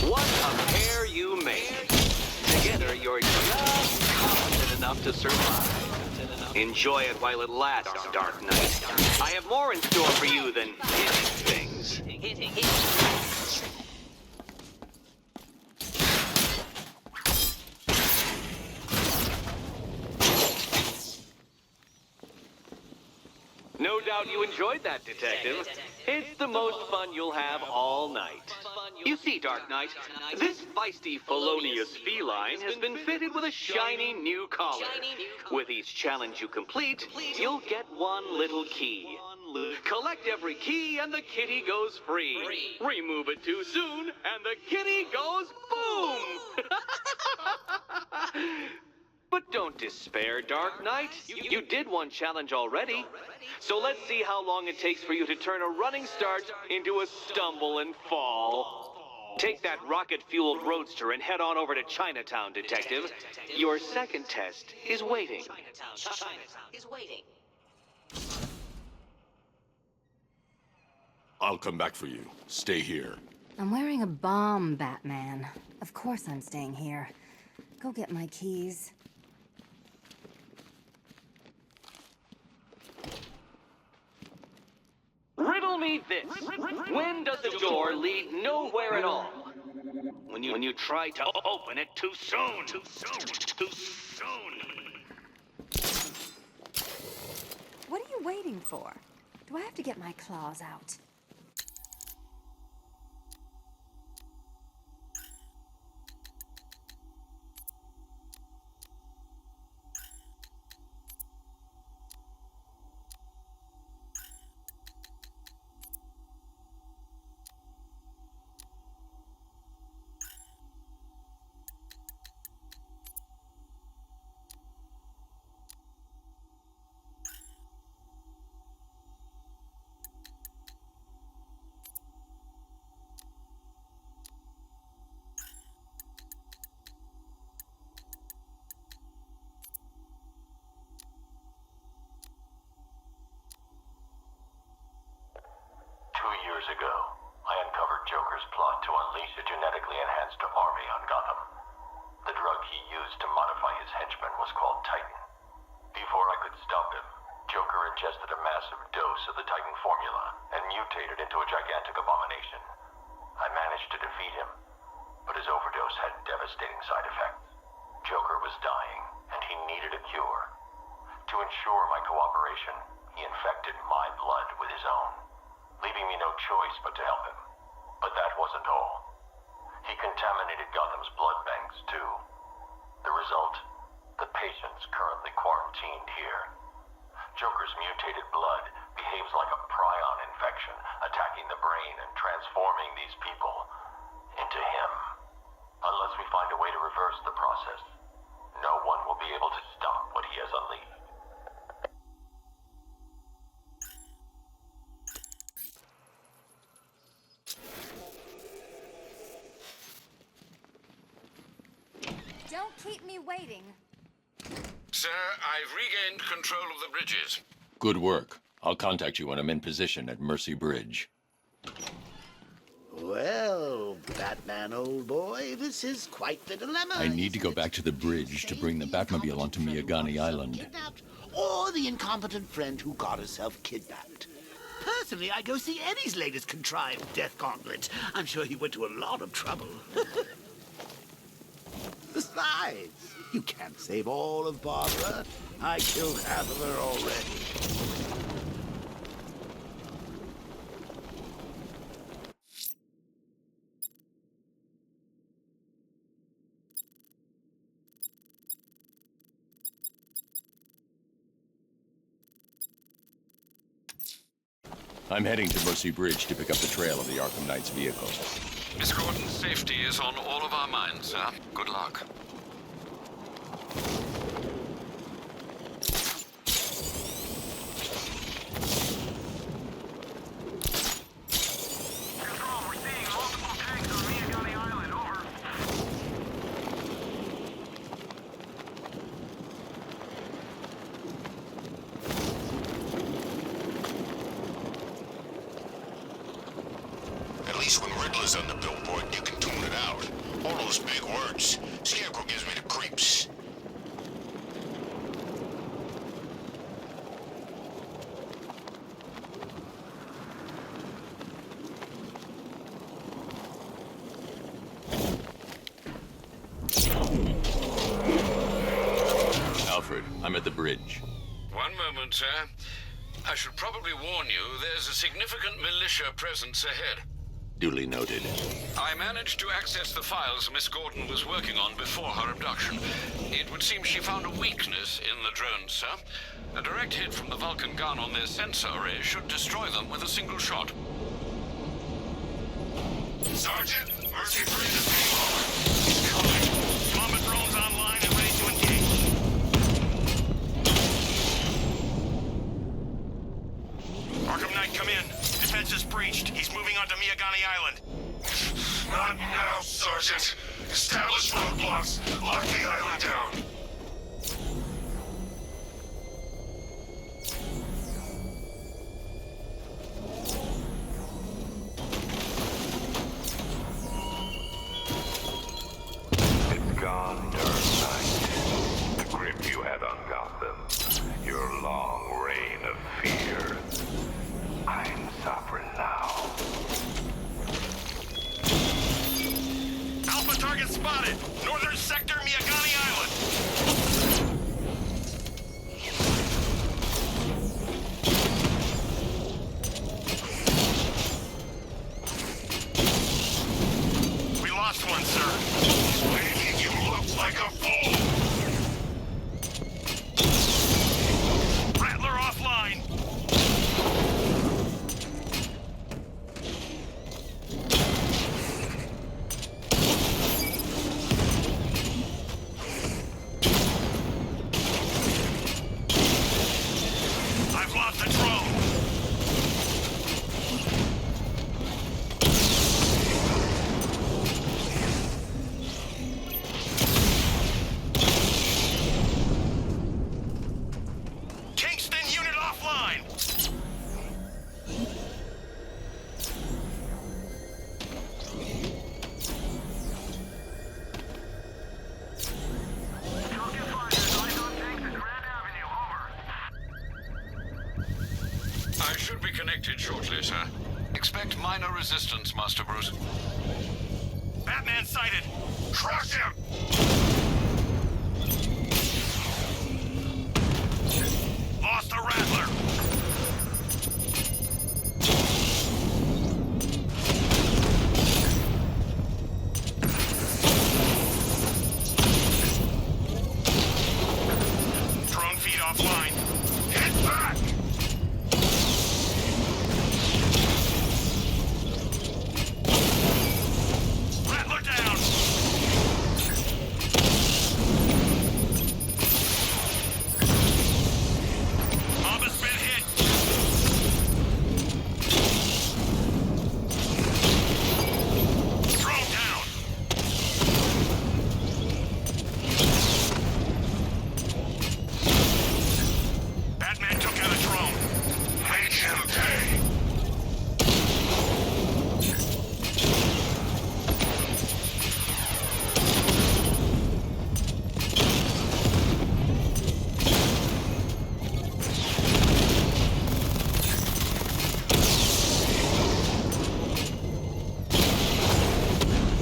What a pair you make. Together, you're just competent enough to survive. Enjoy it while it lasts, Dark Knight. I have more in store for you than hitting things. No doubt you enjoyed that, Detective. It's the most fun you'll have all night. You see, Dark Knight, this feisty, felonious feline has been fitted with a shiny new collar. With each challenge you complete, you'll get one little key. Collect every key and the kitty goes free. Remove it too soon and the kitty goes boom! But don't despair, Dark Knight. You did one challenge already. So let's see how long it takes for you to turn a running start into a stumble and fall. Take that rocket-fueled roadster and head on over to Chinatown, Detective. Your second test is waiting. I'll come back for you. Stay here. I'm wearing a bomb, Batman. Of course I'm staying here. Go get my keys. Riddle me this. When does the door lead nowhere at all? When you try to open it too soon. Too soon. What are you waiting for? Do I have to get my claws out? of the Titan formula and mutated into a gigantic abomination. I managed to defeat him, but his overdose had devastating side effects. Joker was dying, and he needed a cure. To ensure my cooperation, he infected my blood with his own, leaving me no choice but to help him. But that wasn't all. He contaminated Gotham's blood banks, too. The result? The patient's currently quarantined here. Joker's mutated blood behaves like a prion infection, attacking the brain and transforming these people into him. Unless we find a way to reverse the process, no one will be able to stop what he has unleashed. Don't keep me waiting. Sir, I've regained control of the bridges. Good work. I'll contact you when I'm in position at Mercy Bridge. Well, Batman, old boy, this is quite the dilemma. I need to go back to the bridge to bring the Batmobile onto Miyagani Island. Or the incompetent friend who got herself kidnapped. Personally, I go see Eddie's latest contrived death gauntlet. I'm sure he went to a lot of trouble. Besides, you can't save all of Barbara. I killed half of her already. I'm heading to Mercy Bridge to pick up the trail of the Arkham Knight's vehicle. Miss Gordon's safety is on all of our minds, sir. Good luck. At least when Riddler's on the billboard, you can tune it out. All those big words. Scarecrow gives me the creeps. Alfred, I'm at the bridge. One moment, sir. I should probably warn you, there's a significant militia presence ahead. Duly noted. I managed to access the files Miss Gordon was working on before her abduction. It would seem she found a weakness in the drones, sir. A direct hit from the Vulcan gun on their sensor array should destroy them with a single shot. Sergeant, Mercy Bridge is being lowered. Coming. Combat drones online and ready to engage. Arkham Knight, come in. Defense is breached. He's moving onto Miyagani Island. Not now, Sergeant. Establish roadblocks. Lock the island down. It's gone, Dark Knight. The grip you had on Gotham. Your long reign of fear. I'm sovereign now. Alpha target spotted. Northern sector, Miyagani Island. We lost one, sir. Lady, you look like a fool. Rattler offline. be connected shortly, sir. Expect minor resistance, Master Bruce. Batman sighted. Crush him! Lost the Rattler. Drone feed offline. Hit back! Rattler down! Mob has been hit. Drone down. Batman took out a drone. Make him pay.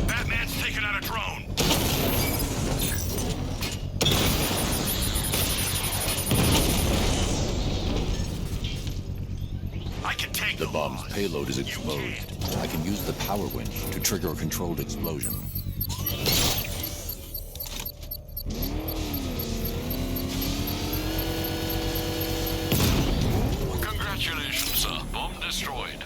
Batman's taken out a drone. I can take The bomb's payload is exposed. I can use the power winch to trigger a controlled explosion. Congratulations, sir. Bomb destroyed.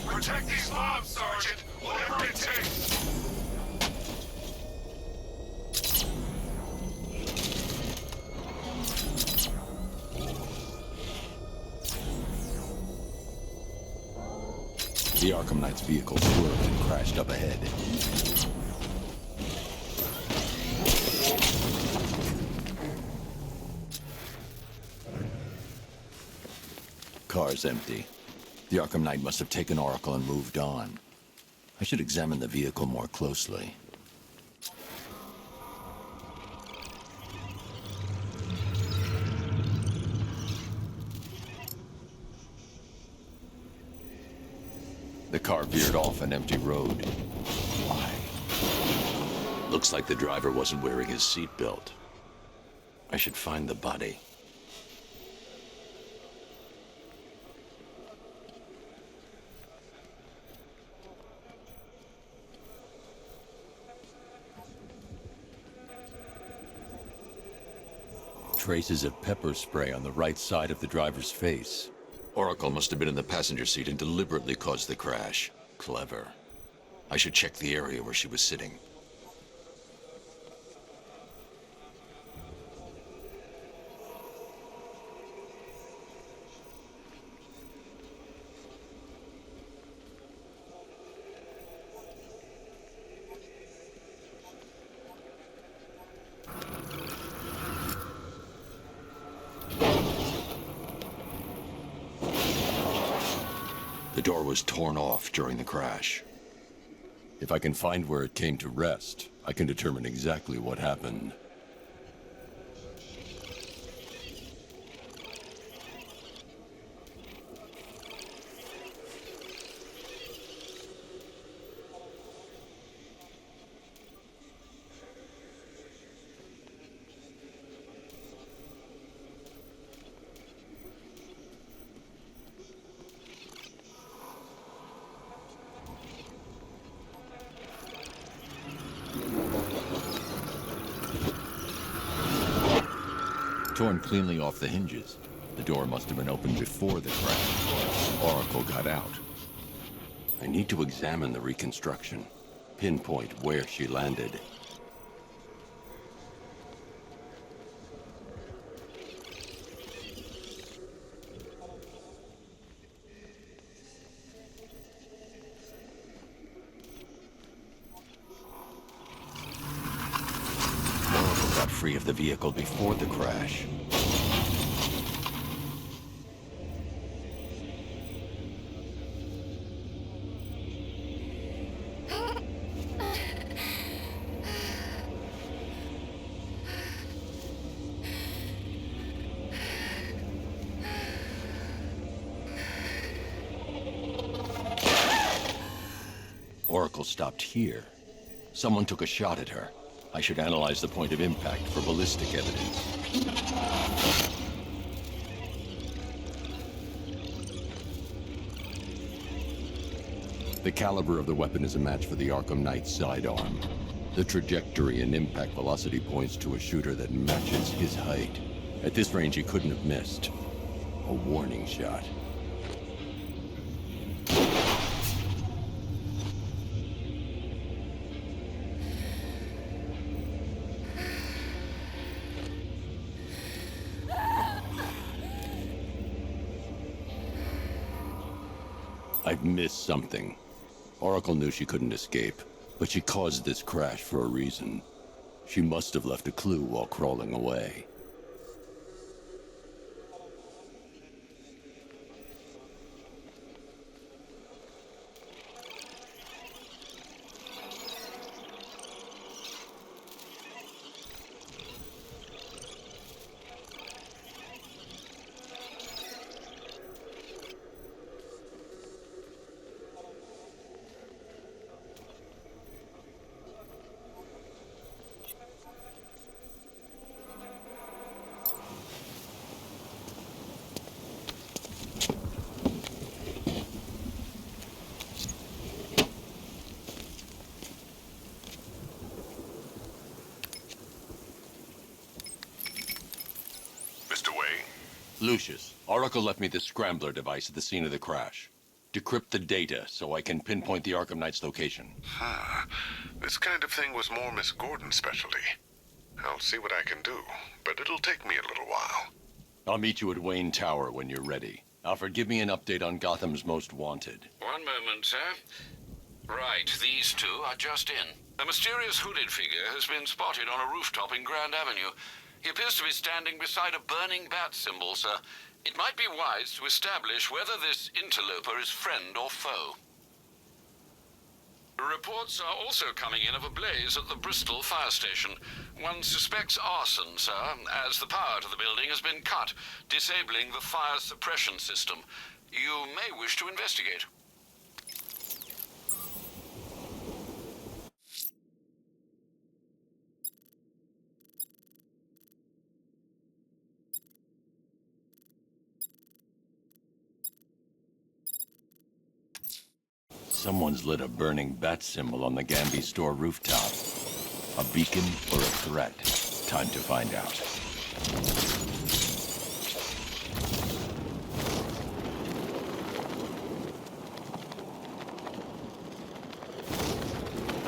Protect these bombs, Sergeant. Whatever it takes. The Arkham Knight's vehicle swerved and crashed up ahead. Car's empty. The Arkham Knight must have taken Oracle and moved on. I should examine the vehicle more closely. The car veered off an empty road. Why? Looks like the driver wasn't wearing his seatbelt. I should find the body. Traces of pepper spray on the right side of the driver's face. Oracle must have been in the passenger seat and deliberately caused the crash. Clever. I should check the area where she was sitting. The door was torn off during the crash. If I can find where it came to rest, I can determine exactly what happened. Torn cleanly off the hinges. The door must have been opened before the crash. Oracle got out. I need to examine the reconstruction. Pinpoint where she landed. Oracle got free of the vehicle before the crash. Oracle stopped here. Someone took a shot at her. I should analyze the point of impact for ballistic evidence. The caliber of the weapon is a match for the Arkham Knight sidearm. The trajectory and impact velocity points to a shooter that matches his height. At this range, he couldn't have missed. A warning shot. I've missed something. Oracle knew she couldn't escape, but she caused this crash for a reason. She must have left a clue while crawling away. Lucius, Oracle left me the scrambler device at the scene of the crash. Decrypt the data so I can pinpoint the Arkham Knight's location. This kind of thing was more Miss Gordon's specialty. I'll see what I can do, but it'll take me a little while. I'll meet you at Wayne Tower when you're ready. Alfred, give me an update on Gotham's Most Wanted. One moment, sir. Right, these two are just in. A mysterious hooded figure has been spotted on a rooftop in Grand Avenue. He appears to be standing beside a burning bat symbol, sir. It might be wise to establish whether this interloper is friend or foe. Reports are also coming in of a blaze at the Bristol fire station. One suspects arson, sir, as the power to the building has been cut, disabling the fire suppression system. You may wish to investigate. Someone's lit a burning bat symbol on the Gamby store rooftop. A beacon or a threat? Time to find out.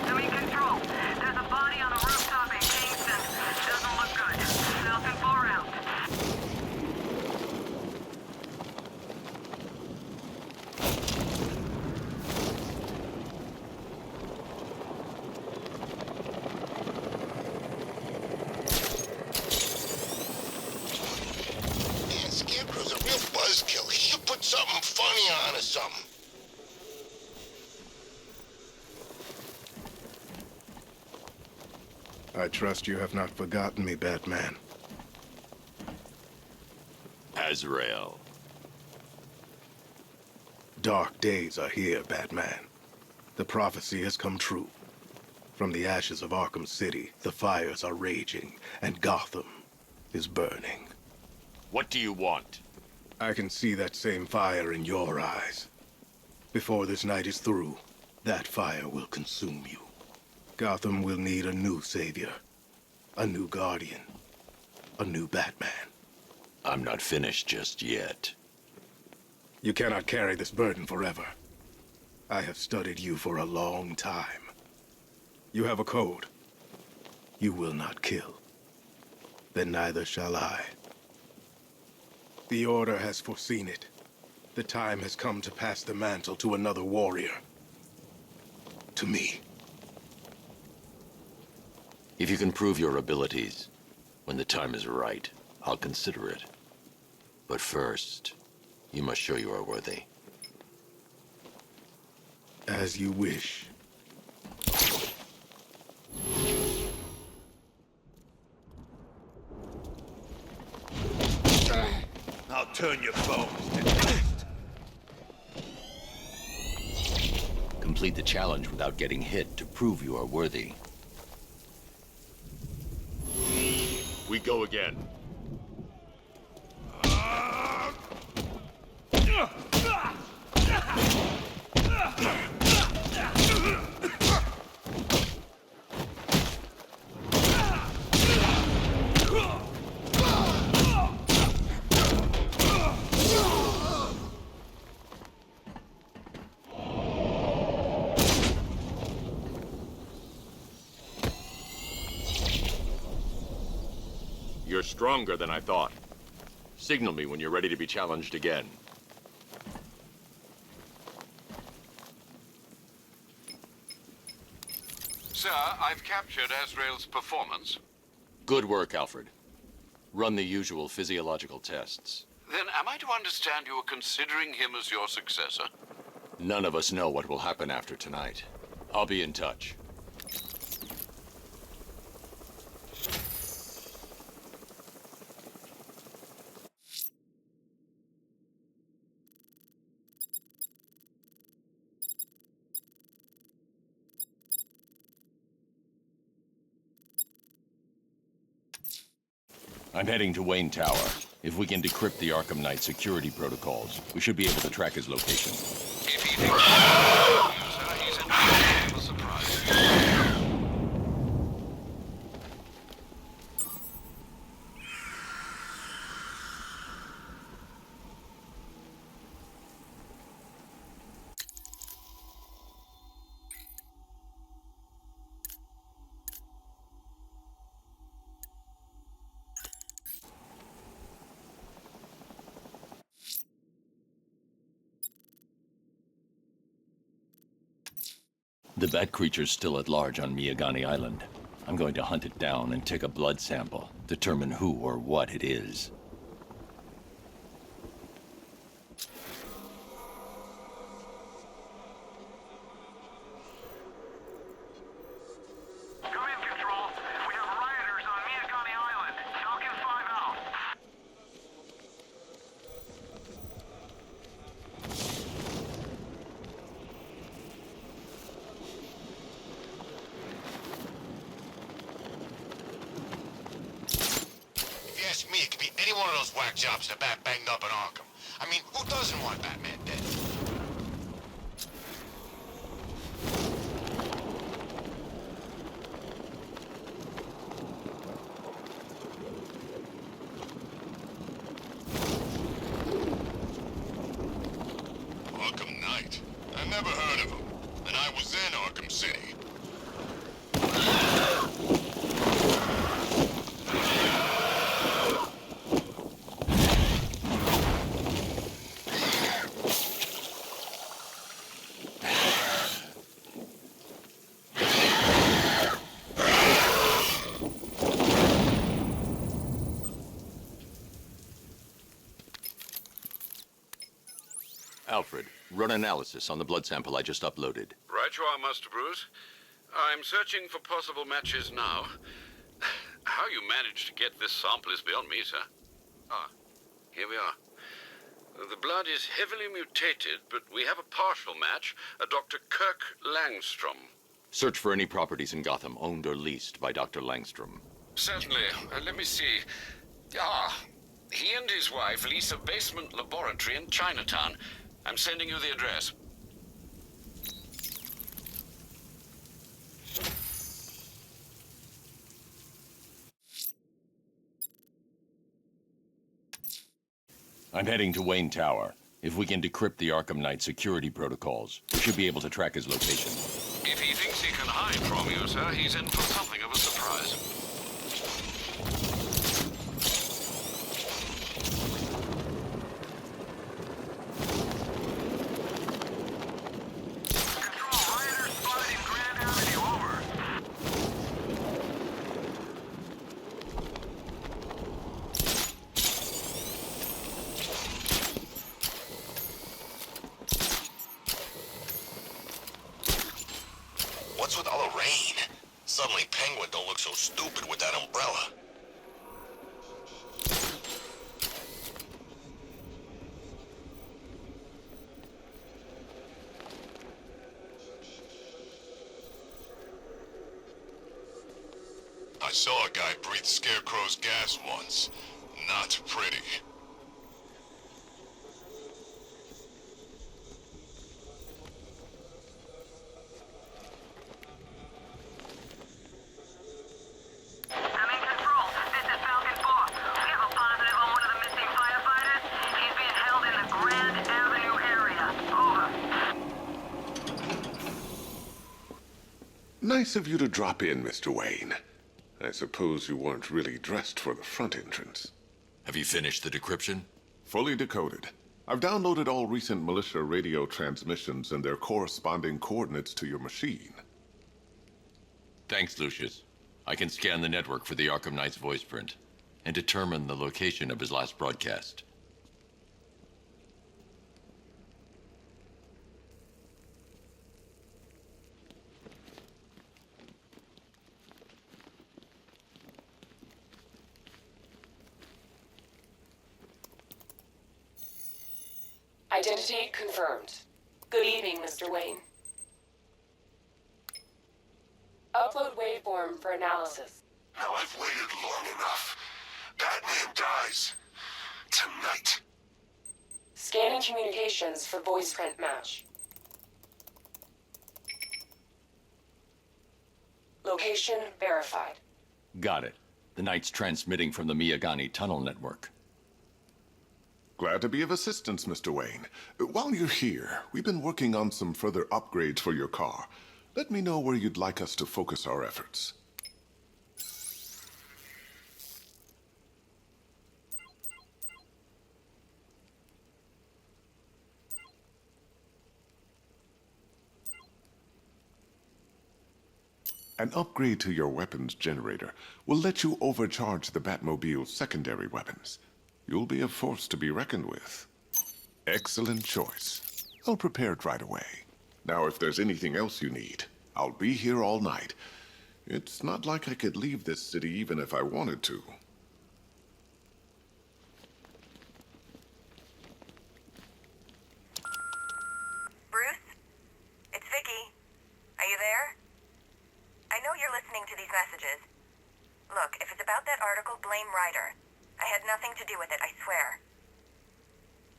Doing control. There's a body on a rooftop in Kingston. Doesn't look good. Falcon 4 out. Man, Scarecrow's a real buzzkill. He should put something funny on or something. I trust you have not forgotten me, Batman. Azrael. Dark days are here, Batman. The prophecy has come true. From the ashes of Arkham City, the fires are raging, and Gotham is burning. What do you want? I can see that same fire in your eyes. Before this night is through, that fire will consume you. Gotham will need a new savior, a new guardian, a new Batman. I'm not finished just yet. You cannot carry this burden forever. I have studied you for a long time. You have a code. You will not kill. Then neither shall I. The Order has foreseen it. The time has come to pass the mantle to another warrior. To me. If you can prove your abilities, when the time is right, I'll consider it. But first, you must show you are worthy. As you wish. I'll turn your bones to dust. complete the challenge without getting hit to prove you are worthy. We go again. You're stronger than I thought. Signal me when you're ready to be challenged again. Sir, I've captured Azrael's performance. Good work, Alfred. Run the usual physiological tests. Then am I to understand you are considering him as your successor? None of us know what will happen after tonight. I'll be in touch. I'm heading to Wayne Tower. If we can decrypt the Arkham Knight security protocols, we should be able to track his location. If he thinks sir, he's in for a surprise. The bat creature's still at large on Miyagani Island. I'm going to hunt it down and take a blood sample, determine who or what it is. Come in, Control. We have rioters on Miyagani Island. Falcon 5 out. If you ask me, it could be any one of those whack jobs that Bat banged up in Arkham. I mean, who doesn't want Batman dead? Arkham Knight? I never heard of him. And I was in Arkham City. Alfred, run analysis on the blood sample I just uploaded. Right you are, Master Bruce. I'm searching for possible matches now. How you managed to get this sample is beyond me, sir. Ah, here we are. The blood is heavily mutated, but we have a partial match, a Dr. Kirk Langstrom. Search for any properties in Gotham owned or leased by Dr. Langstrom. Certainly. Let me see. Ah, he and his wife lease a basement laboratory in Chinatown. I'm sending you the address. I'm heading to Wayne Tower. If we can decrypt the Arkham Knight security protocols, we should be able to track his location. If he thinks he can hide from you, sir, he's in for something of a surprise. What's with all the rain? Suddenly Penguin don't look so stupid with that umbrella. saw a guy breathe Scarecrow's gas once. Not pretty. I'm in control. This is Falcon 4. We have a positive on one of the missing firefighters. He's being held in the Grand Avenue area. Over. Nice of you to drop in, Mr. Wayne. I suppose you weren't really dressed for the front entrance. Have you finished the decryption? Fully decoded. I've downloaded all recent militia radio transmissions and their corresponding coordinates to your machine. Thanks, Lucius. I can scan the network for the Arkham Knight's voice print and determine the location of his last broadcast. Identity confirmed. Good evening, Mr. Wayne. Upload waveform for analysis. Now I've waited long enough. Batman dies. Tonight. Scanning communications for voice print match. Location verified. Got it. The Knight's transmitting from the Miyagani tunnel network. Glad to be of assistance, Mr. Wayne. While you're here, we've been working on some further upgrades for your car. Let me know where you'd like us to focus our efforts. An upgrade to your weapons generator will let you overcharge the Batmobile's secondary weapons. You'll be a force to be reckoned with. Excellent choice. I'll prepare it right away. Now, if there's anything else you need, I'll be here all night. It's not like I could leave this city even if I wanted to. Bruce? It's Vicky. Are you there? I know you're listening to these messages. Look, if it's about that article, blame Ryder. I had nothing to do with it, I swear.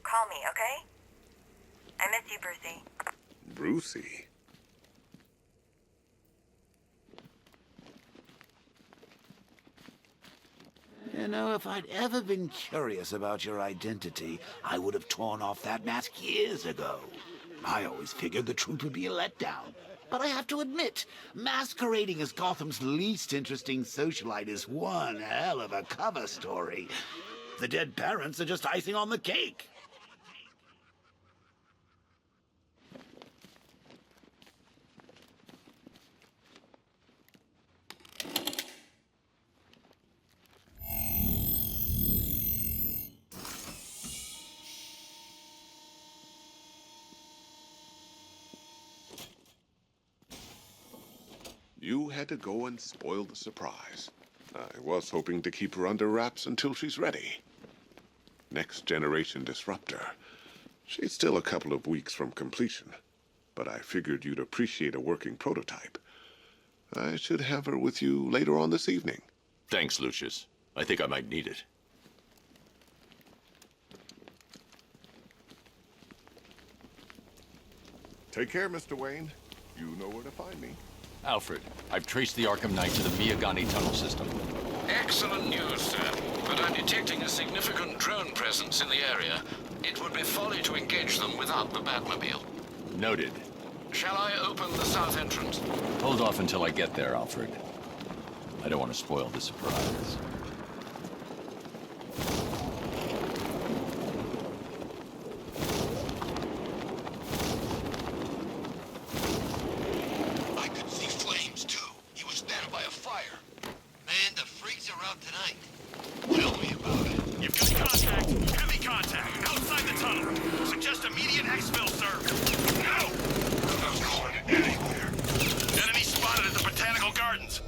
Call me, okay? I miss you, Brucey. Brucey? You know, if I'd ever been curious about your identity, I would have torn off that mask years ago. I always figured the truth would be a letdown. But I have to admit, masquerading as Gotham's least interesting socialite is one hell of a cover story. The dead parents are just icing on the cake. You had to go and spoil the surprise. I was hoping to keep her under wraps until she's ready. Next generation disruptor. She's still a couple of weeks from completion, but I figured you'd appreciate a working prototype. I should have her with you later on this evening. Thanks, Lucius. I think I might need it. Take care, Mr. Wayne. You know where to find me. Alfred, I've traced the Arkham Knight to the Miyagani tunnel system. Excellent news, sir. But I'm detecting a significant drone presence in the area. It would be folly to engage them without the Batmobile. Noted. Shall I open the south entrance? Hold off until I get there, Alfred. I don't want to spoil the surprise. I could see flames, too. He was standing by a fire. Man, the freaks are out tonight. Tell me about it. You've got contact. Heavy contact. Outside the tunnel. Suggest immediate exfil, sir. No! I'm not going anywhere. Enemy spotted at the Botanical Gardens.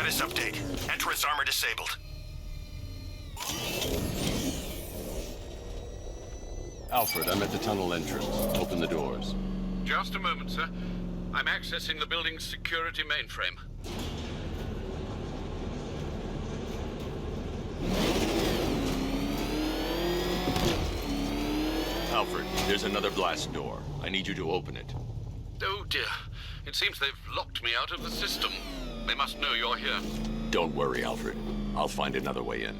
Status update. Entrance armor disabled. Alfred, I'm at the tunnel entrance. Open the doors. Just a moment, sir. I'm accessing the building's security mainframe. Alfred, there's another blast door. I need you to open it. Oh dear. It seems they've locked me out of the system. They must know you're here. Don't worry, Alfred. I'll find another way in.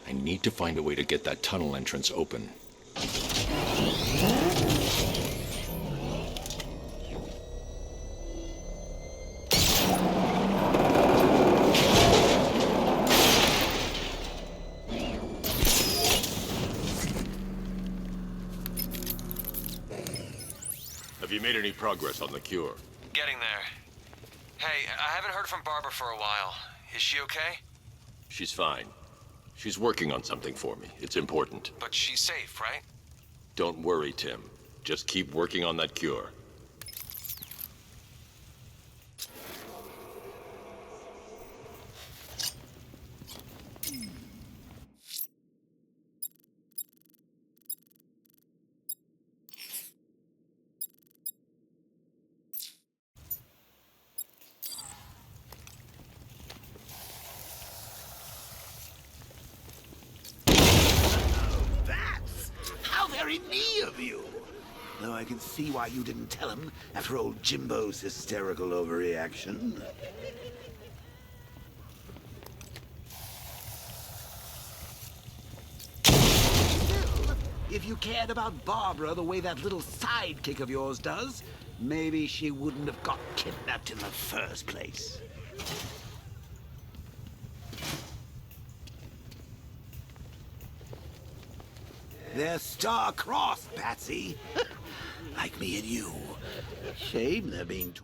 I need to find a way to get that tunnel entrance open. Have you made any progress on the cure? Getting there. Hey, I haven't heard from Barbara for a while. Is she okay? She's fine. She's working on something for me. It's important. But she's safe, right? Don't worry, Tim. Just keep working on that cure. How very me of you! Though I can see why you didn't tell him after old Jimbo's hysterical overreaction. Still, if you cared about Barbara the way that little sidekick of yours does, maybe she wouldn't have got kidnapped in the first place. They're star-crossed, Patsy. Like me and you. Shame they're being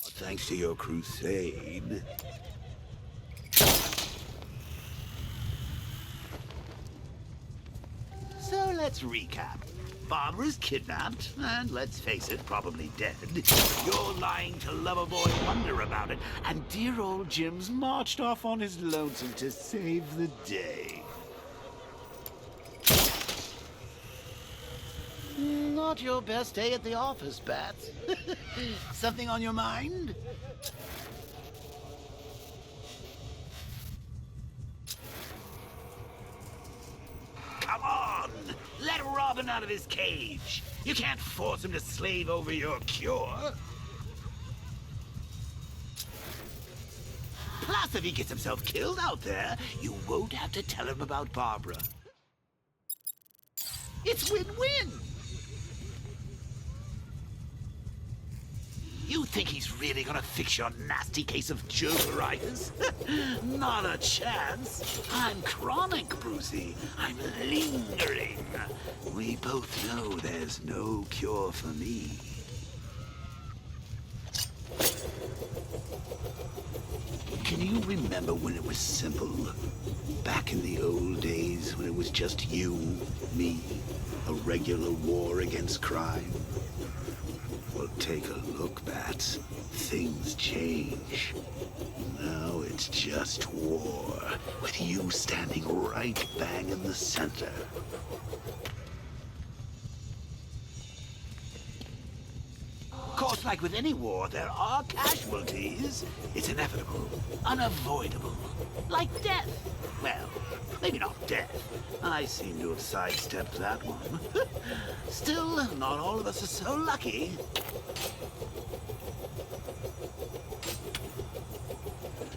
thanks to your crusade. So let's recap. Barbara's kidnapped, and let's face it, probably dead. You're lying to Loverboy Wonder about it, and dear old Jim's marched off on his lonesome to save the day. Not your best day at the office, Bats. Something on your mind? Come on! Let Robin out of his cage! You can't force him to slave over your cure! Plus, if he gets himself killed out there, you won't have to tell him about Barbara. It's win-win! You think he's really gonna fix your nasty case of Jokeritis? Not a chance. I'm chronic, Brucey. I'm lingering. We both know there's no cure for me. Can you remember when it was simple? Back in the old days when it was just you, me, a regular war against crime? Well, take a look, Bats. Things change. Now it's just war, with you standing right bang in the center. Of course, like with any war, there are casualties. It's inevitable, unavoidable. Like death. Well, maybe not death. I seem to have sidestepped that one. Still, not all of us are so lucky.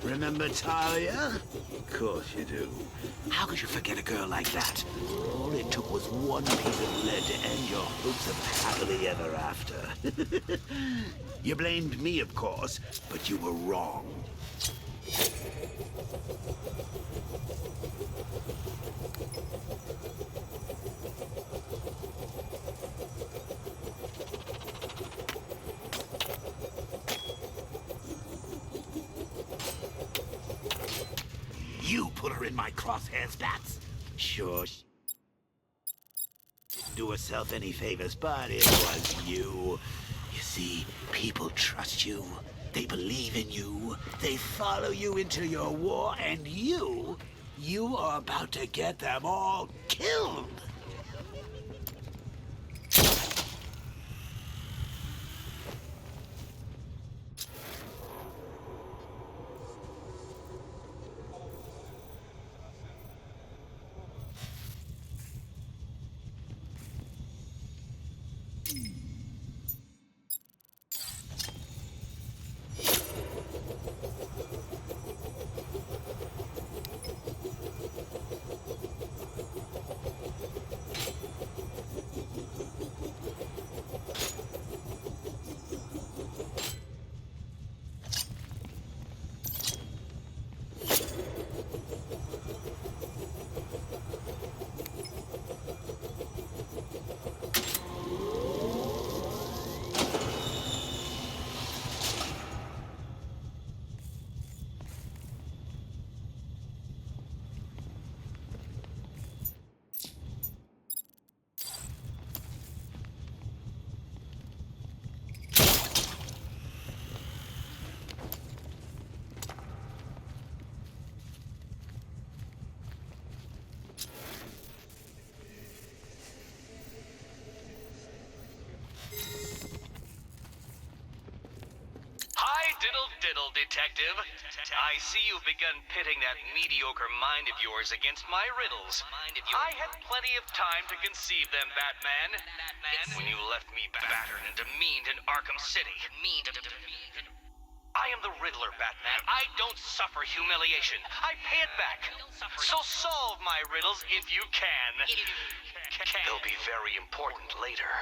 Remember Talia? Of course you do. How could you forget a girl like that? All it took was one piece of lead to end your hopes of happily ever after. You blamed me, of course, but you were wrong. You put her in my crosshairs, Bats. Sure. Didn't do herself any favors, but it was you. You see, people trust you. They believe in you. They follow you into your war, and you are about to get them all killed. Diddle, Detective. I see you've begun pitting that mediocre mind of yours against my riddles. I had plenty of time to conceive them, Batman. When you left me battered and demeaned in Arkham City. I am the Riddler, Batman. I don't suffer humiliation. I pay it back. So solve my riddles if you can. They'll be very important later.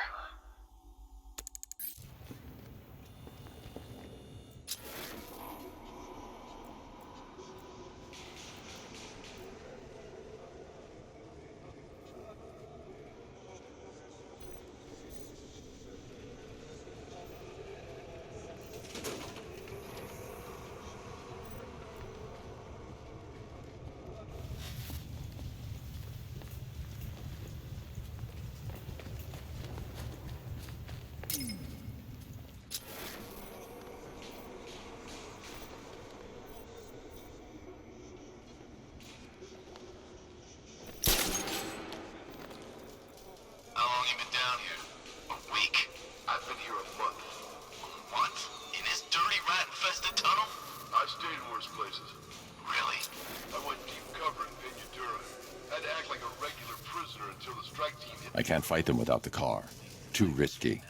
I can't fight them without the car. Too risky.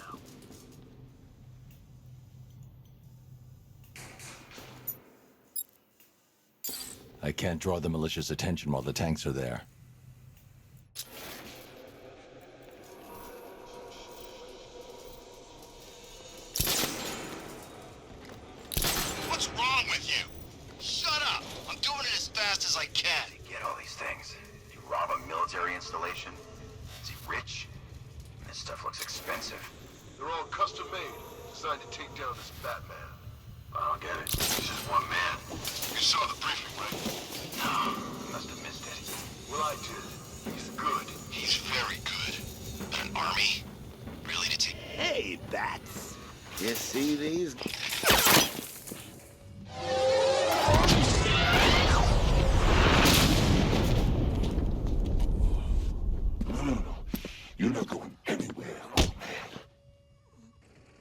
I can't draw the militia's attention while the tanks are there. What's wrong with you? Shut up! I'm doing it as fast as I can. You get all these things. You rob a military installation. Is he rich? This stuff looks expensive. They're all custom made, designed to take down this Batman. I don't get it. He's just one man. You saw the briefing, right? No, I must have missed it. Well, I did. He's good. He's very good. But an army? Really to take... Hey, Bats. You see these? No. You're not going anywhere, old man.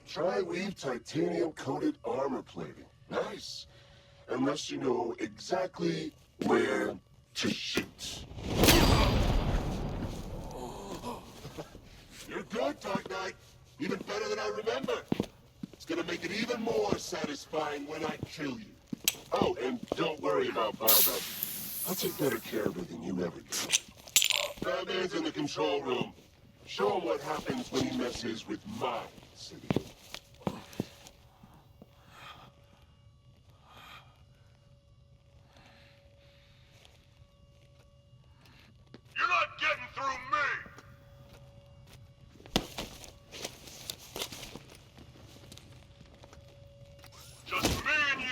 Tri-weave titanium-coated armor plating. Nice. Unless you know exactly where to shoot. You're good, Dark Knight. Even better than I remember. It's gonna make it even more satisfying when I kill you. Oh, and don't worry about Barbara. I'll take better care of her than you ever did. Batman's in the control room. Show him what happens when he messes with my city. You're not getting through me! Just me and you!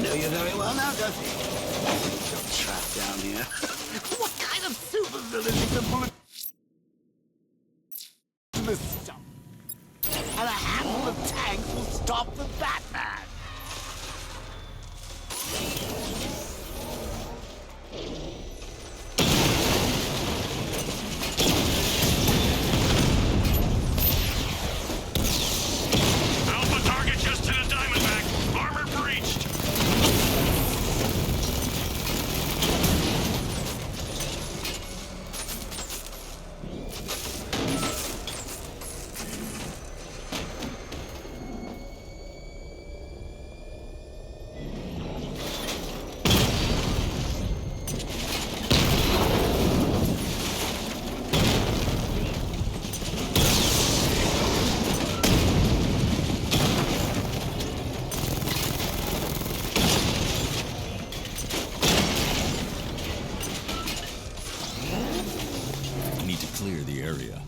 Know you very well now, does he? You're trapped down here. What kind of supervillain is a bullet in the stomach? And a handful of tanks will stop the Batman. Alpha target just to the Diamondback. Armor breached. Need to clear the area.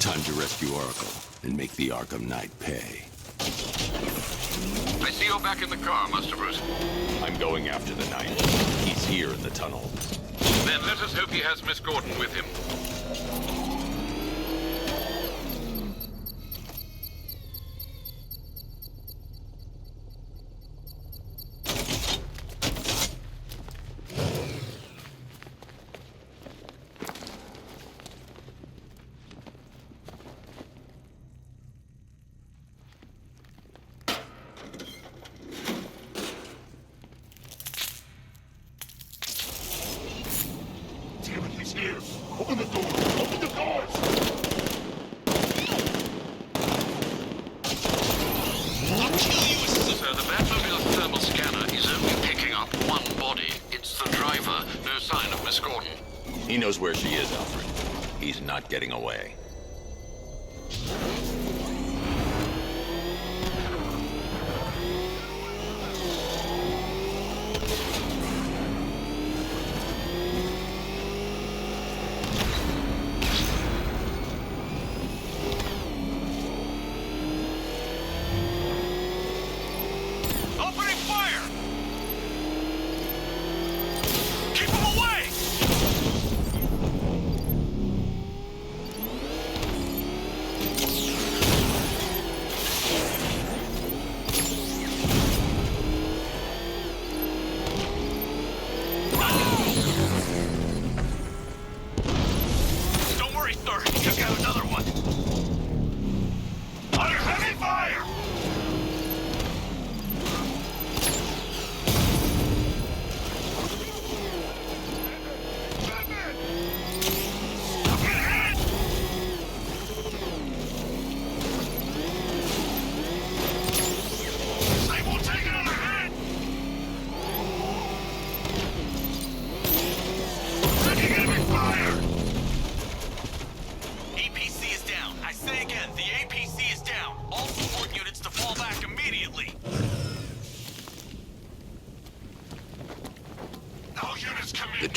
Time to rescue Oracle and make the Arkham Knight pay. I see you're back in the car, Master Bruce. I'm going after the Knight. He's here in the tunnel. Then let us hope he has Miss Gordon with him. Here! Open the door! Open the doors! I'll kill you, sir. The Batmobile's thermal scanner is only picking up one body. It's the driver. No sign of Miss Gordon. He knows where she is, Alfred. He's not getting away. Opening fire! Keep him away!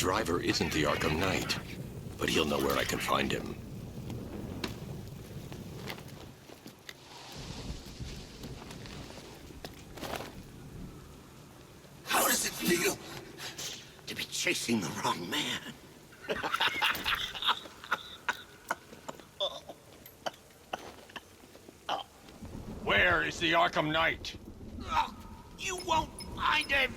driver isn't the Arkham Knight, but he'll know where I can find him. How does it feel to be chasing the wrong man? Where is the Arkham Knight? Oh, you won't find him!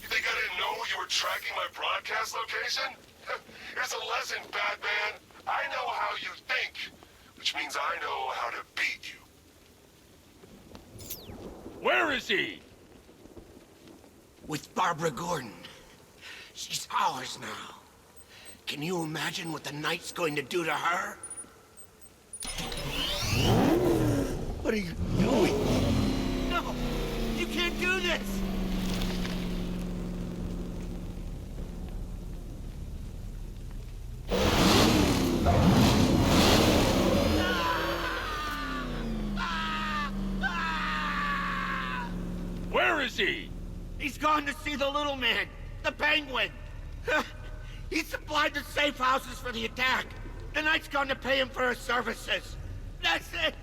You think I didn't know you were tracking my broadcast location? Here's a lesson, Batman. I know how you think, which means I know how to beat you. Where is he? With Barbara Gordon. She's ours now. Can you imagine what the Knight's going to do to her? What are you doing? No! You can't do this! Where is he? He's gone to see the little man, the Penguin. He supplied the safe houses for the attack. The Knight's gone to pay him for his services. That's it.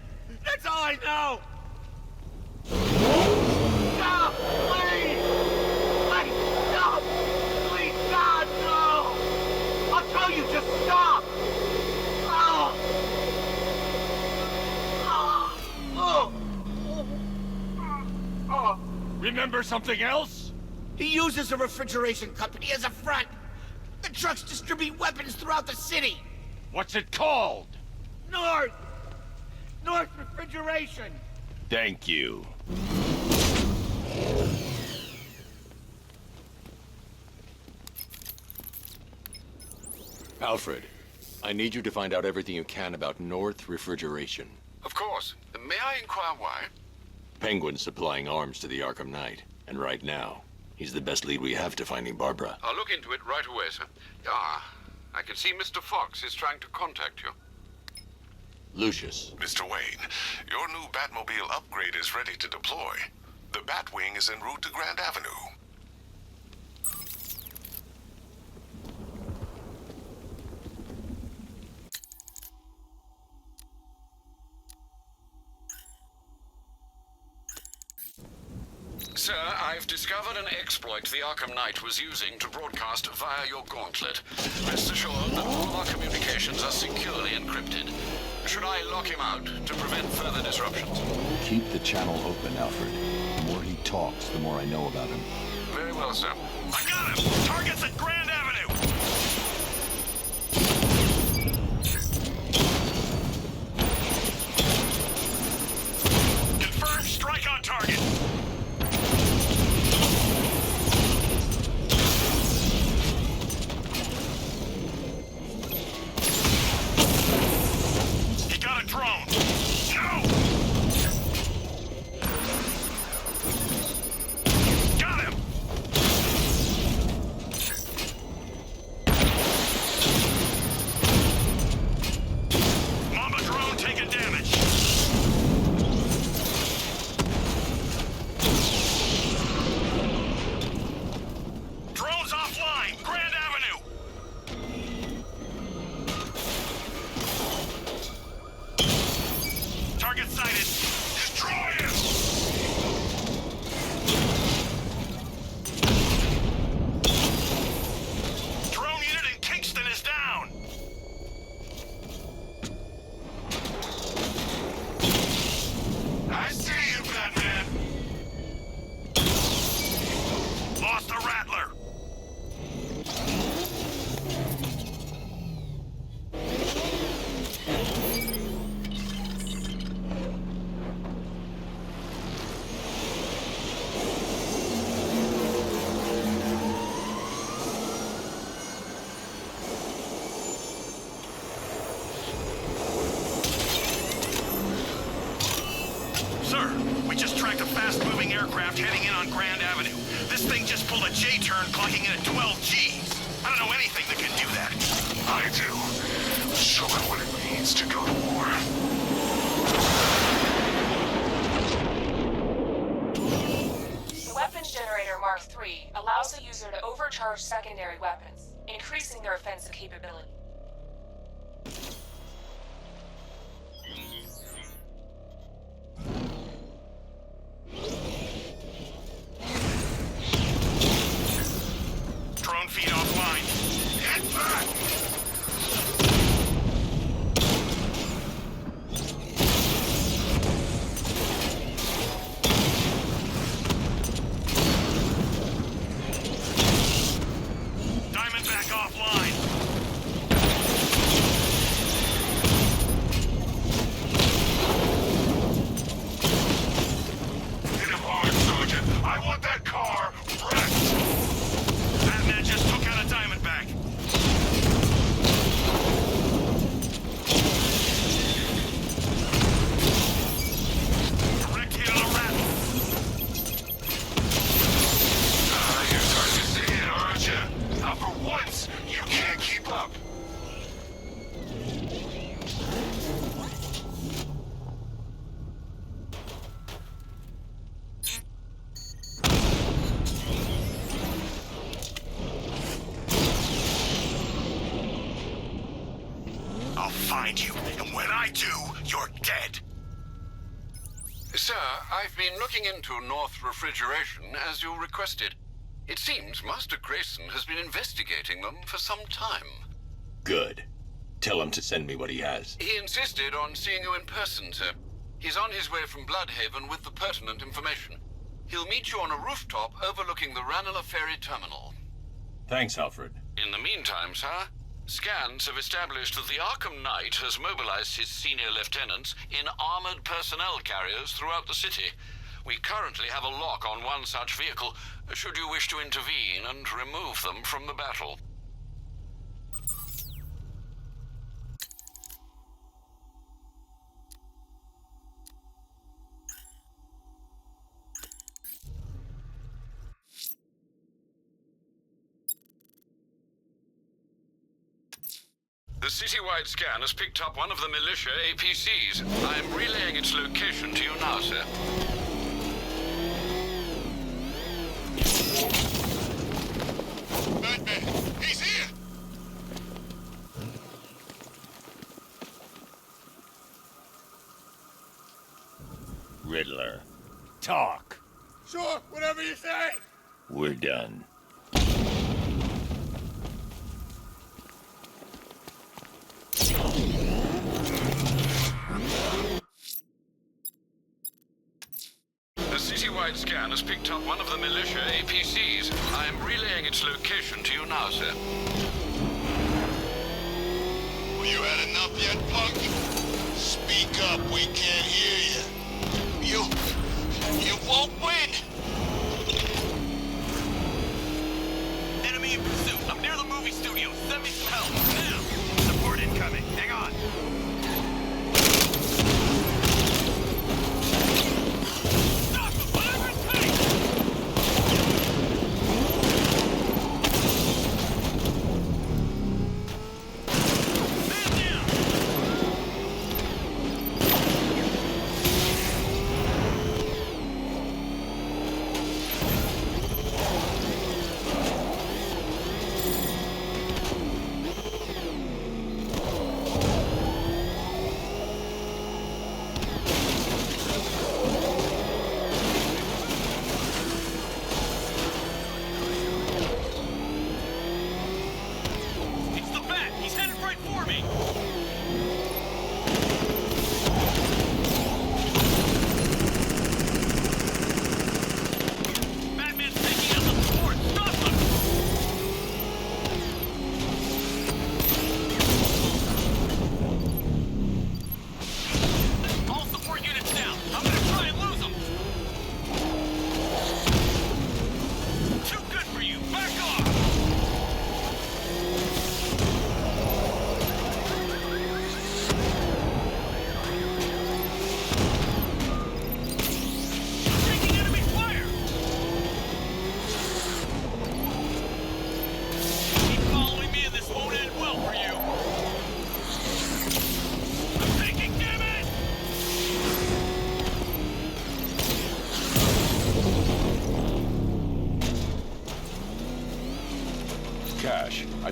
That's all I know. Stop, please. Please, stop. Please, God, no. I'll tell you, just stop. Oh. Oh. Oh. Oh. Remember something else? He uses a refrigeration company as a front. The trucks distribute weapons throughout the city. What's it called? North Refrigeration. Thank you. Alfred, I need you to find out everything you can about North Refrigeration. Of course. May I inquire why? Penguin's supplying arms to the Arkham Knight, and right now, he's the best lead we have to finding Barbara. I'll look into it right away, sir. Ah, I can see Mr. Fox is trying to contact you. Lucius. Mr. Wayne, your new Batmobile upgrade is ready to deploy. The Batwing is en route to Grand Avenue. Sir, I've discovered an exploit the Arkham Knight was using to broadcast via your gauntlet. Rest assured that all of our communications are securely encrypted. Should I lock him out to prevent further disruptions? Keep the channel open, Alfred. The more he talks, the more I know about him. Very well, sir. I got him! Target's at Grand Avenue! Confirmed strike on target! Drone! No! Got him! Mama drone taking damage. Drone's offline! Grand Avenue! Target sighted. Destroy him! Drone unit in Kingston is down. I see you, Batman. Lost the Rattler. Sir, we just tracked a fast-moving aircraft heading in on Grand Avenue. This thing just pulled a J-turn, clocking in at 12 Gs. I don't know anything that can do that. I do. Show it what it means to go to war. The weapons generator Mark III 3 allows the user to overcharge secondary weapons, increasing their offensive capability. Drone feed offline. Get back! Diamondback offline. Hit him hard, Sergeant. I want that car wrecked. Batman just took out a Diamondback. Direct hit on a rat. You're starting to see it, aren't you? Now for once, you can't keep up. I'll find you, and when I do, you're dead. Sir, I've been looking into North Refrigeration as you requested. It seems Master Grayson has been investigating them for some time. Good. Tell him to send me what he has. He insisted on seeing you in person, sir. He's on his way from Bloodhaven with the pertinent information. He'll meet you on a rooftop overlooking the Ranelagh Ferry Terminal. Thanks, Alfred. In the meantime, sir, scans have established that the Arkham Knight has mobilized his senior lieutenants in armored personnel carriers throughout the city. We currently have a lock on one such vehicle, should you wish to intervene and remove them from the battle. The citywide scan has picked up one of the militia APCs. I'm relaying its location to you now, sir. Batman, he's here! Riddler. Talk. Sure, whatever you say! We're done. The citywide scan has picked up one of the militia APCs. I'm relaying its location to you now, sir. Well, you had enough yet, punk? Speak up, we can't hear you. You won't win! Enemy in pursuit. I'm near the movie studio. Send me some help. Now! Support incoming. Hang on. Stop him! Whatever it takes! Man down!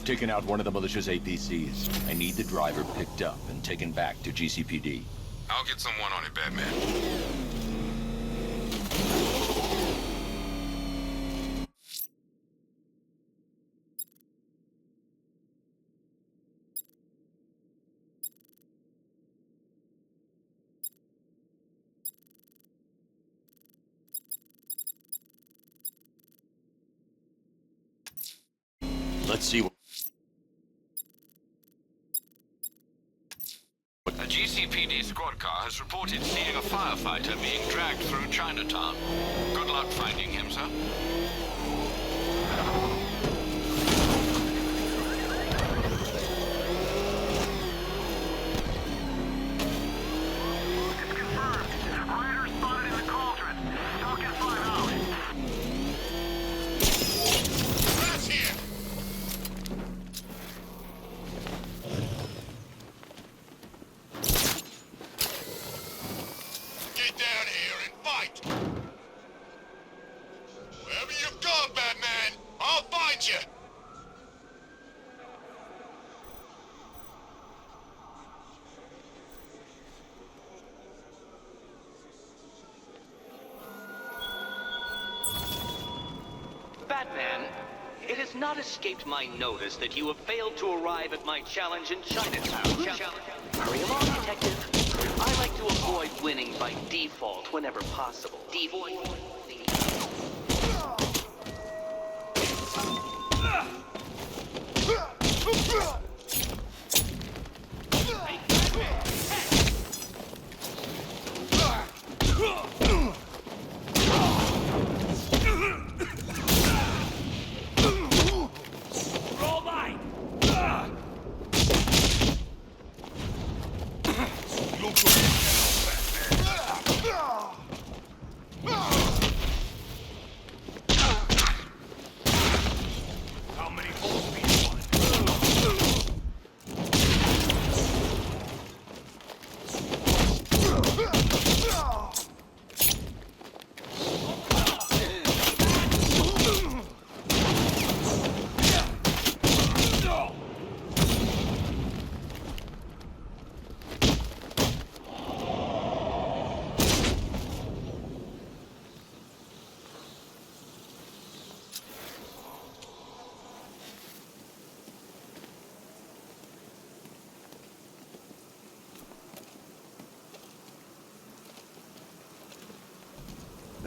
taken out one of the militia's APCs. I need the driver picked up and taken back to GCPD. I'll get someone on it, Batman. Let's see what... A GCPD squad car has reported seeing a firefighter being dragged through Chinatown. Good luck finding him, sir. Batman, it has not escaped my notice that you have failed to arrive at my challenge in Chinatown. Hurry along, detective. I like to avoid winning by default whenever possible.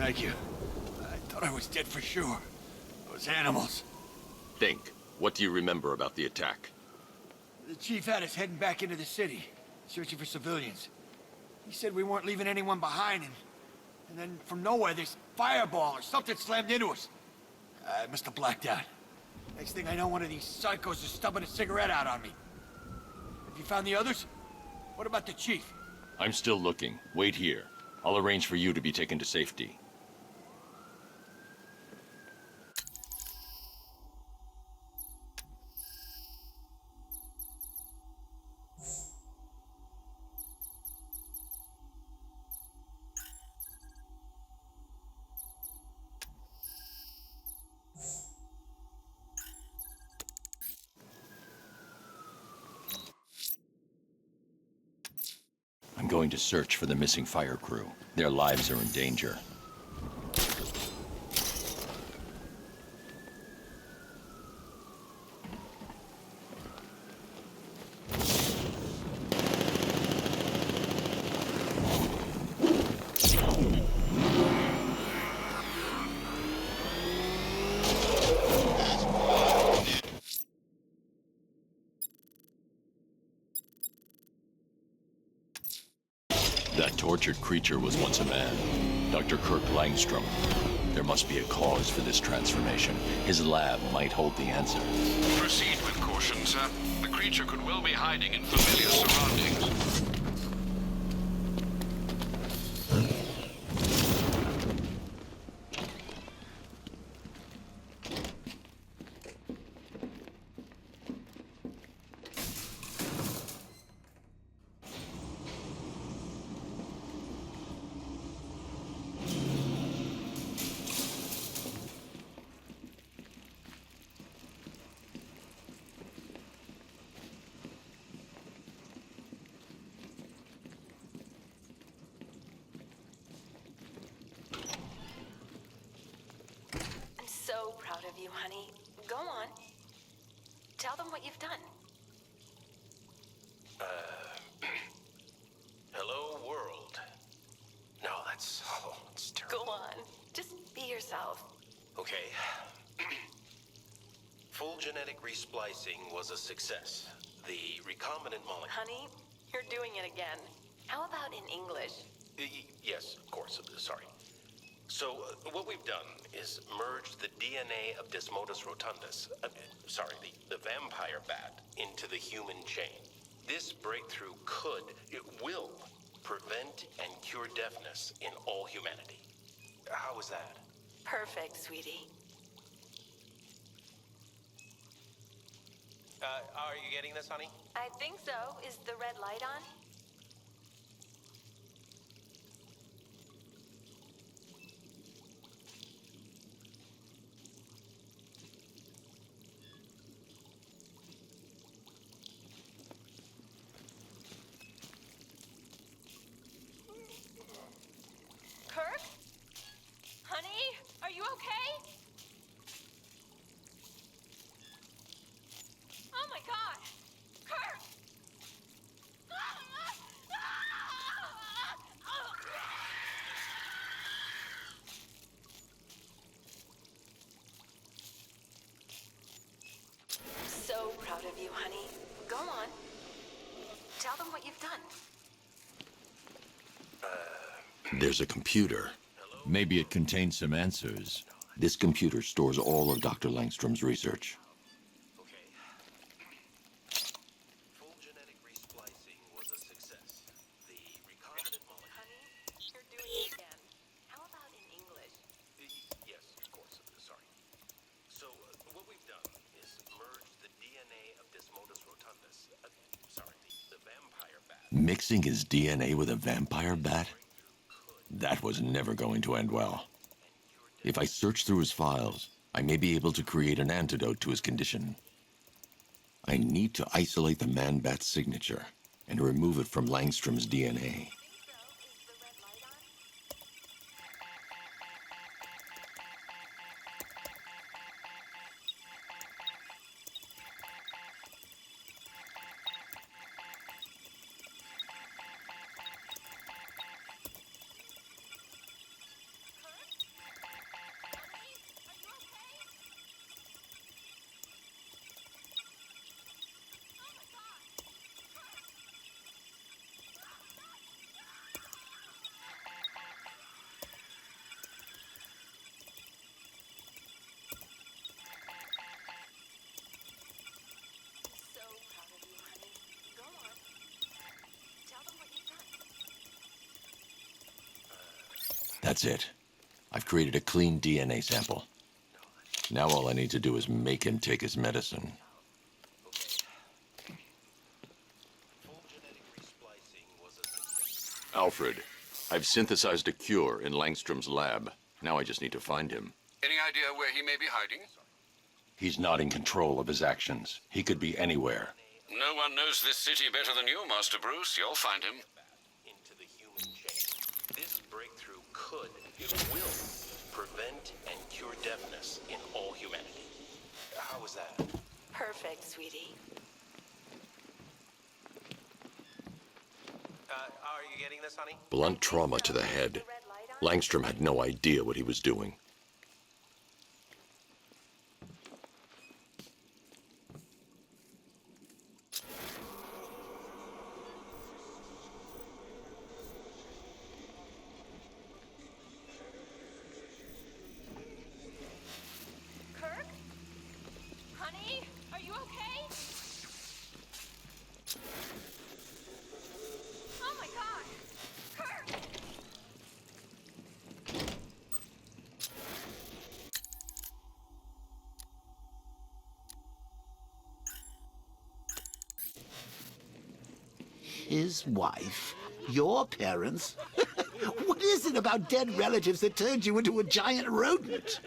Thank you. I thought I was dead for sure. Those animals. Think. What do you remember about the attack? The chief had us heading back into the city, searching for civilians. He said we weren't leaving anyone behind, and then from nowhere, this fireball or something slammed into us. I must have blacked out. Next thing I know, one of these psychos is stubbing a cigarette out on me. Have you found the others? What about the chief? I'm still looking. Wait here. I'll arrange for you to be taken to safety. I'm going to search for the missing fire crew. Their lives are in danger. That tortured creature was once a man. Dr. Kirk Langstrom. There must be a cause for this transformation. His lab might hold the answer. Proceed with caution, sir. The creature could well be hiding in familiar surroundings. honey. Go on. Tell them what you've done. Hello, world. No, that's terrible. Go on. Just be yourself. Okay. Full genetic resplicing was a success. The recombinant molecule... Honey, you're doing it again. How about in English? Yes, of course. Sorry. So, what we've done is merged the DNA of Desmodus rotundus, the vampire bat, into the human chain. This breakthrough it will, prevent and cure deafness in all humanity. How was that? Perfect, sweetie. Are you getting this, honey? I think so. Is the red light on? Kirk? Honey? Are you okay? Oh my god! Kirk! So proud of you, honey. Go on. Tell them what you've done. There's a computer. Maybe it contains some answers. This computer stores all of Dr. Langstrom's research. Full genetic resplicing was a success. The recombinant molecule... Honey, you're doing it again. How about in English? Yes, of course. Sorry. So, what we've done is merged the DNA of Desmodus rotundus, the vampire bat... Mixing his DNA with a vampire bat? That was never going to end well. If I search through his files, I may be able to create an antidote to his condition. I need to isolate the man-bat signature and remove it from Langstrom's DNA. That's it. I've created a clean DNA sample. Now all I need to do is make him take his medicine. Alfred, I've synthesized a cure in Langstrom's lab. Now I just need to find him. Any idea where he may be hiding? He's not in control of his actions. He could be anywhere. No one knows this city better than you, Master Bruce. You'll find him. Into the human chain. This breakthrough it will, prevent and cure deafness in all humanity. How was that? Perfect, sweetie. Are you getting this, honey? Blunt trauma to the head. Langstrom had no idea what he was doing. Kirk? Honey, are you okay? Oh my god! Kirk! His wife? Your parents? What is it about dead relatives that turned you into a giant rodent?